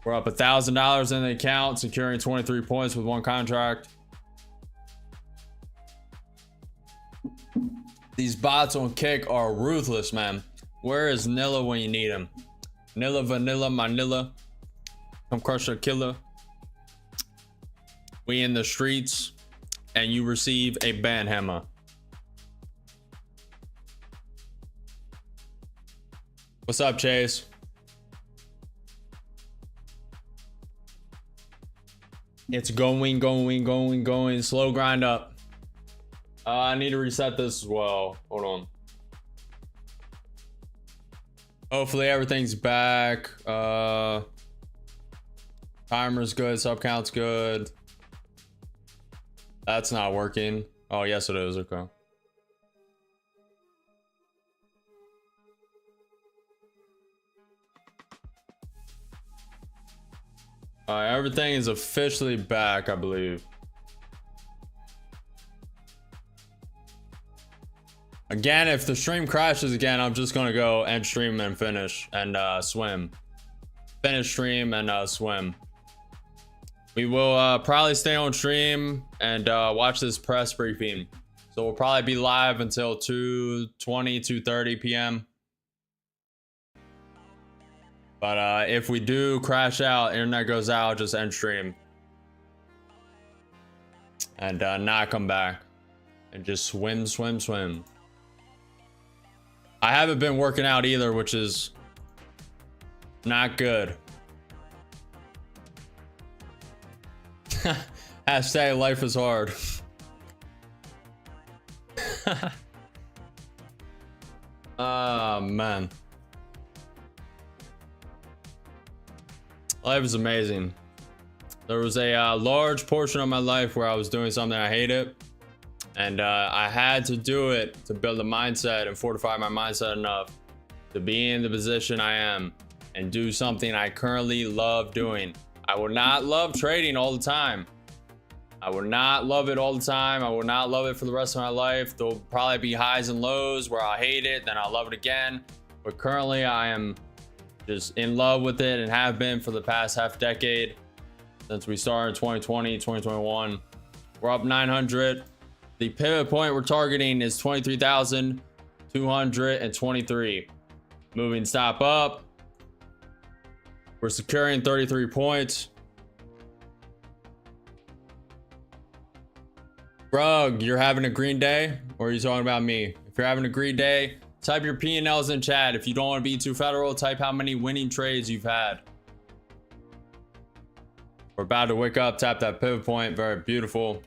We're up $1,000 in the account, securing 23 points with one contract. These bots on Kick are ruthless, man. Where is Nilla when you need him? Nilla, vanilla, manila. Come crush a killer. We in the streets, and you receive a ban hammer. What's up, Chase? It's going. Slow grind up. I need to reset this as well. Hold on. Hopefully everything's back. Timer's good. Sub count's good. That's not working. Oh, yes, it is. Okay. Everything is officially back, I believe. Again, if the stream crashes again, I'm just gonna go end stream and finish and swim. Finish stream and swim. We will probably stay on stream and watch this press briefing. So we'll probably be live until 2:20, 2:30 p.m. But if we do crash out, internet goes out, just end stream. And not come back. And just swim. I haven't been working out either, which is not good. Hashtag life is hard. Oh, man. Life is amazing. There was a large portion of my life where I was doing something I hated, and I had to do it to build a mindset and fortify my mindset enough to be in the position I am and do something I currently love doing. I will not love trading all the time. I will not love it all the time. I will not love it for the rest of my life. There'll probably be highs and lows where I'll hate it, then I'll love it again. But currently I am just in love with it and have been for the past half decade since we started in 2020, 2021. We're up 900. The pivot point we're targeting is 23,223. Moving stop up. We're securing 33 points. Rug, you're having a green day? Or are you talking about me? If you're having a green day, type your P&Ls in chat. If you don't want to be too federal, type how many winning trades you've had. We're about to wake up, tap that pivot point. Very beautiful.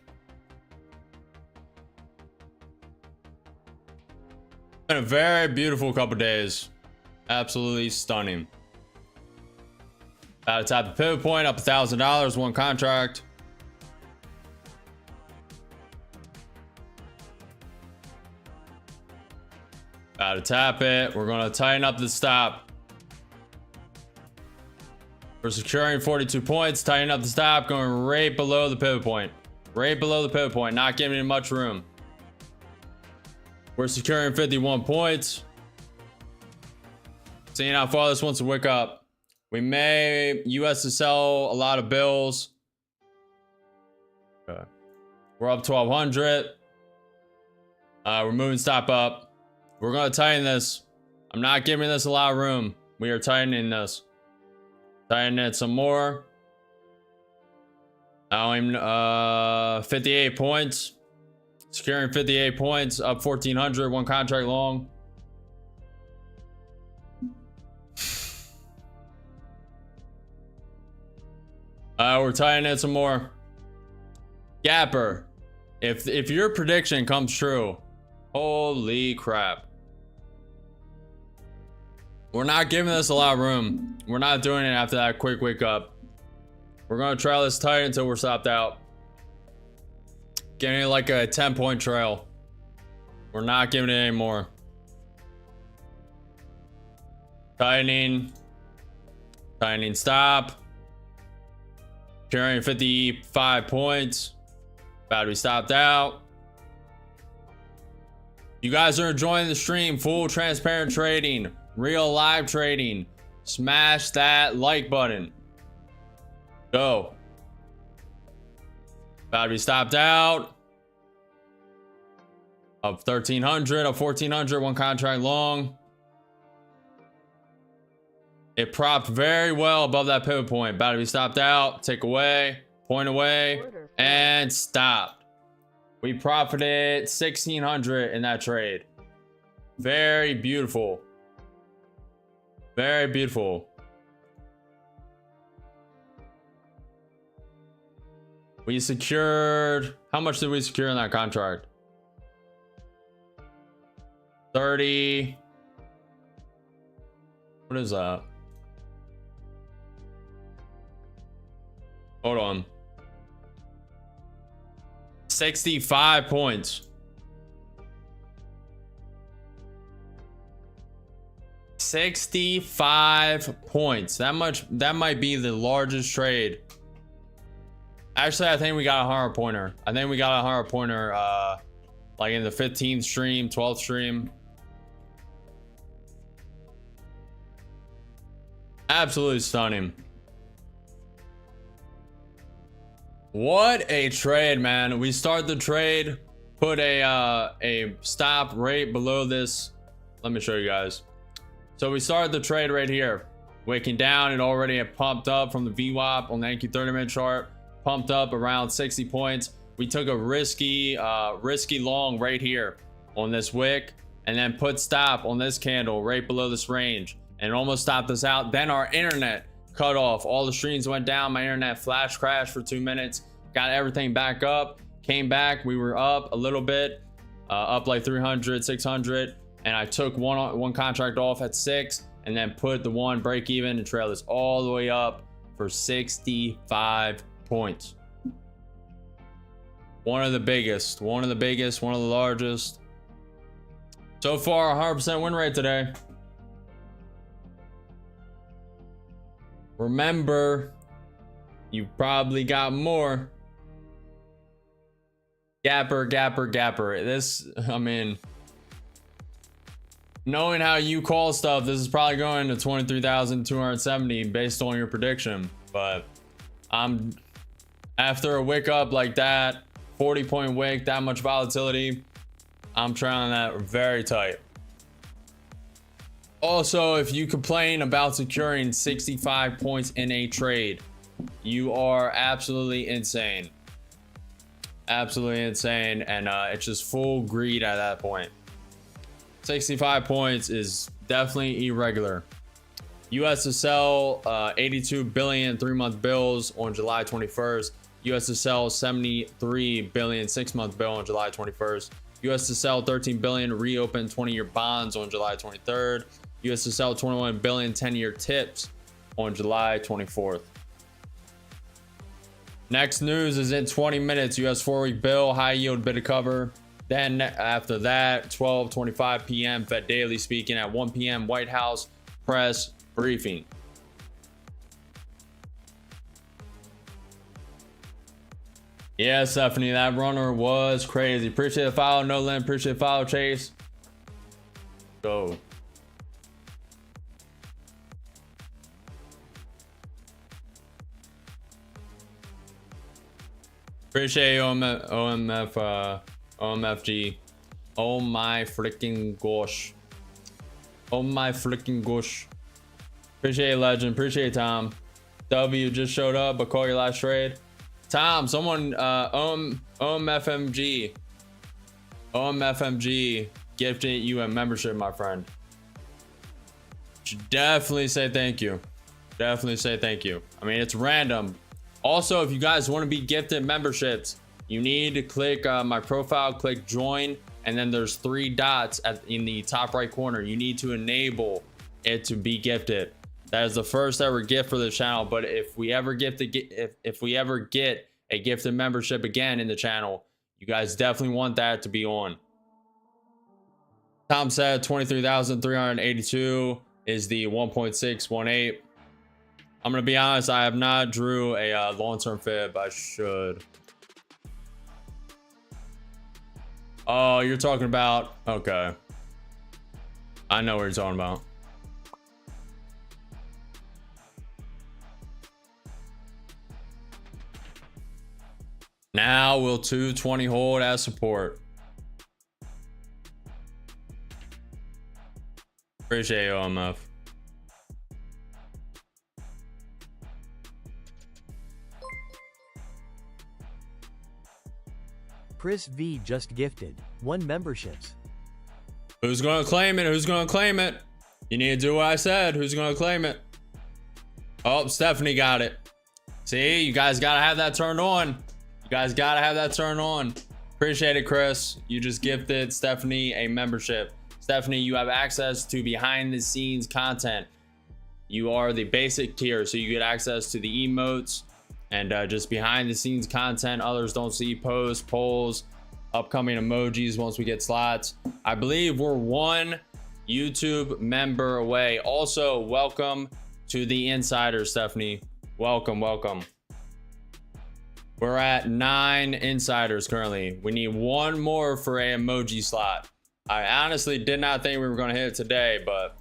Been a very beautiful couple days. Absolutely stunning. About to tap the pivot point, up $1,000, one contract. About to tap it. We're going to tighten up the stop. We're securing 42 points, tighten up the stop, going right below the pivot point. Right below the pivot point, not giving it much room. We're securing 51 points. Seeing how far this wants to wick up. We may US to sell a lot of bills. Okay. We're up 1,200. We're moving stop up. We're going to tighten this. I'm not giving this a lot of room. We are tightening this. Tighten it some more. Now I'm 58 points. Securing 58 points, up 1,400, one contract long. We're tightening it some more. Gapper, if your prediction comes true, holy crap. We're not giving this a lot of room. We're not doing it after that quick wake up. We're going to trail this tight until we're stopped out. Getting it like a 10-point trail. We're not giving it anymore. Tightening. Tightening stop. Carrying 55 points. About to be stopped out. You guys are enjoying the stream. Full transparent trading. Real live trading. Smash that like button. Go. About to be stopped out. Up 1,300, up 1,400, one contract long. It propped very well above that pivot point. About to be stopped out. Take away. Point away. And stopped. We profited 1,600 in that trade. Very beautiful. Very beautiful. We secured, how much did we secure in that contract? 30. What is that? Hold on. 65 points. 65 points. That might be the largest trade. Actually, I think we got a 100-pointer. I think we got a 100-pointer like in the 15th stream, 12th stream. Absolutely stunning. What a trade, man. We start the trade, put a stop right below this. Let me show you guys. So we started the trade right here. Waking down, it already had pumped up from the VWAP on the NQ 30-minute chart. Pumped up around 60 points. We took a risky long right here on this wick, and then put stop on this candle right below this range, and almost stopped us out. Then our internet cut off. All the streams went down. My internet flash crashed for 2 minutes. Got everything back up. Came back. We were up a little bit, up like 300, 600, and I took one contract off at 6, and then put the one break even and trail this all the way up for 65 points. One of the biggest, one of the largest. So far, 100% win rate today. Remember, you probably got more. Gapper. This, I mean, knowing how you call stuff, this is probably going to 23,270 based on your prediction. But after a wick up like that, 40-point wick, that much volatility, I'm trailing that very tight. Also, if you complain about securing 65 points in a trade, you are absolutely insane. Absolutely insane, and it's just full greed at that point. 65 points is definitely irregular. US to sell 82 billion 3-month bills on July 21st. US to sell 73 billion 6-month bill on July 21st. US to sell 13 billion reopen 20-year bonds on July 23rd. US to sell 21 billion 10-year tips on July 24th. Next news is in 20 minutes. US 4-week bill, high yield bid to cover. Then after that, 12:25 p.m. Fed Daily speaking. At 1 p.m. White House press briefing. Yeah, Stephanie, that runner was crazy. Appreciate the follow, no limit. Appreciate the follow, Chase. Go. Appreciate OMFG. Oh my freaking gosh. Oh my freaking gosh. Appreciate Legend. Appreciate Tom. W just showed up, but call your last trade. Tom, someone OMFMG gifted you a membership, my friend. Should definitely say thank you. Definitely say thank you. I mean, it's random. Also, if you guys want to be gifted memberships, you need to click my profile, click join, and then there's 3 dots in the top right corner. You need to enable it to be gifted. That is the first ever gift for the channel. But if we ever get a gifted membership again in the channel, you guys definitely want that to be on. Tom said 23,382 is the 1.618. I'm gonna be honest, I have not drew a long-term fib. I should. Oh, you're talking about, okay, I know what you're talking about. Now will 220 hold as support? Appreciate you, OMF. Chris V just gifted 1 memberships. Who's gonna claim it? Who's gonna claim it? You need to do what I said. Who's gonna claim it? Oh, Stephanie got it. See, you guys gotta have that turned on. You guys gotta have that turned on. Appreciate it, Chris. You just gifted Stephanie a membership. Stephanie, you have access to behind the scenes content. You are the basic tier, so you get access to the emotes and just behind the scenes content others don't see, posts, polls, upcoming emojis once we get slots. I believe we're 1 YouTube member away. Also, welcome to the insiders, Stephanie. Welcome. We're at 9 insiders currently. We need 1 more for a emoji slot. I honestly did not think we were going to hit it today, but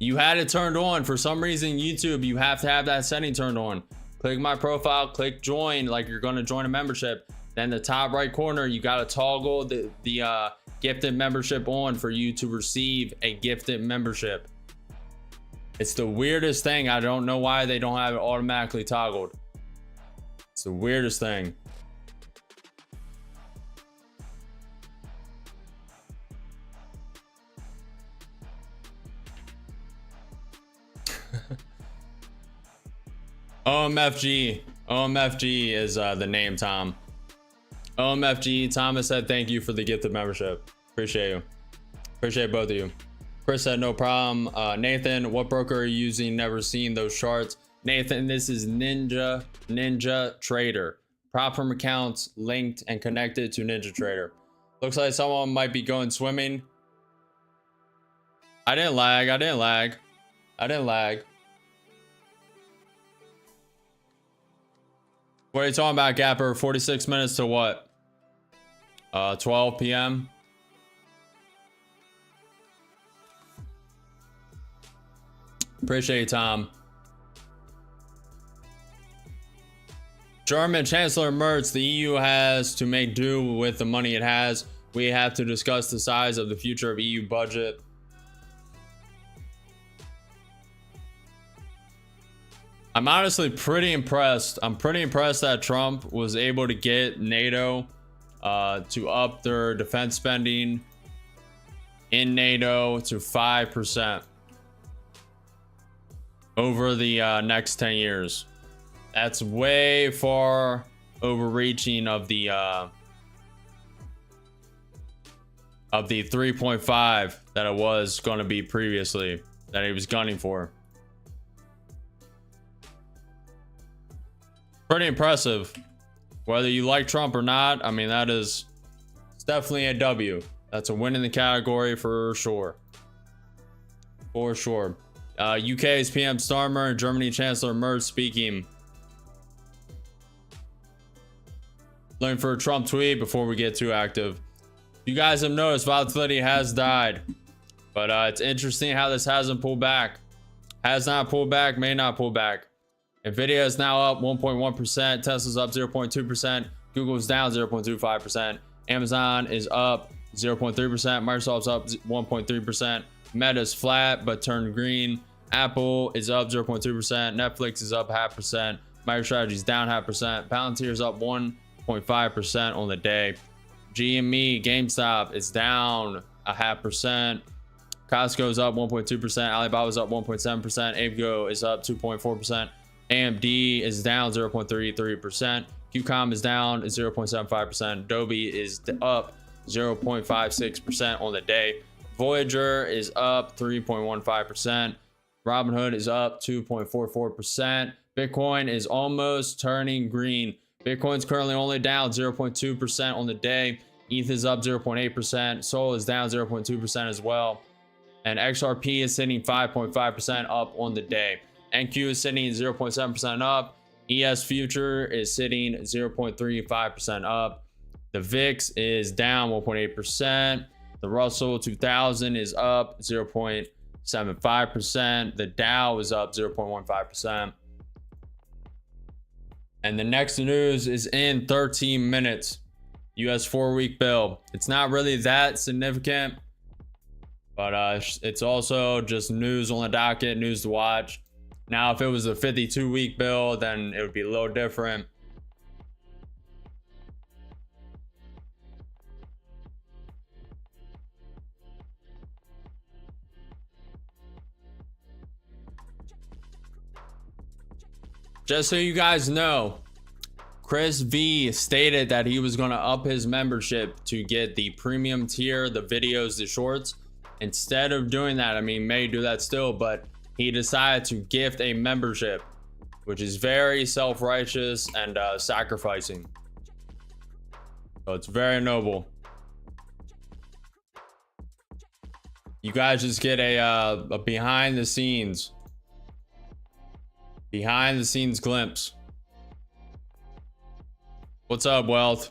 you had it turned on. For some reason, YouTube, you have to have that setting turned on. Click my profile, click join like you're going to join a membership. Then the top right corner, you got to toggle the gifted membership on for you to receive a gifted membership. It's the weirdest thing. I don't know why they don't have it automatically toggled. It's the weirdest thing. OMFG is the name, Tom. OMFG, Thomas said thank you for the gifted membership. Appreciate you. Appreciate both of you. Chris said no problem. Nathan, what broker are you using? Never seen those charts. Nathan, this is Ninja Trader. Prop firm accounts linked and connected to Ninja Trader. Looks like someone might be going swimming. I didn't lag. What are you talking about, Gapper? 46 minutes to what? 12 p.m. Appreciate you, Tom. German Chancellor Merz, the EU has to make do with the money it has. We have to discuss the size of the future of EU budget. I'm honestly pretty impressed. I'm pretty impressed that Trump was able to get NATO to up their defense spending in NATO to 5% over the next 10 years. That's way far overreaching of the 3.5 that it was going to be previously, that he was gunning for. Pretty impressive. Whether you like Trump or not, I mean, it's definitely a W. That's a win in the category for sure. For sure. UK's PM Starmer and Germany Chancellor Merz speaking. Looking for a Trump tweet before we get too active. You guys have noticed volatility has died, but it's interesting how this hasn't pulled back. Has not pulled back, may not pull back. Nvidia is now up 1.1%, Tesla's up 0.2%, Google's down 0.25%, Amazon is up 0.3%, Microsoft's up 1.3%, Meta's flat but turned green, Apple is up 0.2%, Netflix is up 0.5%, MicroStrategy's down 0.5%, Palantir's up 1.5% on the day. GME, GameStop is down 0.5%. Costco's up 1.2%. Alibaba's up 1.7%. Avigo is up 2.4%. AMD is down 0.33%. QCOM is down 0.75%. Adobe is up 0.56% on the day. Voyager is up 3.15%. Robinhood is up 2.44%. Bitcoin is almost turning green. Bitcoin's currently only down 0.2% on the day. ETH is up 0.8%. Sol is down 0.2% as well. And XRP is sitting 5.5% up on the day. NQ is sitting 0.7% up. ES Future is sitting 0.35% up. The VIX is down 1.8%. The Russell 2000 is up 0.75%. The Dow is up 0.15%. And the next news is in 13 minutes. US 4-week bill. It's not really that significant, but it's also just news on the docket, news to watch. Now, if it was a 52-week bill, then it would be a little different. Just so you guys know, Chris V stated that he was going to up his membership to get the premium tier, the videos, the shorts. Instead of doing that, I mean, may do that still, but he decided to gift a membership, which is very self-righteous and sacrificing. So it's very noble. You guys just get a behind the scenes glimpse. What's up, Wealth?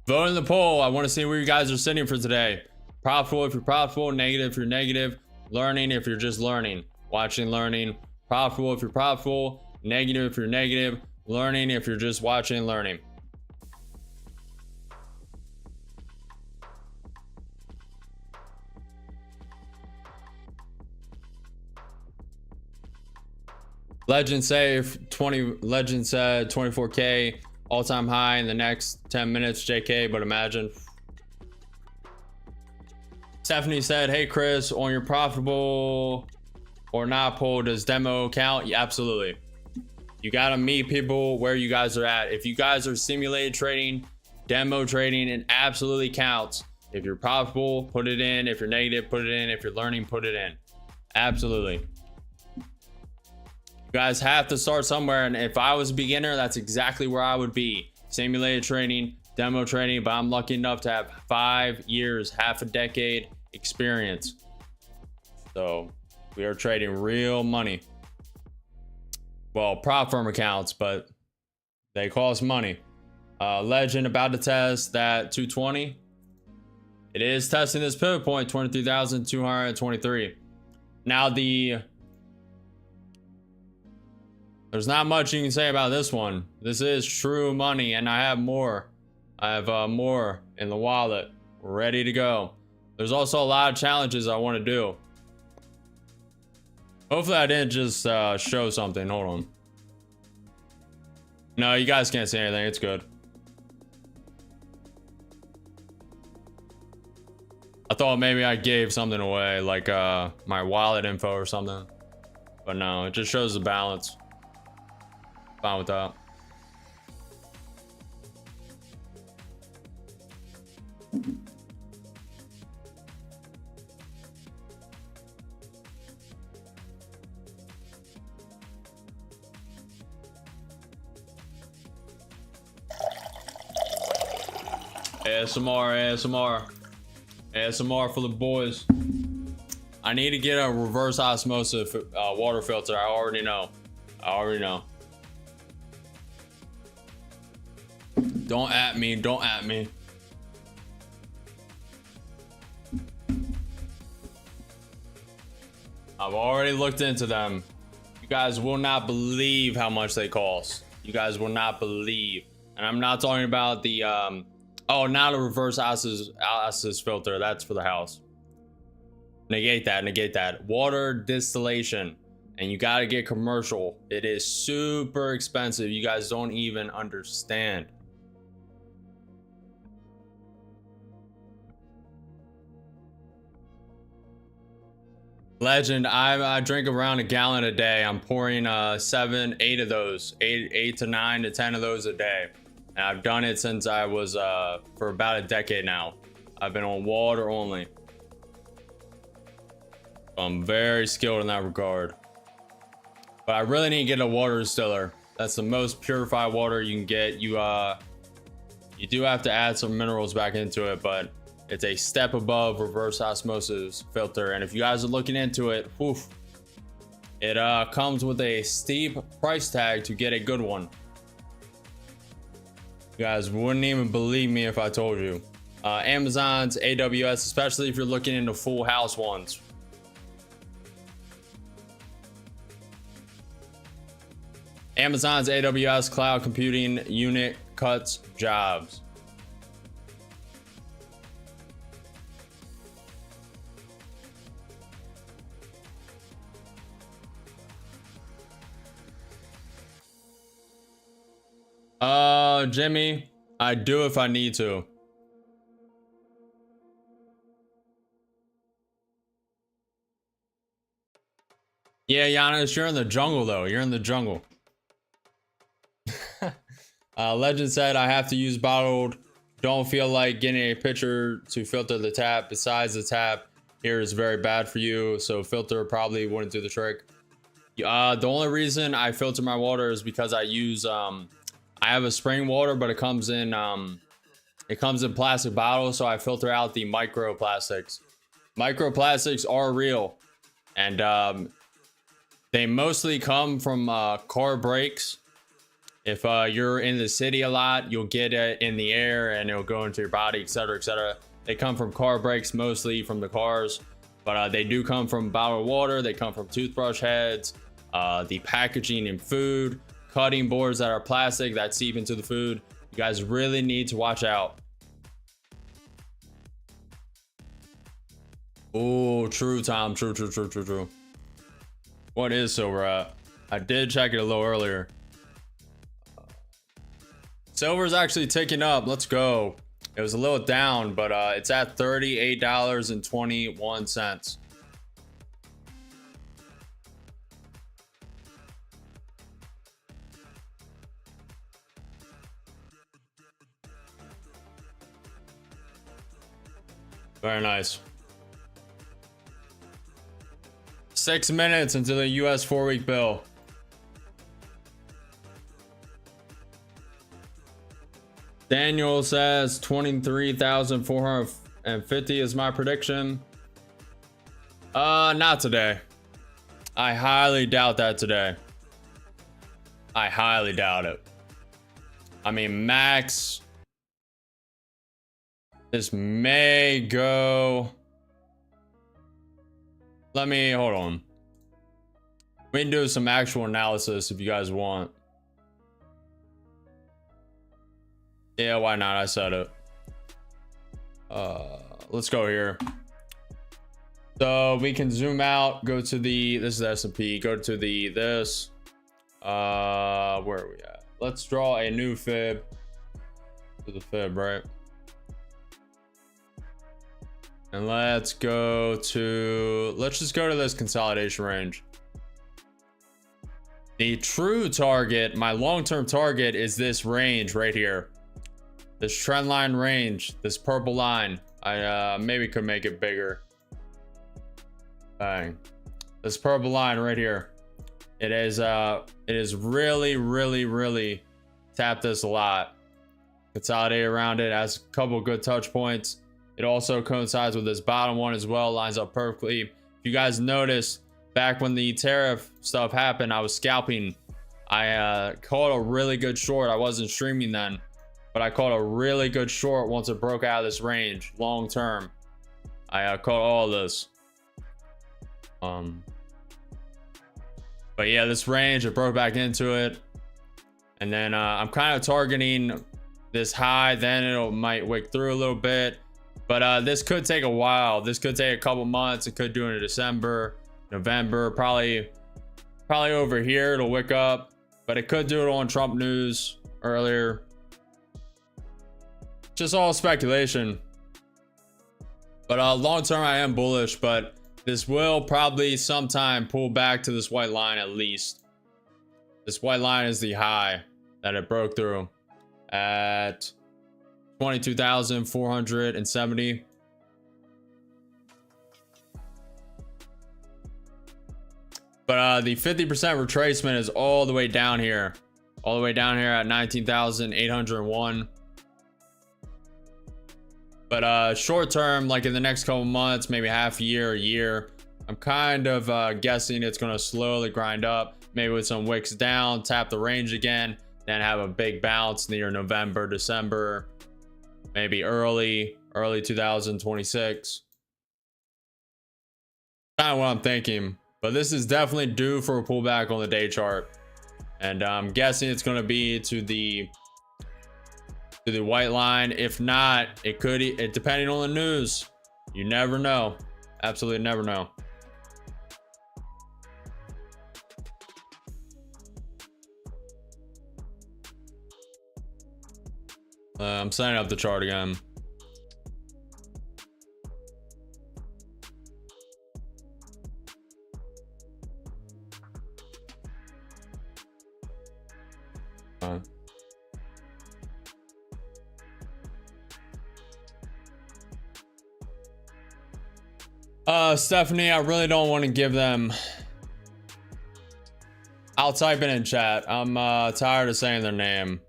Vote in the poll. I want to see where you guys are sitting for today. Profitable if you're profitable, negative if you're negative, learning if you're just learning, watching, learning. Profitable if you're profitable, negative if you're negative, learning if you're just watching, learning. Legend said 24K all-time high in the next 10 minutes, JK, but imagine. Stephanie said, hey Chris, on your profitable or not poll, does demo count? Yeah, absolutely. You gotta meet people where you guys are at. If you guys are simulated trading Demo trading, it absolutely counts. If you're profitable, put it in. If you're negative, put it in. If you're learning, put it in. Absolutely. You guys have to start somewhere, and if I was a beginner, that's exactly where I would be. Simulated trading, demo trading, but I'm lucky enough to have 5 years, half a decade experience. So we are trading real money. Well, prop firm accounts, but they cost money. Legend about to test that 220. It is testing this pivot point, 23,223. Now there's not much you can say about this one. This is true money, and I have more. I have more in the wallet, ready to go. There's also a lot of challenges I want to do. Hopefully I didn't just show something. Hold on. No, you guys can't see anything. It's good. I thought maybe I gave something away, like my wallet info or something. But no, it just shows the balance. Fine with that. ASMR for the boys. I need to get a reverse osmosis water filter. I already know. Don't at me. I've already looked into them. You guys will not believe how much they cost. You guys will not believe. And I'm not talking about the oh, not a reverse osmosis filter. That's for the house. Negate that. Water distillation. And you got to get commercial. It is super expensive. You guys don't even understand. Legend, I drink around a gallon a day. I'm pouring 7, 8 of those, 8 to 9 to 10 of those a day. And I've done it since I was for about a decade now. I've been on water only. I'm very skilled in that regard. But I really need to get a water distiller. That's the most purified water you can get. You do have to add some minerals back into it, but it's a step above reverse osmosis filter. And if you guys are looking into it, oof, it comes with a steep price tag to get a good one. You guys wouldn't even believe me if I told you. Amazon's AWS, especially if you're looking into full house ones. Amazon's AWS cloud computing unit cuts jobs. Jimmy, I do if I need to. Yeah, Giannis, you're in the jungle though. You're in the jungle. Legend said I have to use bottled. Don't feel like getting a pitcher to filter the tap. Besides, the tap here is very bad for you, so filter probably wouldn't do the trick. The only reason I filter my water is because I use I have a spring water, but it comes in plastic bottles, so I filter out the microplastics. Microplastics are real, and they mostly come from car brakes. If you're in the city a lot, you'll get it in the air and it'll go into your body, etc., etc. They come from car brakes, mostly from the cars, but they do come from bottled water. They come from toothbrush heads, the packaging in food, cutting boards that are plastic that seep into the food. You guys really need to watch out. Oh, true, Tom. True. What is silver at? I did check it a little earlier. Silver's actually ticking up. Let's go. It was a little down, but it's at $38.21. Very nice. 6 minutes into the US 4-week bill. Daniel says 23,450 is my prediction. Not today. I highly doubt that today. I highly doubt it. I mean, max. This may go. Let me hold on. We can do some actual analysis if you guys want. Yeah, why not? I said it. Let's go here. So we can zoom out, go to the, this is S&P, go to the, this, where are we at? Let's draw a new fib to the fib, right? And let's go to, let's just go to this consolidation range. The true target, my long-term target is this range right here. This trend line range, this purple line. I maybe could make it bigger. Bang. This purple line right here. It is really tapped this a lot. Consolidate around it, has a couple good touch points. It also coincides with this bottom one as well, lines up perfectly. If you guys notice, back when the tariff stuff happened, I was scalping. I caught a really good short. I wasn't streaming then, but I caught a really good short once it broke out of this range long term. I caught all of this. But yeah, this range, it broke back into it, and then I'm kind of targeting this high. Then it might wick through a little bit, but this could take a while. This could take a couple months. It could do it in December, November, probably over here it'll wick up, but it could do it on Trump news earlier. Just all speculation. But long term I am bullish, but this will probably sometime pull back to this white line at least. This white line is the high that it broke through at 22,470. But the 50% retracement is all the way down here. All the way down here at 19,801. But short term, like in the next couple months, maybe half a year, I'm kind of guessing it's going to slowly grind up, maybe with some wicks down, tap the range again, then have a big bounce near November, December, maybe early 2026. Kind of what I'm thinking, but this is definitely due for a pullback on the day chart, and I'm guessing it's going to be to the white line. If not, it could, depending on the news. You never know. Absolutely never know. I'm setting up the chart again. Stephanie, I really don't want to give them. I'll type it in chat. I'm tired of saying their name.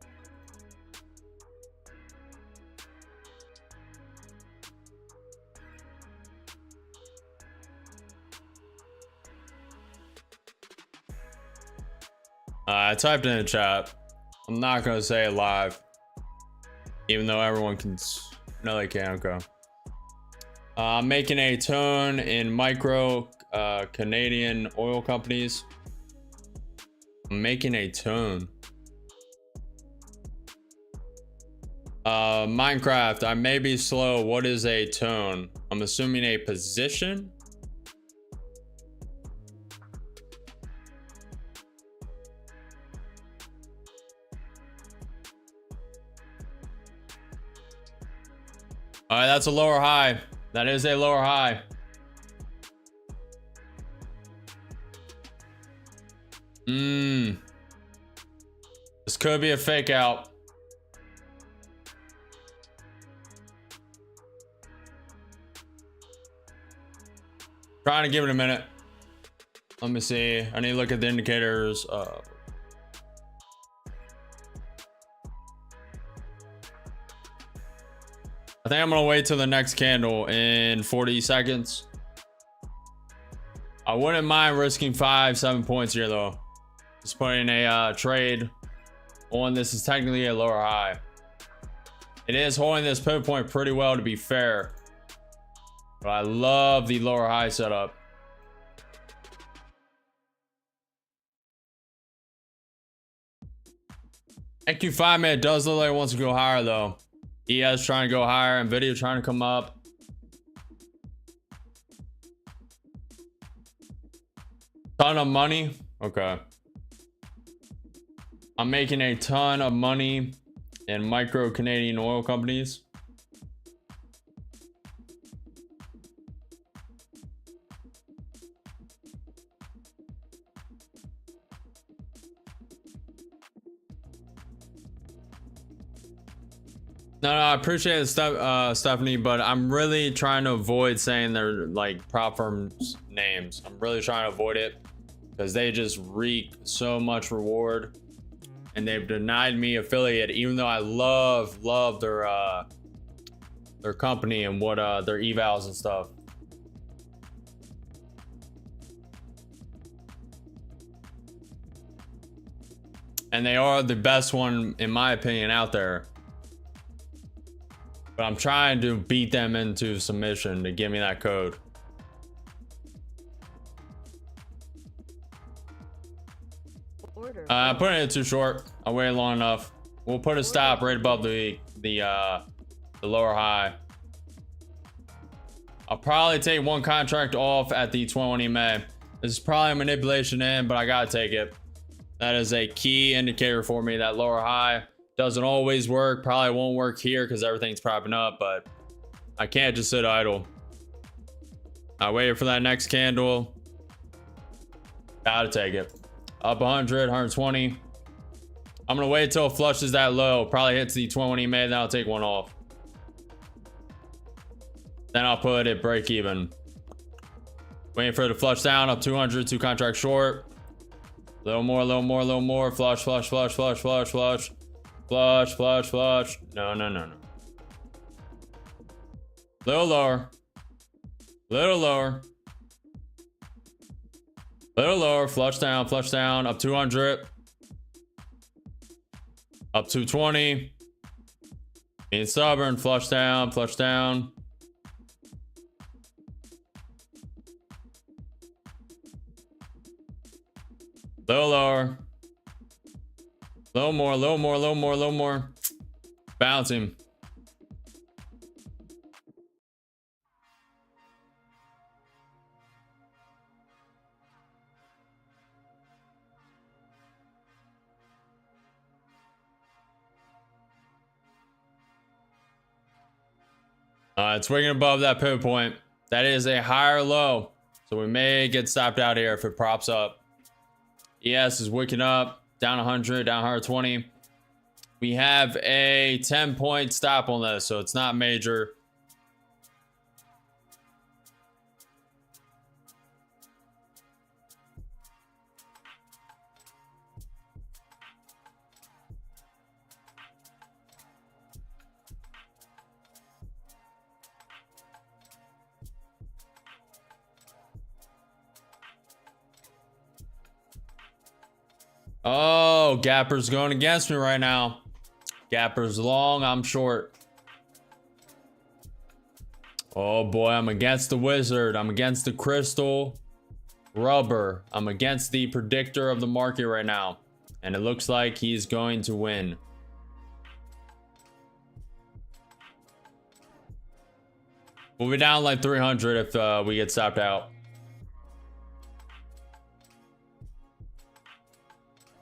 I typed it in chat. I'm not gonna say it live, even though everyone can. No, they can't. Okay. I'm making a tone in micro Canadian oil companies. I'm making a tone. Minecraft, I may be slow. What is a tone? I'm assuming a position. All right, that's a lower high. That is a lower high. This could be a fake out. Trying to give it a minute. Let me see. I need to look at the indicators. I think I'm gonna wait till the next candle in 40 seconds. I wouldn't mind risking 5-7 points here though. Just putting a trade on this is technically a lower high. It is holding this pivot point pretty well, to be fair, but I love the lower high setup. NQ 5-minute does look like it wants to go higher though. ES trying to go higher, Nvidia trying to come up. Ton of money. Okay. I'm making a ton of money in micro Canadian oil companies. No, I appreciate the stuff, Stephanie, but I'm really trying to avoid saying their like prop firms names. I'm really trying to avoid it because they just reek so much reward, and they've denied me affiliate, even though I love their company and what their evals and stuff. And they are the best one, in my opinion, out there. But I'm trying to beat them into submission to give me that code. Order. Putting it too short. I waited long enough. We'll put a stop right above the lower high. I'll probably take one contract off at the 21 EMA. This is probably a manipulation in, but I gotta take it. That is a key indicator for me. That lower high doesn't always work. Probably won't work here because everything's propping up, but I can't just sit idle. I waited for that next candle. Gotta take it. Up 100, 120. I'm gonna wait till it flushes that low. Probably hits the 20 EMA, then I'll take one off. Then I'll put it break even. Waiting for it to flush down up 200, 2 contracts short. Little more, little more, little more. Flush, flush, flush, flush, flush, flush. Flush, flush, flush. No, no, no, no. Little lower. Little lower. Little lower. Flush down, up 200. Up 220. Being stubborn. Flush down, flush down. Little lower. Little more, little more, little more, little more. Bouncing. It's wigging above that pivot point. That is a higher low, so we may get stopped out here if it props up. ES is wicking up. Down 100, down 120. We have a 10-point stop on this, so it's not major. Oh, Gapper's going against me right now. Gapper's long, I'm short. Oh boy, I'm against the wizard. I'm against the crystal rubber. I'm against the predictor of the market right now. And it looks like he's going to win. We'll be down like 300 if we get stopped out.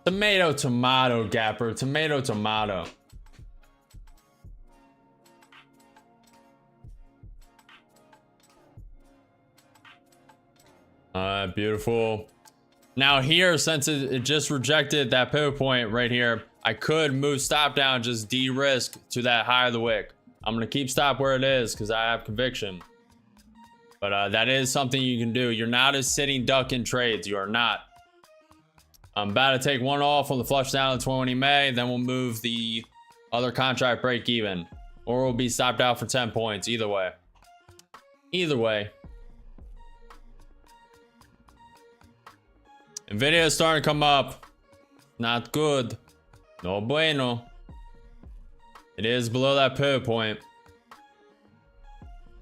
Tomato, tomato, Gapper. Tomato, tomato. Beautiful. Now here, since it just rejected that pivot point right here, I could move stop down, just de-risk to that high of the wick. I'm going to keep stop where it is because I have conviction. But that is something you can do. You're not a sitting duck in trades. You are not. I'm about to take one off on the flush down to 20 May. Then we'll move the other contract break even. Or we'll be stopped out for 10 points. Either way. Either way. Nvidia is starting to come up. Not good. No bueno. It is below that pivot point.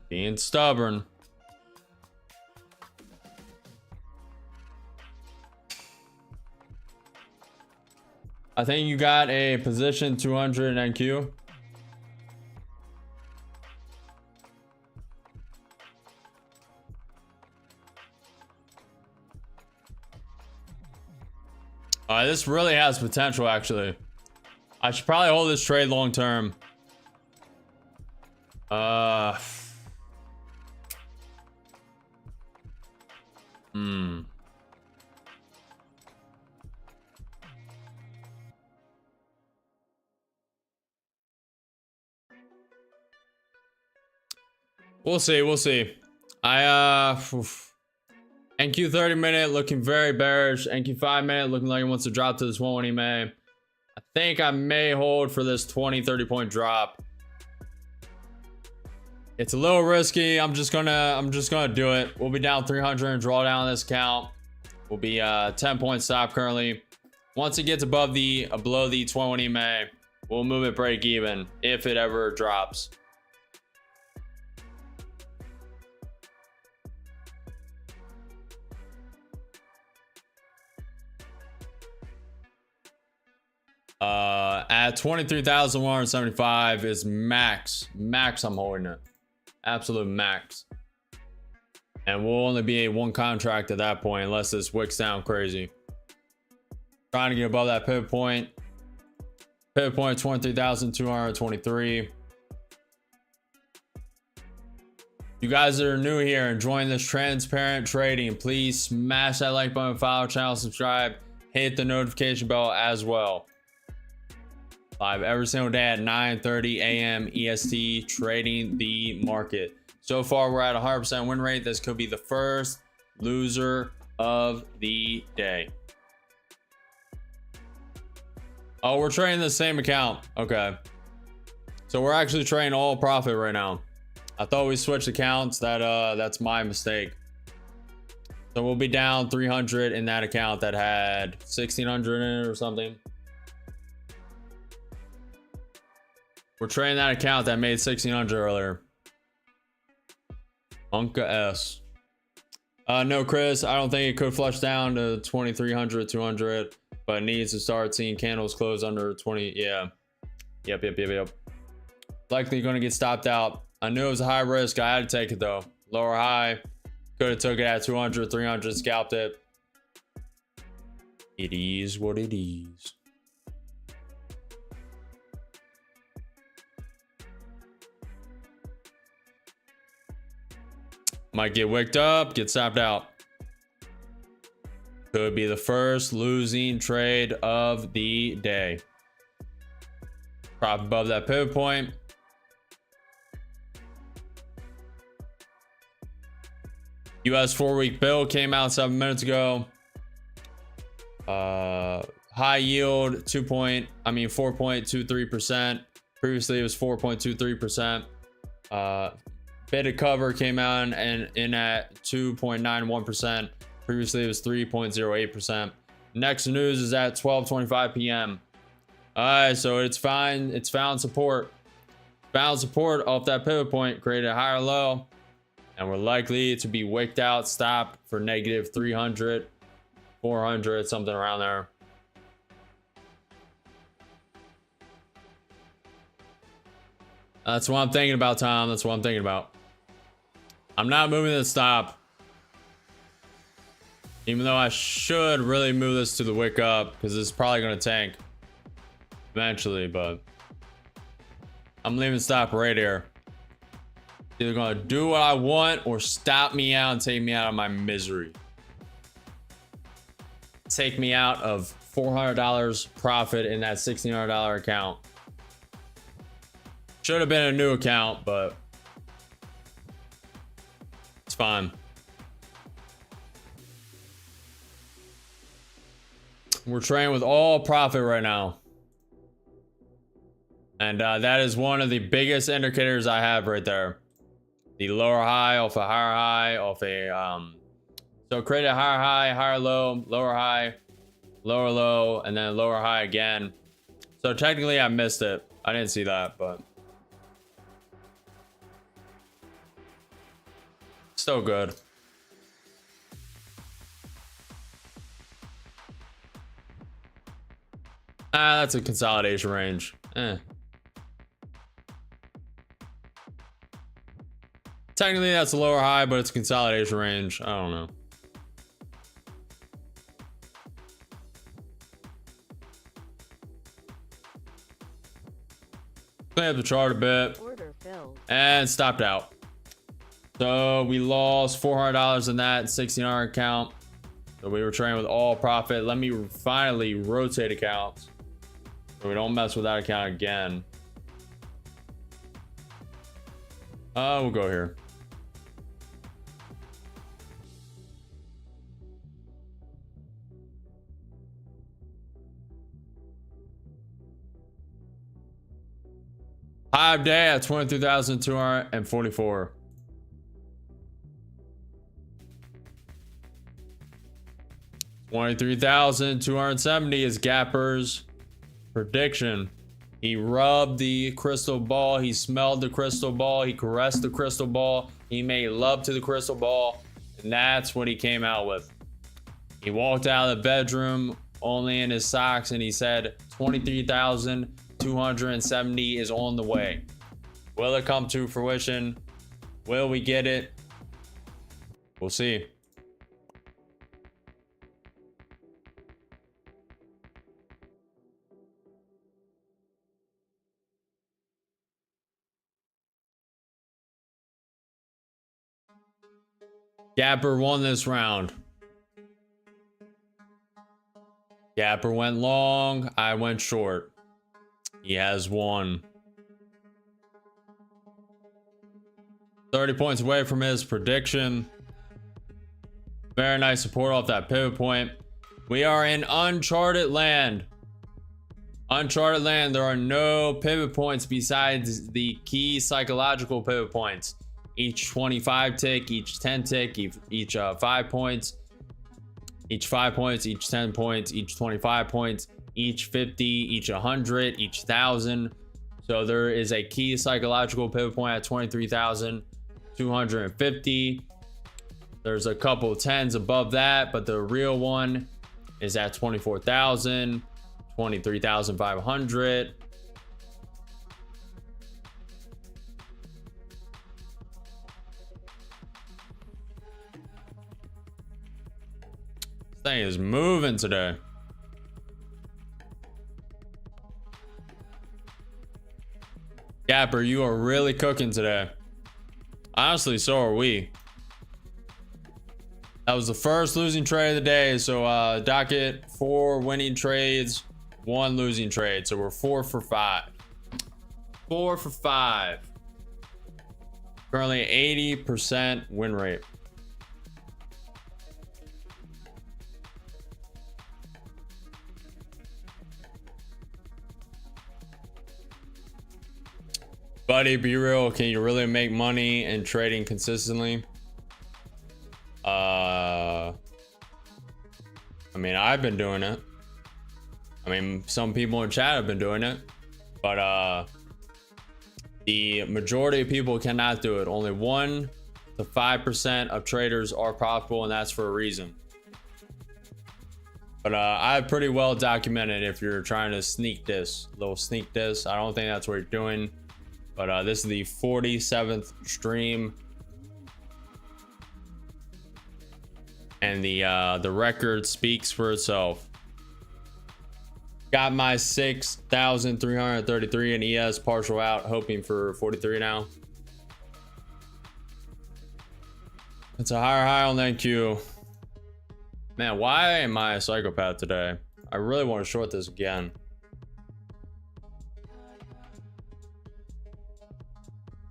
Being stubborn. I think you got a position 200 in NQ. This really has potential, actually. I should probably hold this trade long term. We'll see, we'll see. NQ 30 minute looking very bearish. NQ 5 minute looking like it wants to drop to this 120 May. I think I may hold for this 20-30 point drop. It's a little risky. I'm just gonna do it. We'll be down 300 and draw down this account. We'll be 10 point stop currently. Once it gets above below the 20 May, we'll move it break even if it ever drops. At 23,175 is max. Max, I'm holding it. Absolute max. And we'll only be a one contract at that point unless this wicks down crazy. Trying to get above that pivot point. Pivot point 23,223. You guys that are new here enjoying this transparent trading, please smash that like button, follow channel, subscribe, hit the notification bell as well. Live every single day at 9:30 a.m. EST, trading the market. So far, we're at a 100% win rate. This could be the first loser of the day. Oh, we're trading the same account. Okay. So we're actually trading all profit right now. I thought we switched accounts. That's my mistake. So we'll be down 300 in that account that had 1,600 in it or something. We're trading that account that made 1,600 earlier. Unca S. No, Chris, I don't think it could flush down to 2,300, 200, but it needs to start seeing candles close under 20. Yeah. Yep. Likely going to get stopped out. I knew it was a high risk. I had to take it though. Lower high. Could have took it at 200, 300, scalped it. It is what it is. Might get wicked up, get stopped out. Could be the first losing trade of the day. Prop above that pivot point. US 4-week bill came out 7 minutes ago. High yield 4.23%. Previously it was 4.23%. Beta cover came out and in at 2.91%. Previously it was 3.08%. Next news is at 12:25 p.m. Alright, so it's fine. It's found support. Found support off that pivot point, created a higher low, and we're likely to be wicked out, stop for negative 300, 400, something around there. That's what I'm thinking about, Tom. That's what I'm thinking about. I'm not moving the stop. Even though I should really move this to the wick up, because this is probably going to tank eventually, but I'm leaving stop right here. Either going to do what I want or stop me out and take me out of my misery. Take me out of $400 profit in that $1,600 account. Should have been a new account, but it's It's fine. We're trading with all profit right now. And that is one of the biggest indicators I have right there. The lower high off a higher high off a so create a higher high, higher low, lower high, lower low, and then lower high again. So technically I missed it. I didn't see that, but still good. That's a consolidation range. Technically that's a lower high, but it's consolidation range. I don't know. Clean up the chart a bit and stopped out. So we lost $400 in that 1600 account. So we were trading with all profit. Let me finally rotate accounts so we don't mess with that account again. We'll go here. High of day at 23,244. $23,270 is Gapper's prediction. He rubbed the crystal ball. He smelled the crystal ball. He caressed the crystal ball. He made love to the crystal ball. And that's what he came out with. He walked out of the bedroom only in his socks and he said 23,270 is on the way. Will it come to fruition? Will we get it? We'll see. Gapper won this round. Gapper went long. I went short. He has won. 30 points away from his prediction. Very nice support off that pivot point. We are in uncharted land. Uncharted land. There are no pivot points besides the key psychological pivot points. Each 25 tick, each 10 tick, each 5 points, each 5 points, each 10 points, each 25 points, each 50, each 100, each 1,000. So there is a key psychological pivot point at 23,250. There's a couple tens above that, but the real one is at 24,000, 23,500. Thing is moving today. Gapper, you are really cooking today. Honestly, so are we. That was the first losing trade of the day. So docket 4 winning trades, 1 losing trade. So we're 4 for 5. 4 for 5. Currently 80% win rate. Buddy, be real. Can you really make money in trading consistently? I mean, I've been doing it. I mean, some people in chat have been doing it, but the majority of people cannot do it. Only 1 to 5% of traders are profitable, and that's for a reason. But I have pretty well documented if you're trying to sneak this, little sneak this. I don't think that's what you're doing. But this is the 47th stream, and the record speaks for itself. Got my 6,333 in ES partial out, hoping for 43 now. It's a higher high on NQ. Man, why am I a psychopath today? I really want to short this again.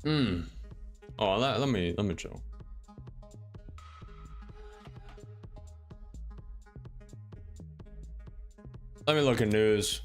Oh, let me chill. Let me look at news.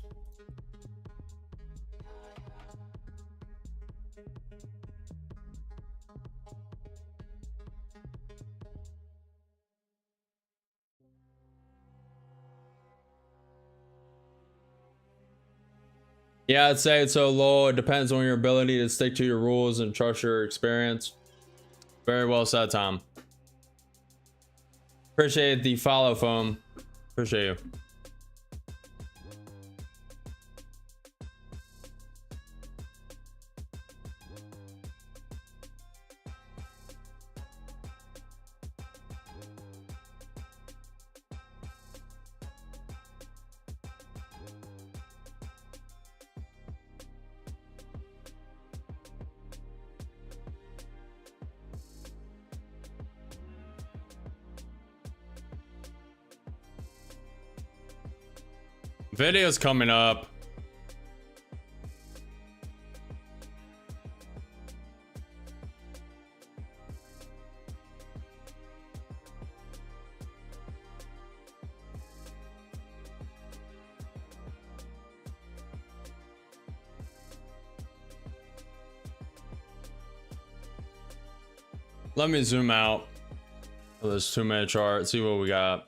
Yeah, I'd say it's so low. It depends on your ability to stick to your rules and trust your experience. Very well said, Tom. Appreciate the follow, foam. Appreciate you. Video's coming up. Let me zoom out of this 2-minute chart, see what we got.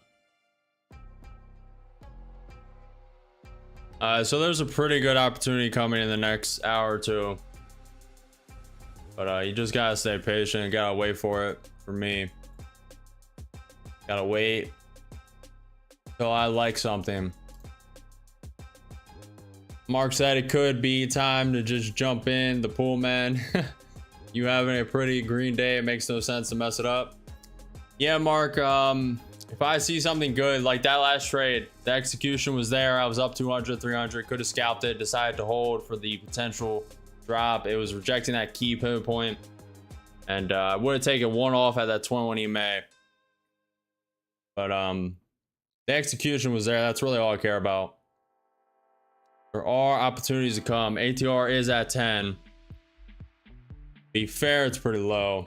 So there's a pretty good opportunity coming in the next hour or two, but you just gotta stay patient, gotta wait for it. For me, gotta wait till I like something. Mark said it could be time to just jump in the pool, man. You having a pretty green day, it makes no sense to mess it up. Yeah, Mark, if I see something good like that last trade, the execution was there. I was up 200, 300, could have scalped it, decided to hold for the potential drop. It was rejecting that key pivot point, and I would have taken one off at that 21 EMA. But the execution was there. That's really all I care about. There are opportunities to come. ATR is at 10. Be fair, it's pretty low.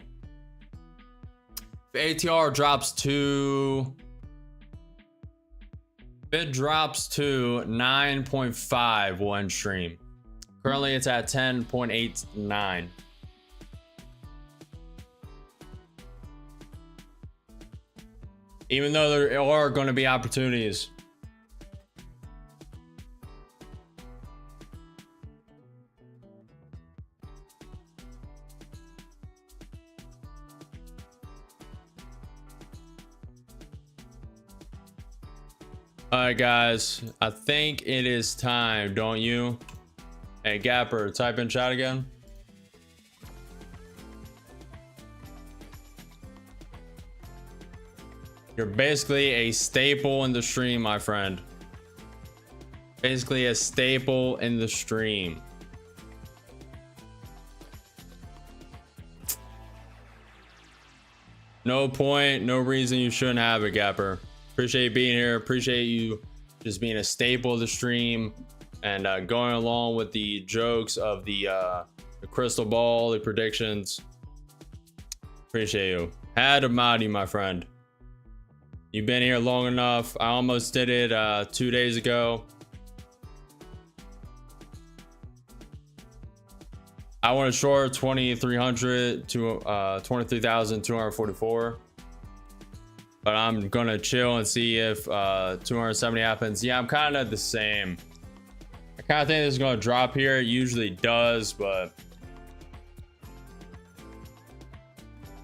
If ATR drops to, if it drops to 9.5, we'll end stream. Currently it's at 10.89. Even though there are going to be opportunities. All right, guys, I think it is time, don't you? Hey, Gapper, type in chat again. You're basically a staple in the stream, my friend. Basically a staple in the stream. No point, no reason you shouldn't have it, Gapper. Appreciate you being here. Appreciate you just being a staple of the stream and going along with the jokes of the crystal ball, the predictions. Appreciate you. Had to mod you, my friend. You've been here long enough. I almost did it 2 days ago. I want to short 2,300 to 23,244. But I'm gonna chill and see if 270 happens. Yeah, I'm kind of the same. I kind of think this is gonna drop here. It usually does, but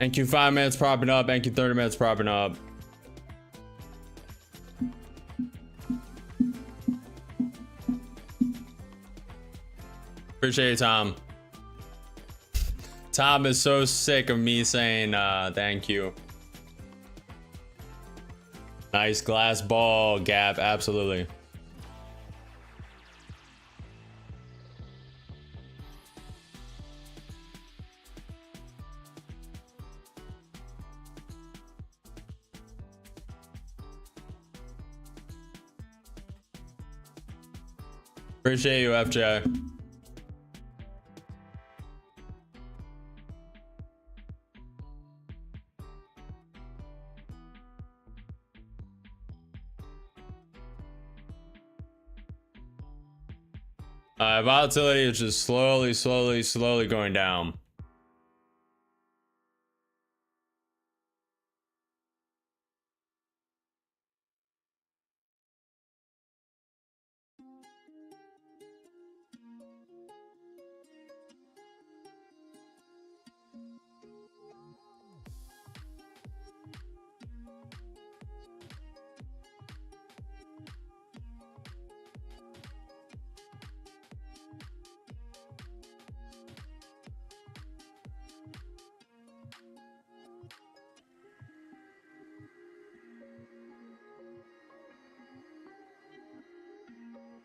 NQ 5 minutes propping up, NQ 30 minutes propping up. Appreciate you, Tom. Tom is so sick of me saying thank you. Nice glass ball, Gap. Absolutely. Appreciate you, FJ. Volatility is just slowly going down.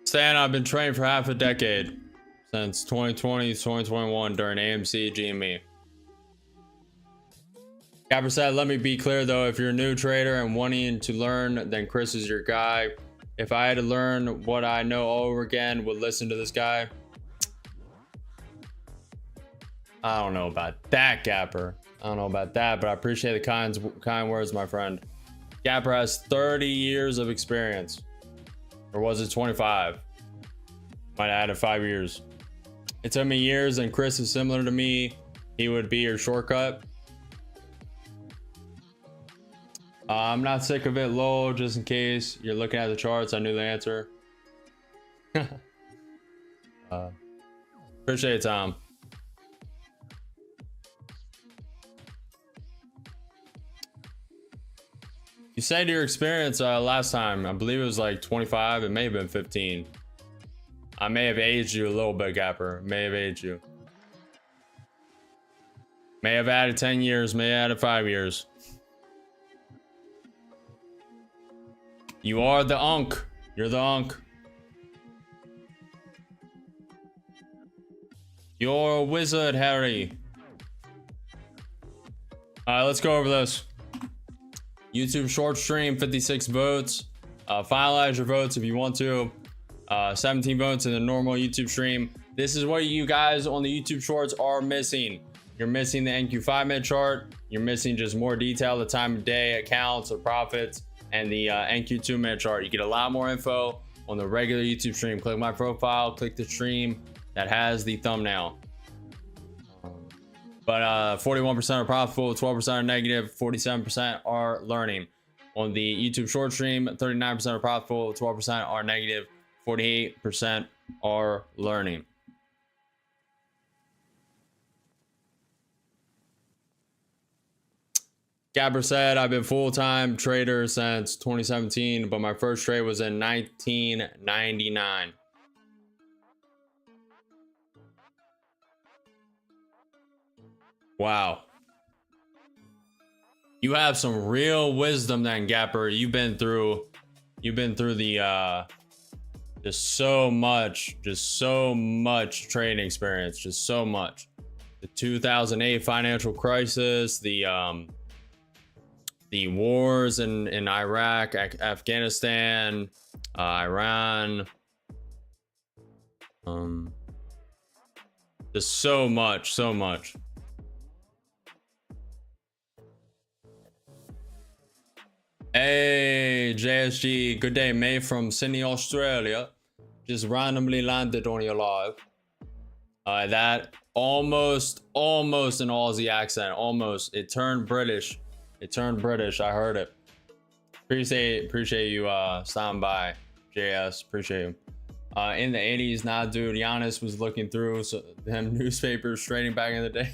Stan, I've been training for half a decade, since 2020 to 2021 during AMC GME. Gabber said, let me be clear though, if you're a new trader and wanting to learn, then Chris is your guy. If I had to learn what I know all over again, would listen to this guy. I don't know about that, Gapper. I don't know about that, but I appreciate the kind words, my friend. Gapper has 30 years of experience. Or was it 25? Might have added 5 years. It took me years, and Chris is similar to me. He would be your shortcut. I'm not sick of it, lol, just in case you're looking at the charts. I knew the answer. Appreciate it, Tom. You said your experience last time, I believe it was like 25. It may have been 15. I may have aged you a little bit, Gapper. May have aged you. May have added 10 years, may have added 5 years. You are the unk. You're the unk. You're a wizard, Harry. Let's go over this. YouTube short stream, 56 votes. Finalize your votes if you want to. 17 votes in the normal YouTube stream. This is what you guys on the YouTube shorts are missing. You're missing the NQ 5-minute chart. You're missing just more detail, the time of day, accounts, or profits, and the NQ 2-minute chart. You get a lot more info on the regular YouTube stream. Click my profile, click the stream that has the thumbnail. But 41% are profitable, 12% are negative, 47% are learning. On the YouTube short stream, 39% are profitable, 12% are negative, 48% are learning. Gabber said, I've been full-time trader since 2017, but my first trade was in 1999. Wow. You have some real wisdom then, Gapper. You've been through the just so much trading experience, just so much. The 2008 financial crisis, the wars in Iraq, Afghanistan, Iran, just so much. Hey, JSG, good day, mate, from Sydney, Australia. Just randomly landed on your live. That almost an Aussie accent, almost. It turned British. I heard it. Appreciate you stopping by, JS. Appreciate you. In the 80s, nah, dude, Giannis was looking through them newspapers trading back in the day.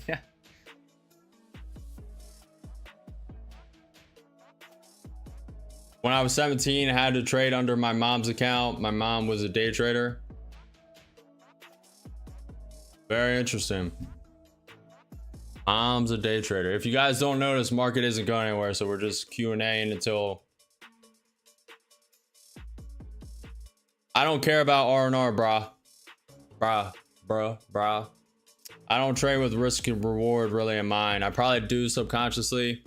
When I was 17, I had to trade under my mom's account. My mom was a day trader. Very interesting. Mom's a day trader. If you guys don't notice, market isn't going anywhere, so we're just Q&A-ing until... I don't care about R&R, brah. I don't trade with risk and reward really in mind. I probably do subconsciously,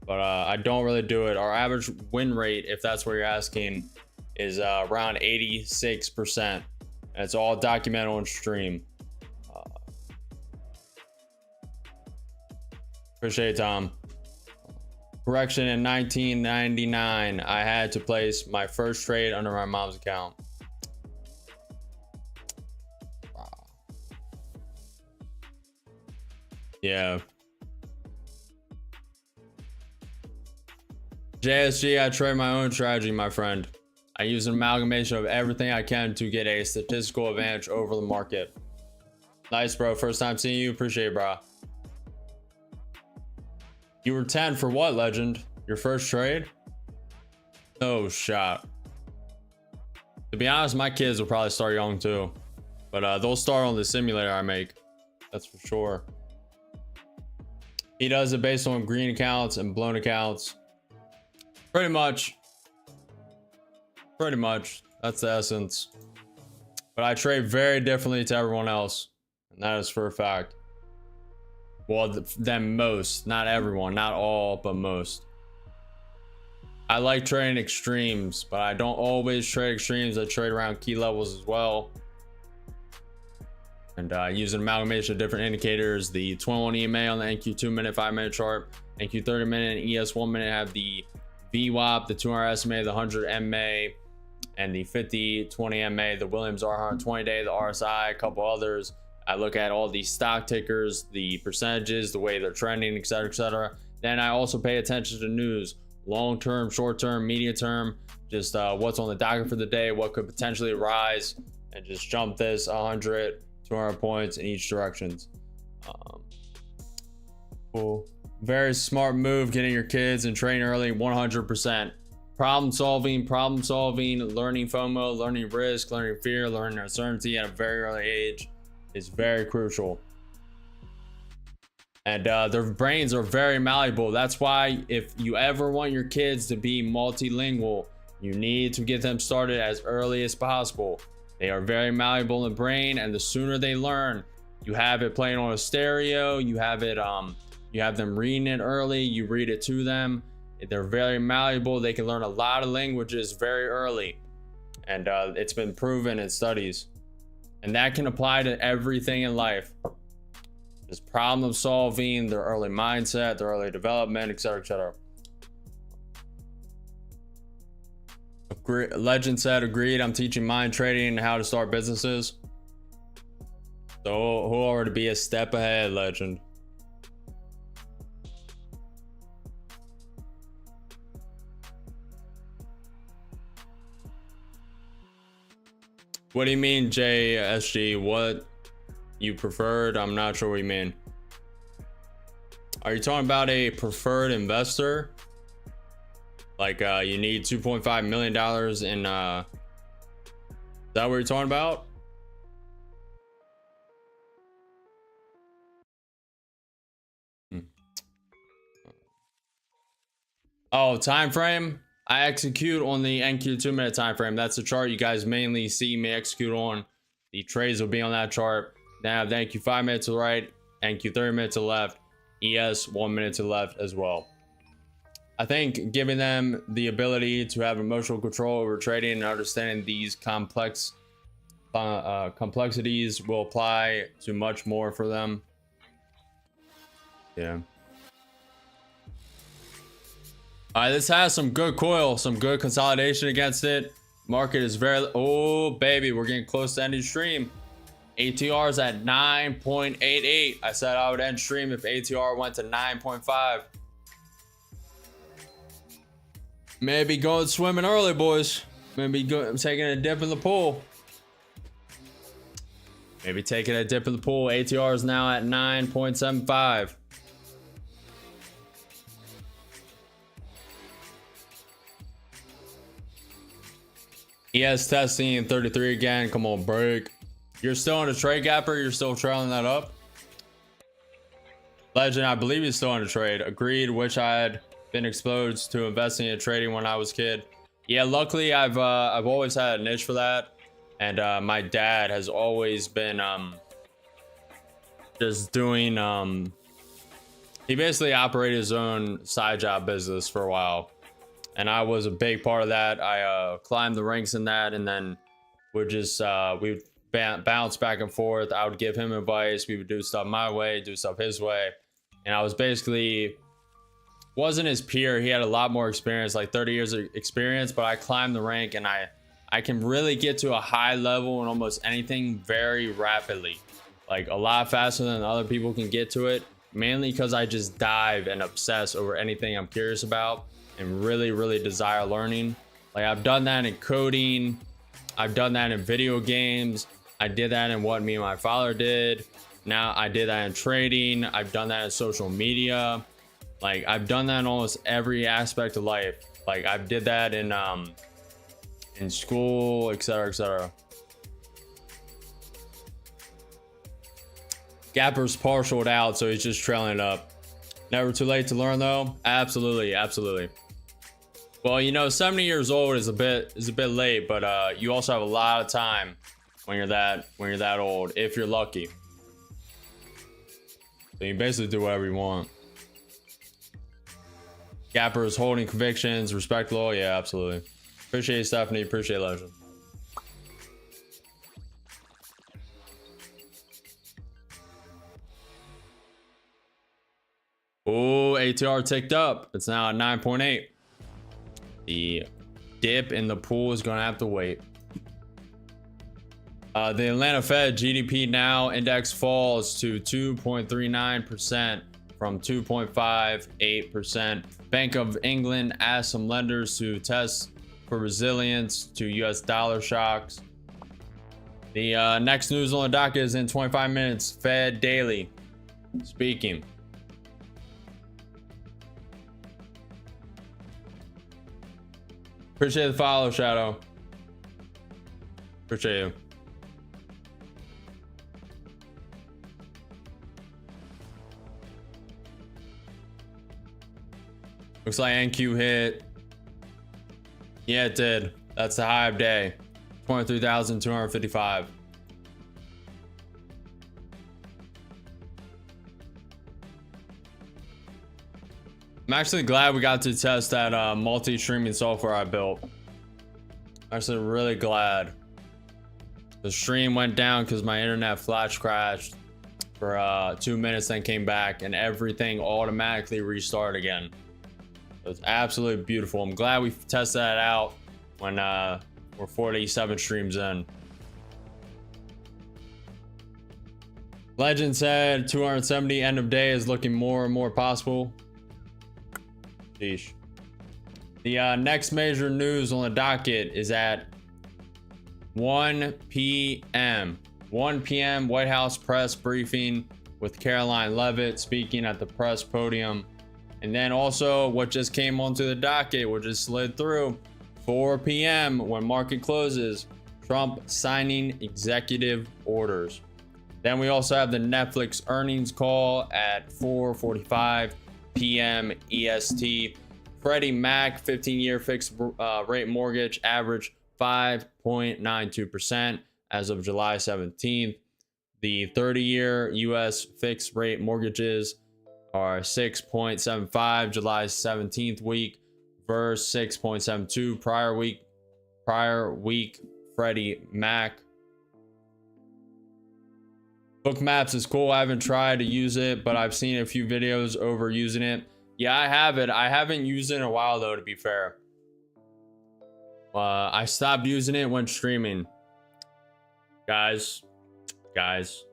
but I don't really do it. Our average win rate, if that's what you're asking, is around 86%. And it's all documented on stream. Appreciate it, Tom. Correction, in 1999, I had to place my first trade under my mom's account. Yeah. JSG, I trade my own strategy, my friend. I use an amalgamation of everything I can to get a statistical advantage over the market. Nice, bro. First time seeing you. Appreciate it, bro. You were 10 for what, legend? Your first trade? No shot. To be honest, my kids will probably start young too. But they'll start on the simulator I make. That's for sure. He does it based on green accounts and blown accounts. Pretty much. That's the essence. But I trade very differently to everyone else. And that is for a fact. Well, than most. Not everyone. Not all, but most. I like trading extremes, but I don't always trade extremes. I trade around key levels as well. And use an amalgamation of different indicators. The 21 EMA on the NQ 2-minute, 5-minute chart. NQ 30-minute and ES 1-minute have the VWAP, the 200 SMA, the 100 MA, and the 50-20 MA, the Williams R120 day, the RSI, a couple others. I look at all the stock tickers, the percentages, the way they're trending, etc., etc. Then I also pay attention to news, long-term, short-term, medium-term, just what's on the docket for the day, what could potentially rise, and just jump this 100, 200 points in each directions. Cool. Very smart move, getting your kids and training early, 100%. Problem solving, learning FOMO, learning risk, learning fear, learning uncertainty at a very early age is very crucial. And their brains are very malleable. That's why if you ever want your kids to be multilingual, you need to get them started as early as possible. They are very malleable in the brain, and the sooner they learn, you have it playing on a stereo, you have it you have them reading it early, you read it to them. They're very malleable. They can learn a lot of languages very early, and it's been proven in studies, and that can apply to everything in life. Just problem solving, their early mindset, their early development, etc., etc. Legend said, agreed. I'm teaching mind trading and how to start businesses. So who already be a step ahead, Legend? What do you mean, JSG? What you preferred? I'm not sure what you mean. Are you talking about a preferred investor? Like you need $2.5 million in is that what you're talking about? Oh, time frame. I execute on the NQ 2-minute time frame. That's the chart you guys mainly see me execute on. The trades will be on that chart. Then I have the NQ 5-minute to the right, NQ 30-minute to the left, ES 1-minute to the left as well. I think giving them the ability to have emotional control over trading and understanding these complexities will apply to much more for them. Yeah. All right, this has some good coil, some good consolidation against it. Market is very, oh baby, we're getting close to ending stream. ATR's at 9.88. I said I would end stream if ATR went to 9.5. Maybe going swimming early, boys. Maybe taking a dip in the pool. Maybe taking a dip in the pool. ATR is now at 9.75. ES testing 33 again. Come on, break. You're still in a trade gap, or you're still trailing that up? Legend, I believe he's still in a trade. Agreed. Wish I had been exposed to investing in trading when I was a kid. Yeah, luckily I've always had a niche for that, and my dad has always been just doing he basically operated his own side job business for a while, and I was a big part of that. I climbed the ranks in that, and then we'd just we'd bounce back and forth. I would give him advice. We would do stuff my way, do stuff his way, and I was basically wasn't his peer. He had a lot more experience, like 30 years of experience, but I climbed the rank, and I can really get to a high level in almost anything very rapidly, like a lot faster than other people can get to it. mainly because I just dive and obsess over anything I'm curious about and really desire learning. Like I've done that in coding, I've done that in video games, I did that in what me and my father did. Now I did that in trading, I've done that in social media. Like I've done that in almost every aspect of life. Like I did that in school, etc, etc. Gapper's partialed out, so he's just trailing it up. Never too late to learn though. Absolutely. Well, you know, 70 years old is a bit late, but you also have a lot of time when you're that old, if you're lucky. So you basically do whatever you want. Gapper is holding convictions, respect law. Yeah, absolutely. Appreciate you, Stephanie. Appreciate Legend. Oh, ATR ticked up. It's now at 9.8. The dip in the pool is going to have to wait. The Atlanta Fed GDP now index falls to 2.39% from 2.58%. Bank of England asked some lenders to test for resilience to US dollar shocks. The next news on the docket is in 25 minutes. Fed Daily speaking. Appreciate the follow, Shadow. Appreciate you. Looks like NQ hit. Yeah, it did. That's the high of day. 23,255. I'm actually glad we got to test that multi-streaming software I built. Actually really glad. The stream went down because my internet flash crashed for 2 minutes, then came back and everything automatically restarted again. It was absolutely beautiful. I'm glad we tested that out when we're 47 streams in. Legend said 270 end of day is looking more and more possible. Sheesh. The next major news on the docket is at 1 p.m. 1 p.m. White House press briefing with Caroline Leavitt speaking at the press podium. And then also what just came onto the docket, what just slid through, 4 p.m. when market closes, Trump signing executive orders. Then we also have the Netflix earnings call at 4:45 p.m. EST. Freddie Mac 15-year fixed rate mortgage average 5.92% as of July 17th. The 30-year U.S. fixed rate mortgages are 6.75 July 17th week versus 6.72 prior week Freddie Mac. Bookmaps is cool. I haven't tried to use it, but I've seen a few videos over using it. Yeah, I have it. I haven't used it in a while though, to be fair. I stopped using it when streaming. Guys, dudes.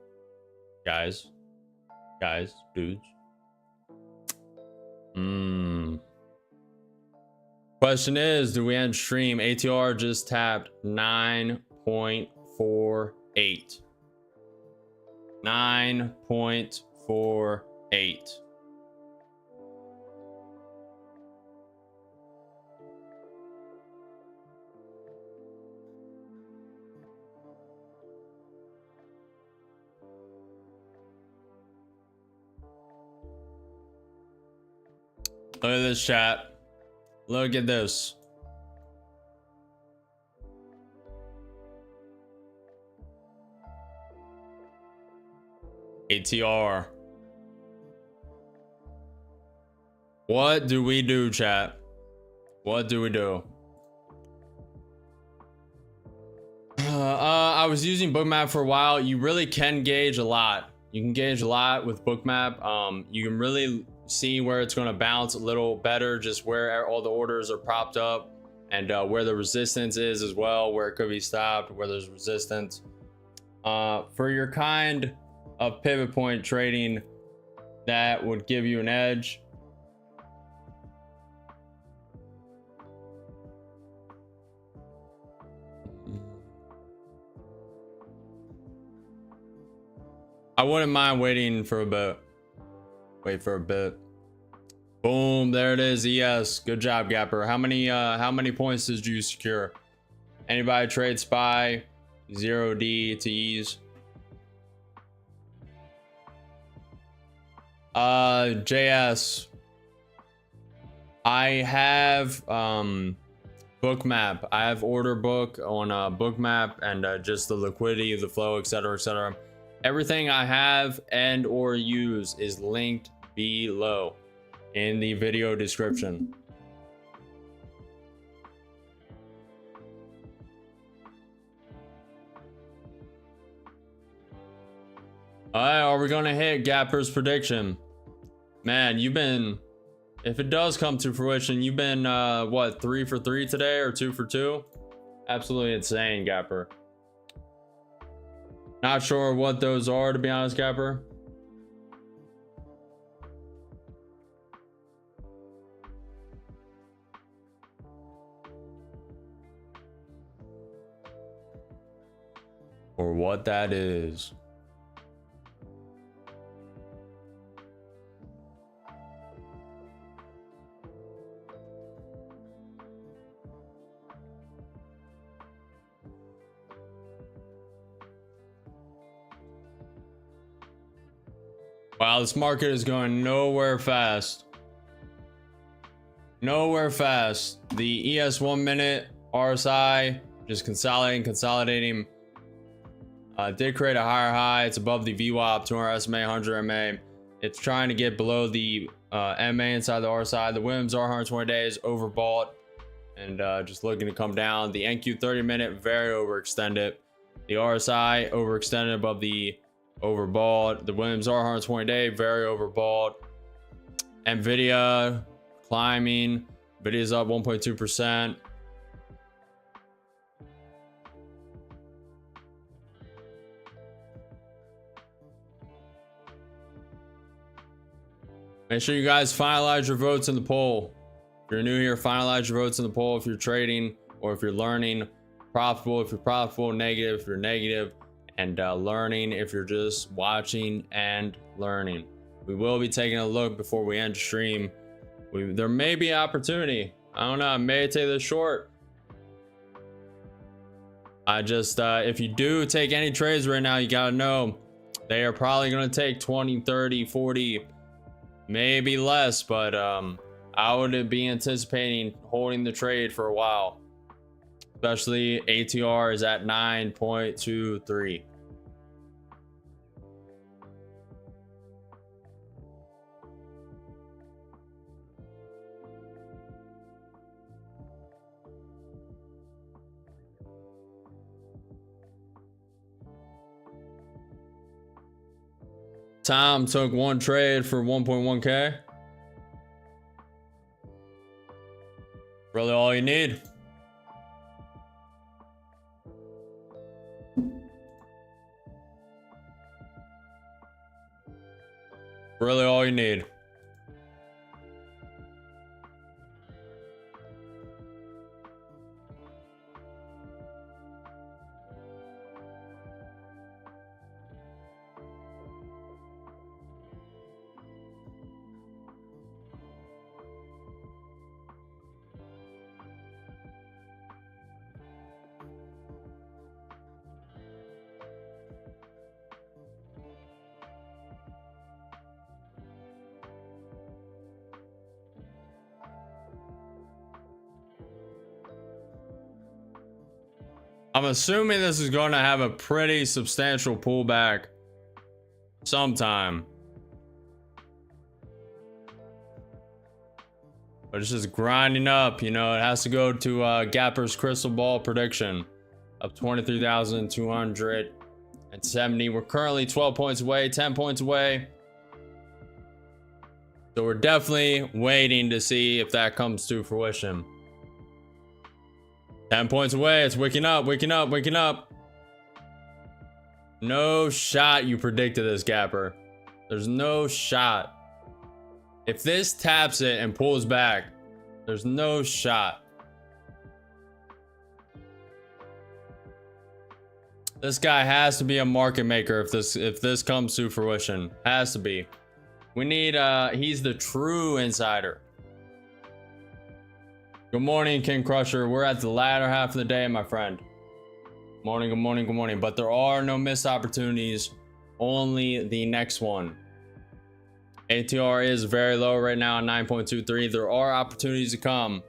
Question is, do we end stream? ATR just tapped 9.48. 9.48. Look at this, chat. Look at this. ATR. What do we do, chat? What do we do? I was using Bookmap for a while. You really can gauge a lot. You can gauge a lot with Bookmap. You can really see where it's going to bounce a little better, just where all the orders are propped up, and where the resistance is as well, where it could be stopped, where there's resistance. For your kind of pivot point trading, that would give you an edge. I wouldn't mind waiting for a bit. Wait for a bit. Boom, there it is. ES. Good job, Gapper. How many points did you secure? Anybody trade SPY? 0D to ease. JS. I have Bookmap. I have order book on Bookmap, and just the liquidity, the flow, etc., etc. Everything I have and or use is linked below in the video description. All right, are we gonna hit Gapper's prediction? Man, you've been, if it does come to fruition, you've been what, 3 for 3 today or 2 for 2? Absolutely insane, Gapper. Not sure what those are, to be honest, Gapper. Or what that is. Wow, this market is going nowhere fast. Nowhere fast. The ES 1 minute RSI just consolidating. Did create a higher high. It's above the VWAP, 200 SMA, 100 MA. It's trying to get below the MA inside the RSI. The WIMs are 120 days overbought and just looking to come down. The NQ 30 minute very overextended. The RSI overextended above the overbought. The WIMs are 120 day, very overbought. Nvidia climbing. Nvidia's up 1.2%. Make sure you guys finalize your votes in the poll. If you're new here, finalize your votes in the poll. If you're trading or if you're learning, profitable if you're profitable, negative if you're negative, and learning if you're just watching and learning. We will be taking a look before we end the stream. There may be an opportunity. I don't know, I may take this short. I just if you do take any trades right now, you gotta know they are probably gonna take 20, 30, 40, maybe less, but I would be anticipating holding the trade for a while, especially ATR is at 9.23. Tom took one trade for 1.1K. Really all you need. Really all you need. I'm assuming this is going to have a pretty substantial pullback sometime. But it's just grinding up, you know, it has to go to Gapper's crystal ball prediction of 23,270. We're currently 12 points away, 10 points away. So we're definitely waiting to see if that comes to fruition. 10 points away. It's waking up, waking up, waking up. No shot you predicted this, Gapper. There's no shot. If this taps it and pulls back, there's no shot. This guy has to be a market maker if this comes to fruition. Has to be. We need he's the true insider. Good morning, King Crusher. We're at the latter half of the day, my friend. Morning, good morning, good morning. But there are no missed opportunities, only the next one. ATR is very low right now at 9.23. There are opportunities to come.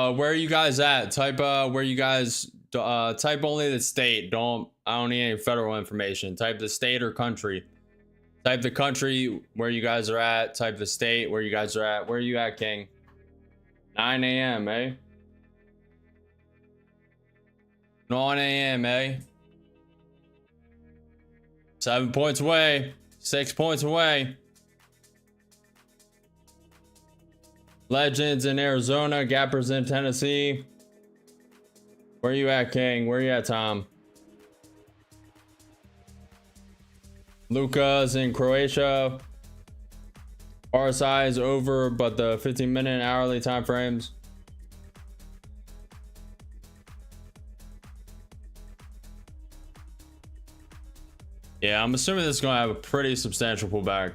Where are you guys at? Type where you guys type only the state. I don't need any federal information. Type the state or country. Type the country where you guys are at. Type the state where you guys are at. Where are you at, King? 9 a.m. eh? 9 a.m. eh? 7 points away. 6 points away. Legends in Arizona, Gappers in Tennessee. Where you at, King? Where you at, Tom? Luca's in Croatia. RSI is over, but the 15-minute hourly time frames. Yeah, I'm assuming this is going to have a pretty substantial pullback.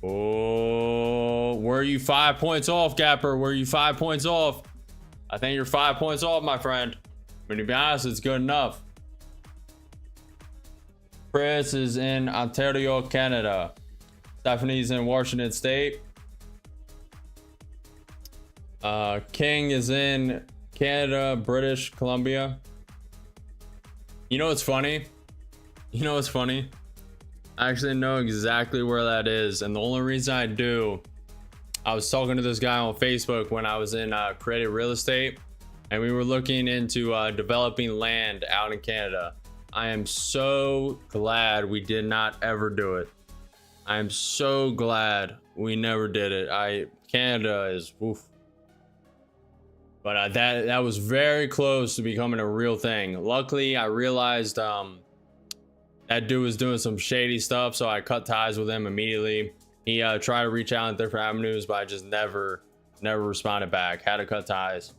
Oh, were you 5 points off, Gapper? Were you 5 points off? I think you're 5 points off, my friend. But to be honest, it's good enough. Chris is in Ontario, Canada. Stephanie's in Washington State. King is in Canada, British Columbia. You know what's funny? You know what's funny? I actually know exactly where that is, and the only reason I do, I was talking to this guy on Facebook when I was in creative real estate, and we were looking into developing land out in Canada. I am so glad we did not ever do it. I am so glad we never did it. Canada is woof. But that was very close to becoming a real thing. Luckily, I realized that dude was doing some shady stuff, so I cut ties with him immediately. He tried to reach out in different avenues, but I just never responded back. Had to cut ties.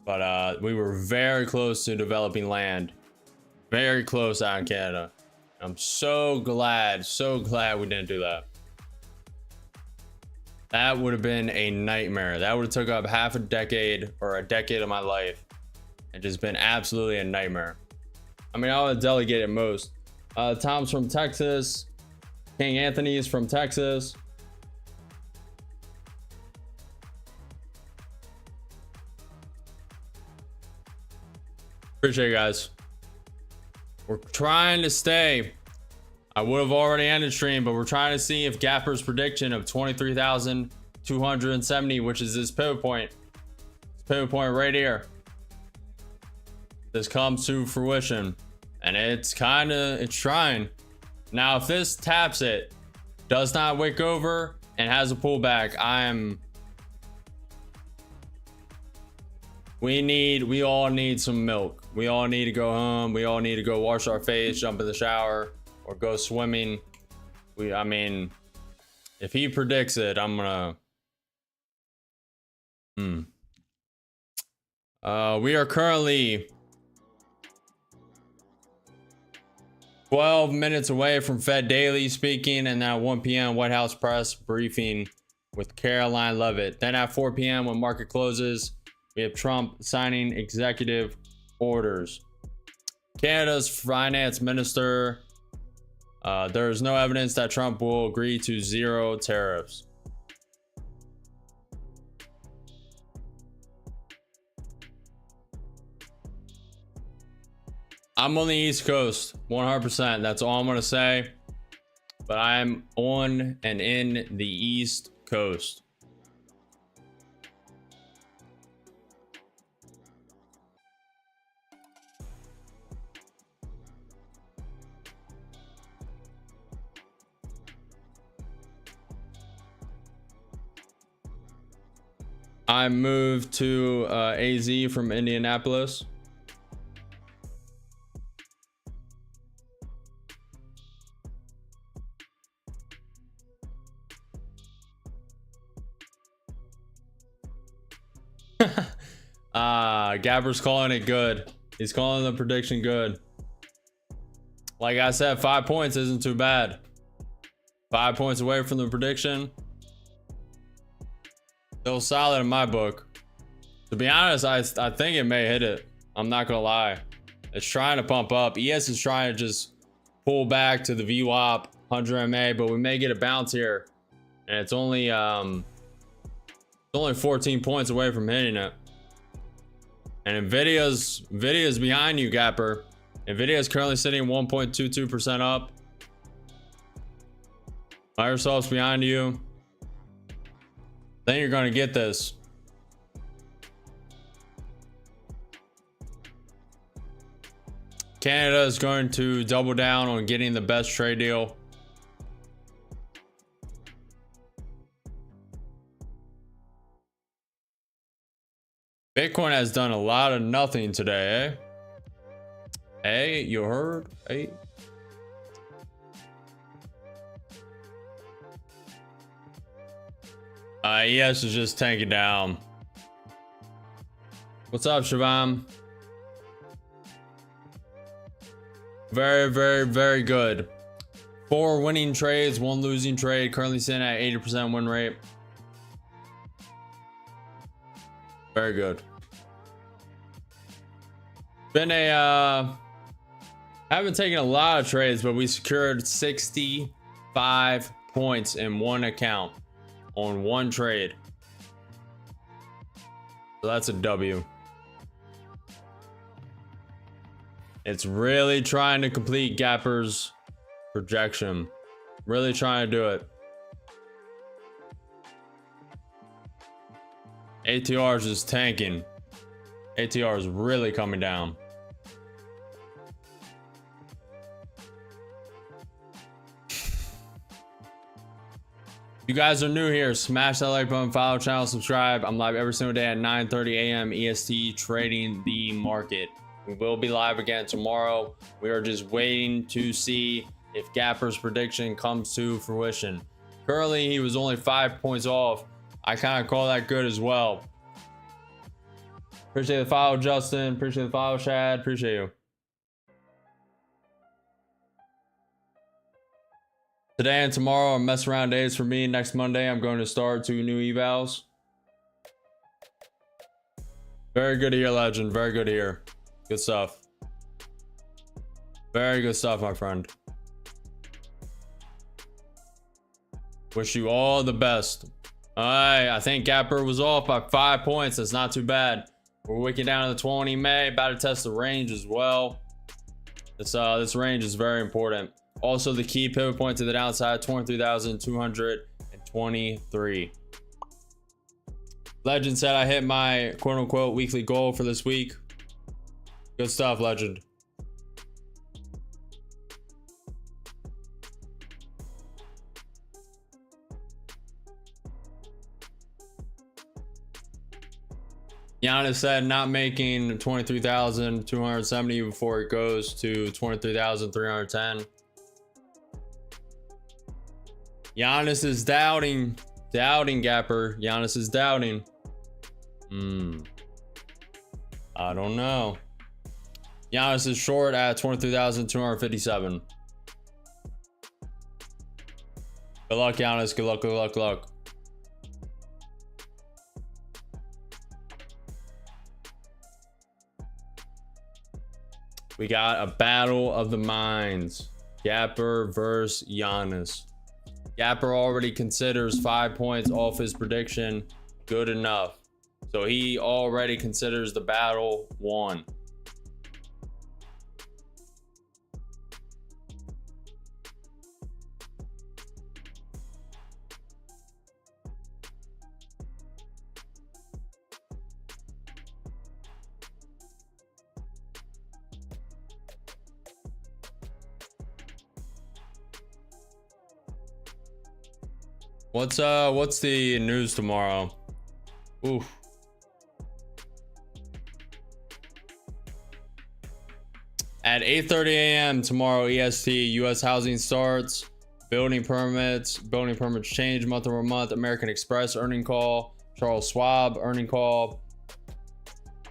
But we were very close to developing land. Very close out in Canada. I'm so glad we didn't do that. That would have been a nightmare. That would have took up half a decade or a decade of my life and just been absolutely a nightmare. I mean, I would have delegated most. Tom's from Texas. King Anthony is from Texas. Appreciate you guys. We're trying to stay. I would have already ended stream, but we're trying to see if Gapper's prediction of 23,270, which is this pivot point. This pivot point right here. This comes to fruition, and it's trying. Now, if this taps it, does not wick over, and has a pullback, we all need some milk. We all need to go home. We all need to go wash our face, jump in the shower, or go swimming. I mean, if he predicts it, I'm gonna. We are currently 12 minutes away from Fed Daily speaking, and now 1 p.m. White House press briefing with Caroline Leavitt. Then at 4 p.m. when market closes, we have Trump signing executive orders. Canada's finance minister, there is no evidence that Trump will agree to zero tariffs. I'm on the East Coast, 100%. That's all I'm going to say. But I'm on and in the East Coast. I moved to AZ from Indianapolis. Gabber's calling it good. He's calling the prediction good. Like I said, 5 points isn't too bad. 5 points away from the prediction. Still solid in my book. To be honest, I think it may hit it. I'm not gonna lie. It's trying to pump up. ES is trying to just pull back to the VWAP 100 MA, but we may get a bounce here. And it's only 14 points away from hitting it. And Nvidia's behind you, Gapper. Nvidia is currently sitting 1.22% up. Microsoft's behind you. Then you're gonna get this. Canada is going to double down on getting the best trade deal. Bitcoin has done a lot of nothing today, eh? Hey, you heard? Hey. ES is just tanking down. What's up, Shivam? Very, very, very good. 4 winning trades, 1 losing trade. Currently sitting at 80% win rate. Very good. Been a haven't taken a lot of trades, but we secured 65 points in one account on one trade. So that's a W. It's really trying to complete Gapper's projection. Really trying to do it. ATR is just tanking. ATR is really coming down. You guys are new here, smash that like button, follow the channel, subscribe. I'm live every single day at 9:30 a.m. EST trading the market. We will be live again tomorrow. We are just waiting to see if Gapper's prediction comes to fruition. Currently, he was only 5 points off. I kind of call that good as well. Appreciate the follow, Justin. Appreciate the follow, Chad. Appreciate you. Today and tomorrow are mess around days for me. Next Monday, I'm going to start 2 new evals. Very good to hear, Legend. Very good to hear. Good stuff. Very good stuff, my friend. Wish you all the best. All right, I think Gapper was off by 5 points. That's not too bad. We're wicking down to the 20 May. About to test the range as well. This range is very important. Also, the key pivot point to the downside, 23,223. Legend said I hit my quote-unquote weekly goal for this week. Good stuff, Legend. Giannis said not making 23,270 before it goes to 23,310. Giannis is doubting Gapper. Giannis is doubting. I don't know. Giannis is short at 23,257. Good luck, Giannis. Good luck, good luck, good luck. We got a battle of the minds. Gapper versus Giannis. Gapper already considers 5 points off his prediction good enough. So he already considers the battle won. What's the news tomorrow? Oof. At 8:30 a.m. tomorrow EST, U.S. housing starts, building permits change month over month, American Express earning call, Charles Schwab earning call,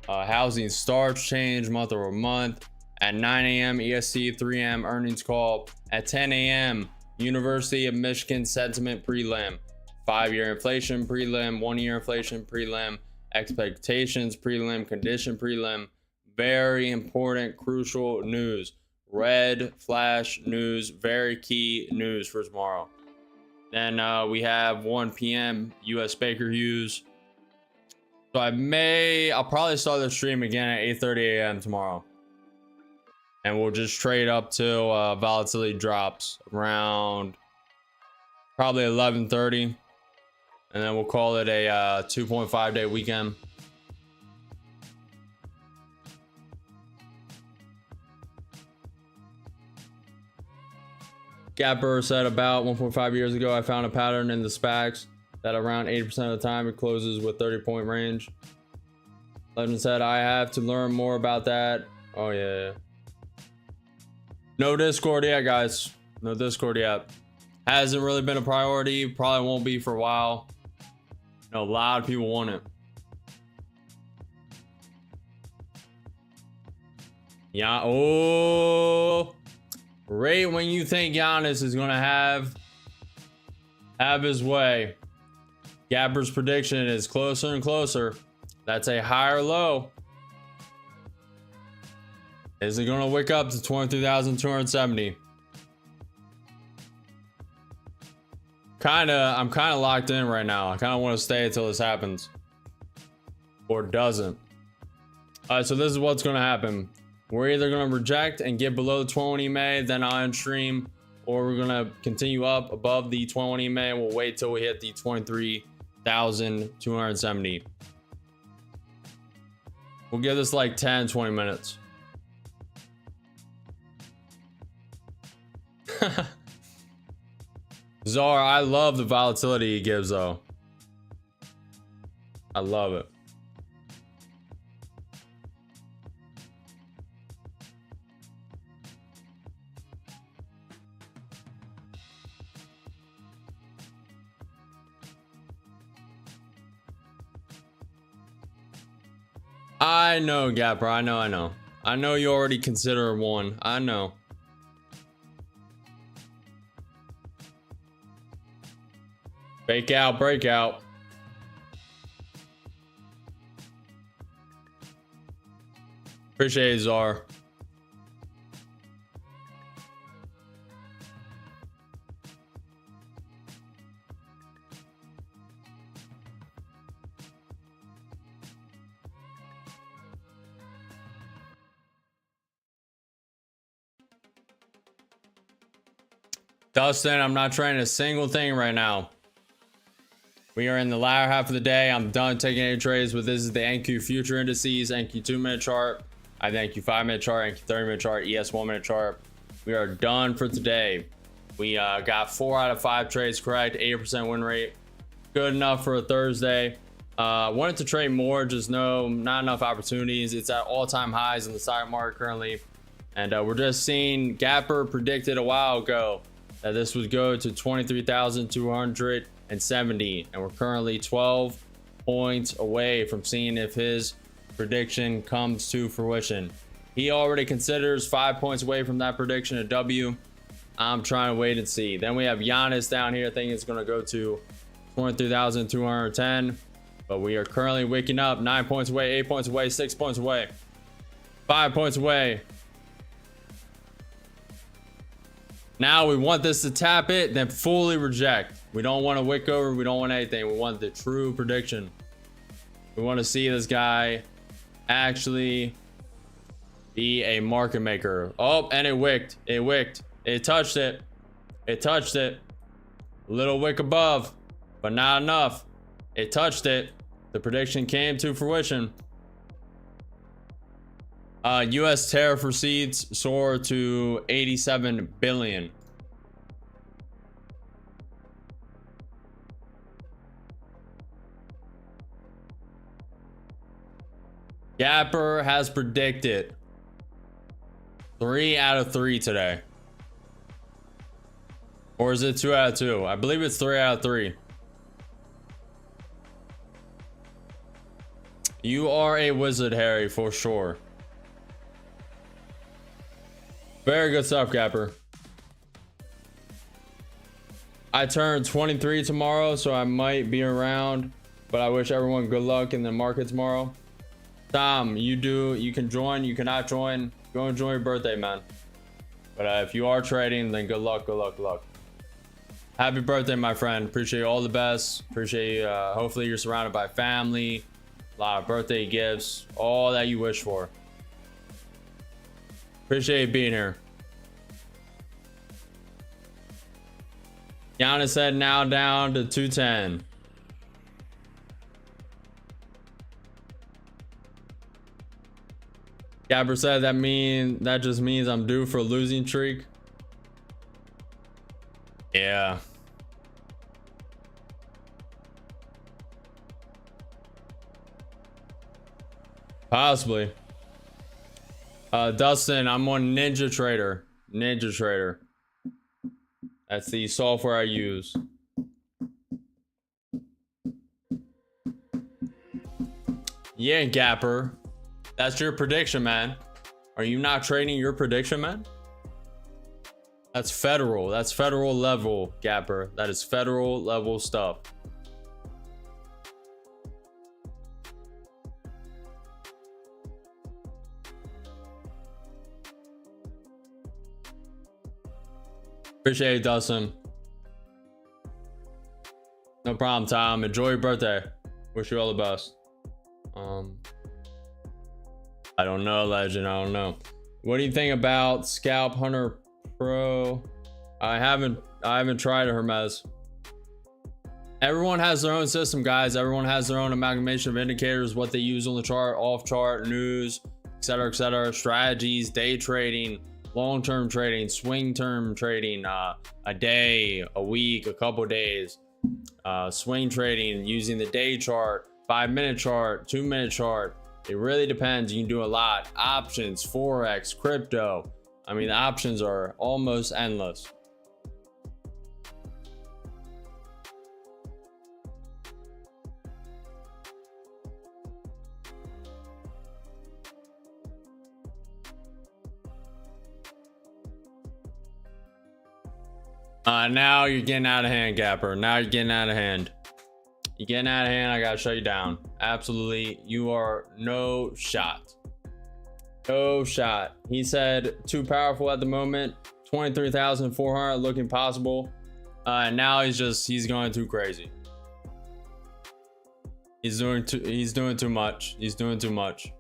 housing starts change month over month. At 9 a.m. EST, 3 a.m. earnings call. At 10 a.m. University of Michigan sentiment prelim, 5-year inflation prelim, 1-year inflation prelim, expectations prelim, condition prelim. Very important, crucial news. Red flash news, very key news for tomorrow. Then we have 1 p.m. US Baker Hughes. So I'll probably start the stream again at 8:30 a.m. tomorrow. And we'll just trade up till volatility drops around probably 11:30. And then we'll call it a 2.5 day weekend. Gapper said about 1.5 years ago, I found a pattern in the SPACs that around 80% of the time it closes with 30-point range. Legend said, I have to learn more about that. Oh yeah. No Discord yet, guys. No Discord yet. Hasn't really been a priority. Probably won't be for a while. You know, a lot of people want it. Yeah. Oh. Right when you think Giannis is gonna have his way, Gapper's prediction is closer and closer. That's a higher low. Is it gonna wake up to 23,270? I'm kinda locked in right now. I kinda want to stay until this happens, or doesn't. All right, so this is what's gonna happen. We're either going to reject and get below the 20 MA, then I'll end stream, or we're going to continue up above the 20 MA. We'll wait till we hit the 23,270. We'll give this like 10-20 minutes. Czar, I love the volatility he gives though. I love it. I know, Gapper. I know. I know you already consider one. I know. Fake out, breakout. Appreciate it, Czar. Dustin, I'm not trying a single thing right now. We are in the latter half of the day. I'm done taking any trades, but this is the NQ future indices, NQ 2-minute chart, I have the NQ 5-minute chart, NQ 30-minute chart, ES 1-minute chart. We are done for today. We got 4 out of 5 trades correct, 80% win rate. Good enough for a Thursday. Wanted to trade more, just not enough opportunities. It's at all-time highs in the stock market currently. And we're just seeing Gapper predicted a while ago that this would go to 23,270, and we're currently 12 points away from seeing if his prediction comes to fruition. He already considers 5 points away from that prediction a W. I'm trying to wait and see. Then we have Giannis down here thinking it's going to go to 23,210, but we are currently waking up 9 points away, 8 points away, 6 points away, 5 points away. Now we want this to tap it, then fully reject. We don't want a wick over. We don't want anything. We want the true prediction. We want to see this guy actually be a market maker. Oh, and it wicked. It wicked. It touched it. It touched it. A little wick above, but not enough. It touched it. The prediction came to fruition. US tariff receipts soar to 87 billion. Gapper has predicted 3 out of 3 today. Or is it 2 out of 2? I believe it's 3 out of 3. You are a wizard, Harry, for sure. Very good stuff, Gapper. I turn 23 tomorrow, so I might be around, but I wish everyone good luck in the market tomorrow. Tom, you can join, you cannot join. Go enjoy your birthday, man. But if you are trading, then good luck, good luck, good luck. Happy birthday, my friend. Appreciate you, all the best. Appreciate you. Hopefully you're surrounded by family, a lot of birthday gifts, all that you wish for. Appreciate you being here. Giannis said now down to 210. Gabber said that just means I'm due for a losing streak. Yeah. Possibly. Dustin, I'm on Ninja Trader. Ninja Trader. That's the software I use. Yeah, Gapper. That's your prediction, man. Are you not trading your prediction, man? That's federal. That's federal level, Gapper. That is federal level stuff. Appreciate it, Dustin. No problem, Tom. Enjoy your birthday. Wish you all the best. I don't know, Legend. I don't know. What do you think about Scalp Hunter Pro? I haven't tried it, Hermes. Everyone has their own system, guys. Everyone has their own amalgamation of indicators, what they use on the chart, off chart, news, etc., strategies, day trading, long-term trading, swing term trading, a day, a week, a couple days, swing trading using the day chart, 5-minute chart, 2-minute chart. It really depends. You can do a lot. Options, forex, crypto. I mean, the options are almost endless. Now you're getting out of hand, Gapper. Now you're getting out of hand. You're getting out of hand. I gotta shut you down. Absolutely. You are no shot. No shot. He said too powerful at the moment. 23,400 looking possible. And now he's going too crazy. He's doing too much. He's doing too much.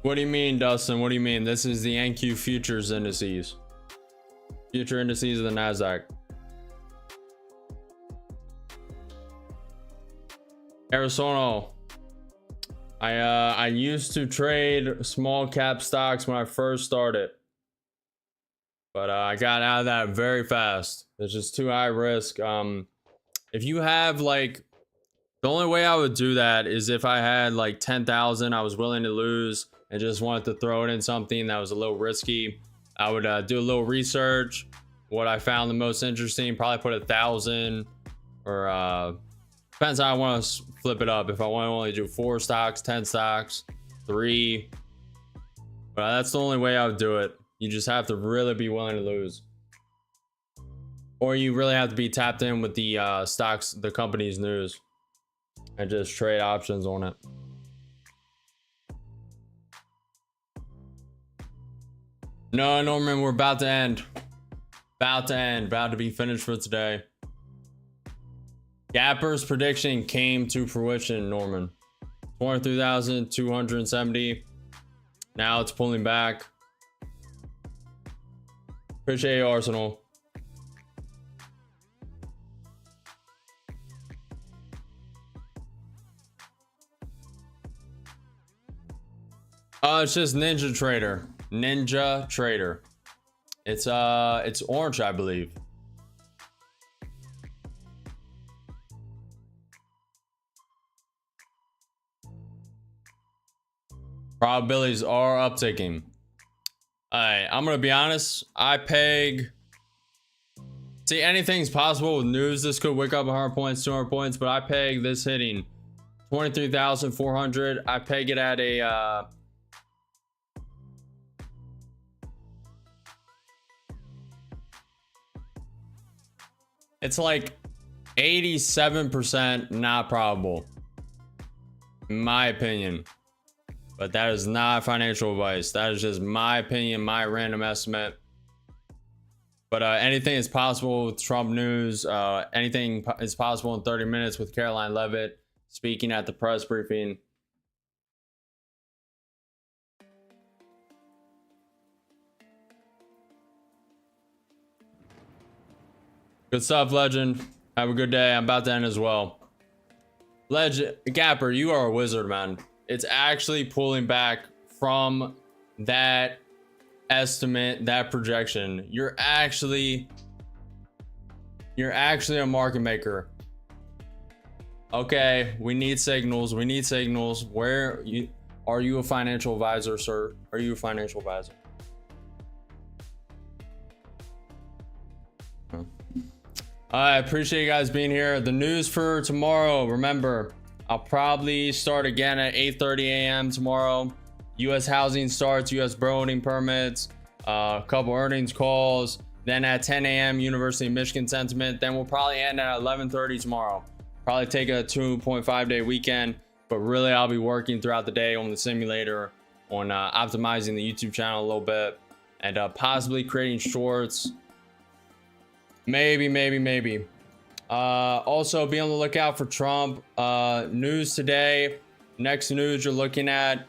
What do you mean, Dustin? What do you mean? This is the NQ futures indices. Future indices of the NASDAQ. Arizona. I used to trade small cap stocks when I first started. But I got out of that very fast. It's just too high risk. If you have like, the only way I would do that is if I had like 10,000 I was willing to lose and just wanted to throw it in something that was a little risky. I would do a little research, what I found the most interesting, probably put 1,000 or depends how I want to flip it up. If I want to only do 4 stocks, 10 stocks, 3, but that's the only way I would do it. You just have to really be willing to lose, or you really have to be tapped in with the stocks, the company's news, and just trade options on it. No, Norman, we're about to end. About to be finished for today. Gapper's prediction came to fruition, Norman. 23,270. Now it's pulling back. Appreciate you, Arsenal. It's just Ninja Trader. Ninja Trader. It's orange, I believe. Probabilities are upticking. Alright, I'm gonna be honest. I peg. See, anything's possible with news. This could wake up 100 points, 200 points, but I peg this hitting 23,400. I peg it at a it's like 87% not probable, in my opinion. But that is not financial advice. That is just my opinion, my random estimate. But anything is possible with Trump news. Anything is possible in 30 minutes with Caroline Leavitt speaking at the press briefing. Good stuff, Legend. Have a good day. I'm about to end as well. Legend, Gapper, you are a wizard, man. It's actually pulling back from that estimate, that projection. You're actually a market maker. Okay, we need signals. We need signals. Where are you a financial advisor, sir? Are you a financial advisor? I appreciate you guys being here. The news for tomorrow, remember, I'll probably start again at 8:30 a.m. tomorrow. U.S. housing starts, U.S. building permits, a couple earnings calls. Then at 10 a.m. University of Michigan sentiment. Then we'll probably end at 11:30 tomorrow. Probably take a 2.5 day weekend, but really I'll be working throughout the day on the simulator, on optimizing the YouTube channel a little bit, and possibly creating shorts. Maybe. Also be on the lookout for Trump news today. Next news you're looking at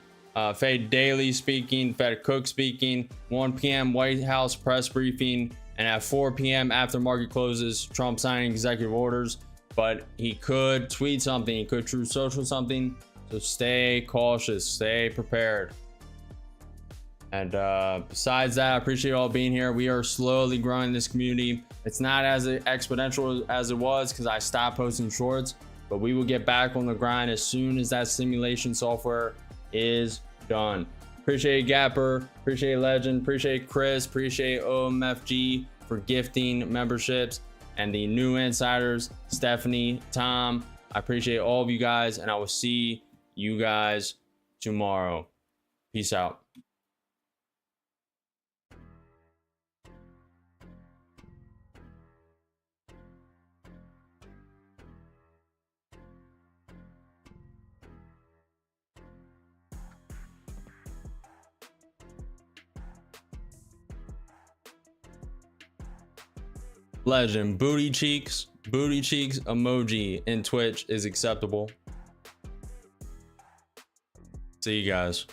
Fed Daily speaking, Fed Cook speaking, 1 p.m. White House press briefing, and at 4 p.m. after market closes, Trump signing executive orders. But he could tweet something, he could Truth Social something, so stay cautious, stay prepared. And besides that, I appreciate you all being here. We are slowly growing this community. It's not as exponential as it was because I stopped posting shorts, but we will get back on the grind as soon as that simulation software is done. Appreciate Gapper, appreciate Legend, appreciate Chris, appreciate OMFG for gifting memberships, and the new insiders, Stephanie, Tom. I appreciate all of you guys, and I will see you guys tomorrow. Peace out. Legend, booty cheeks emoji in Twitch is acceptable. See you guys.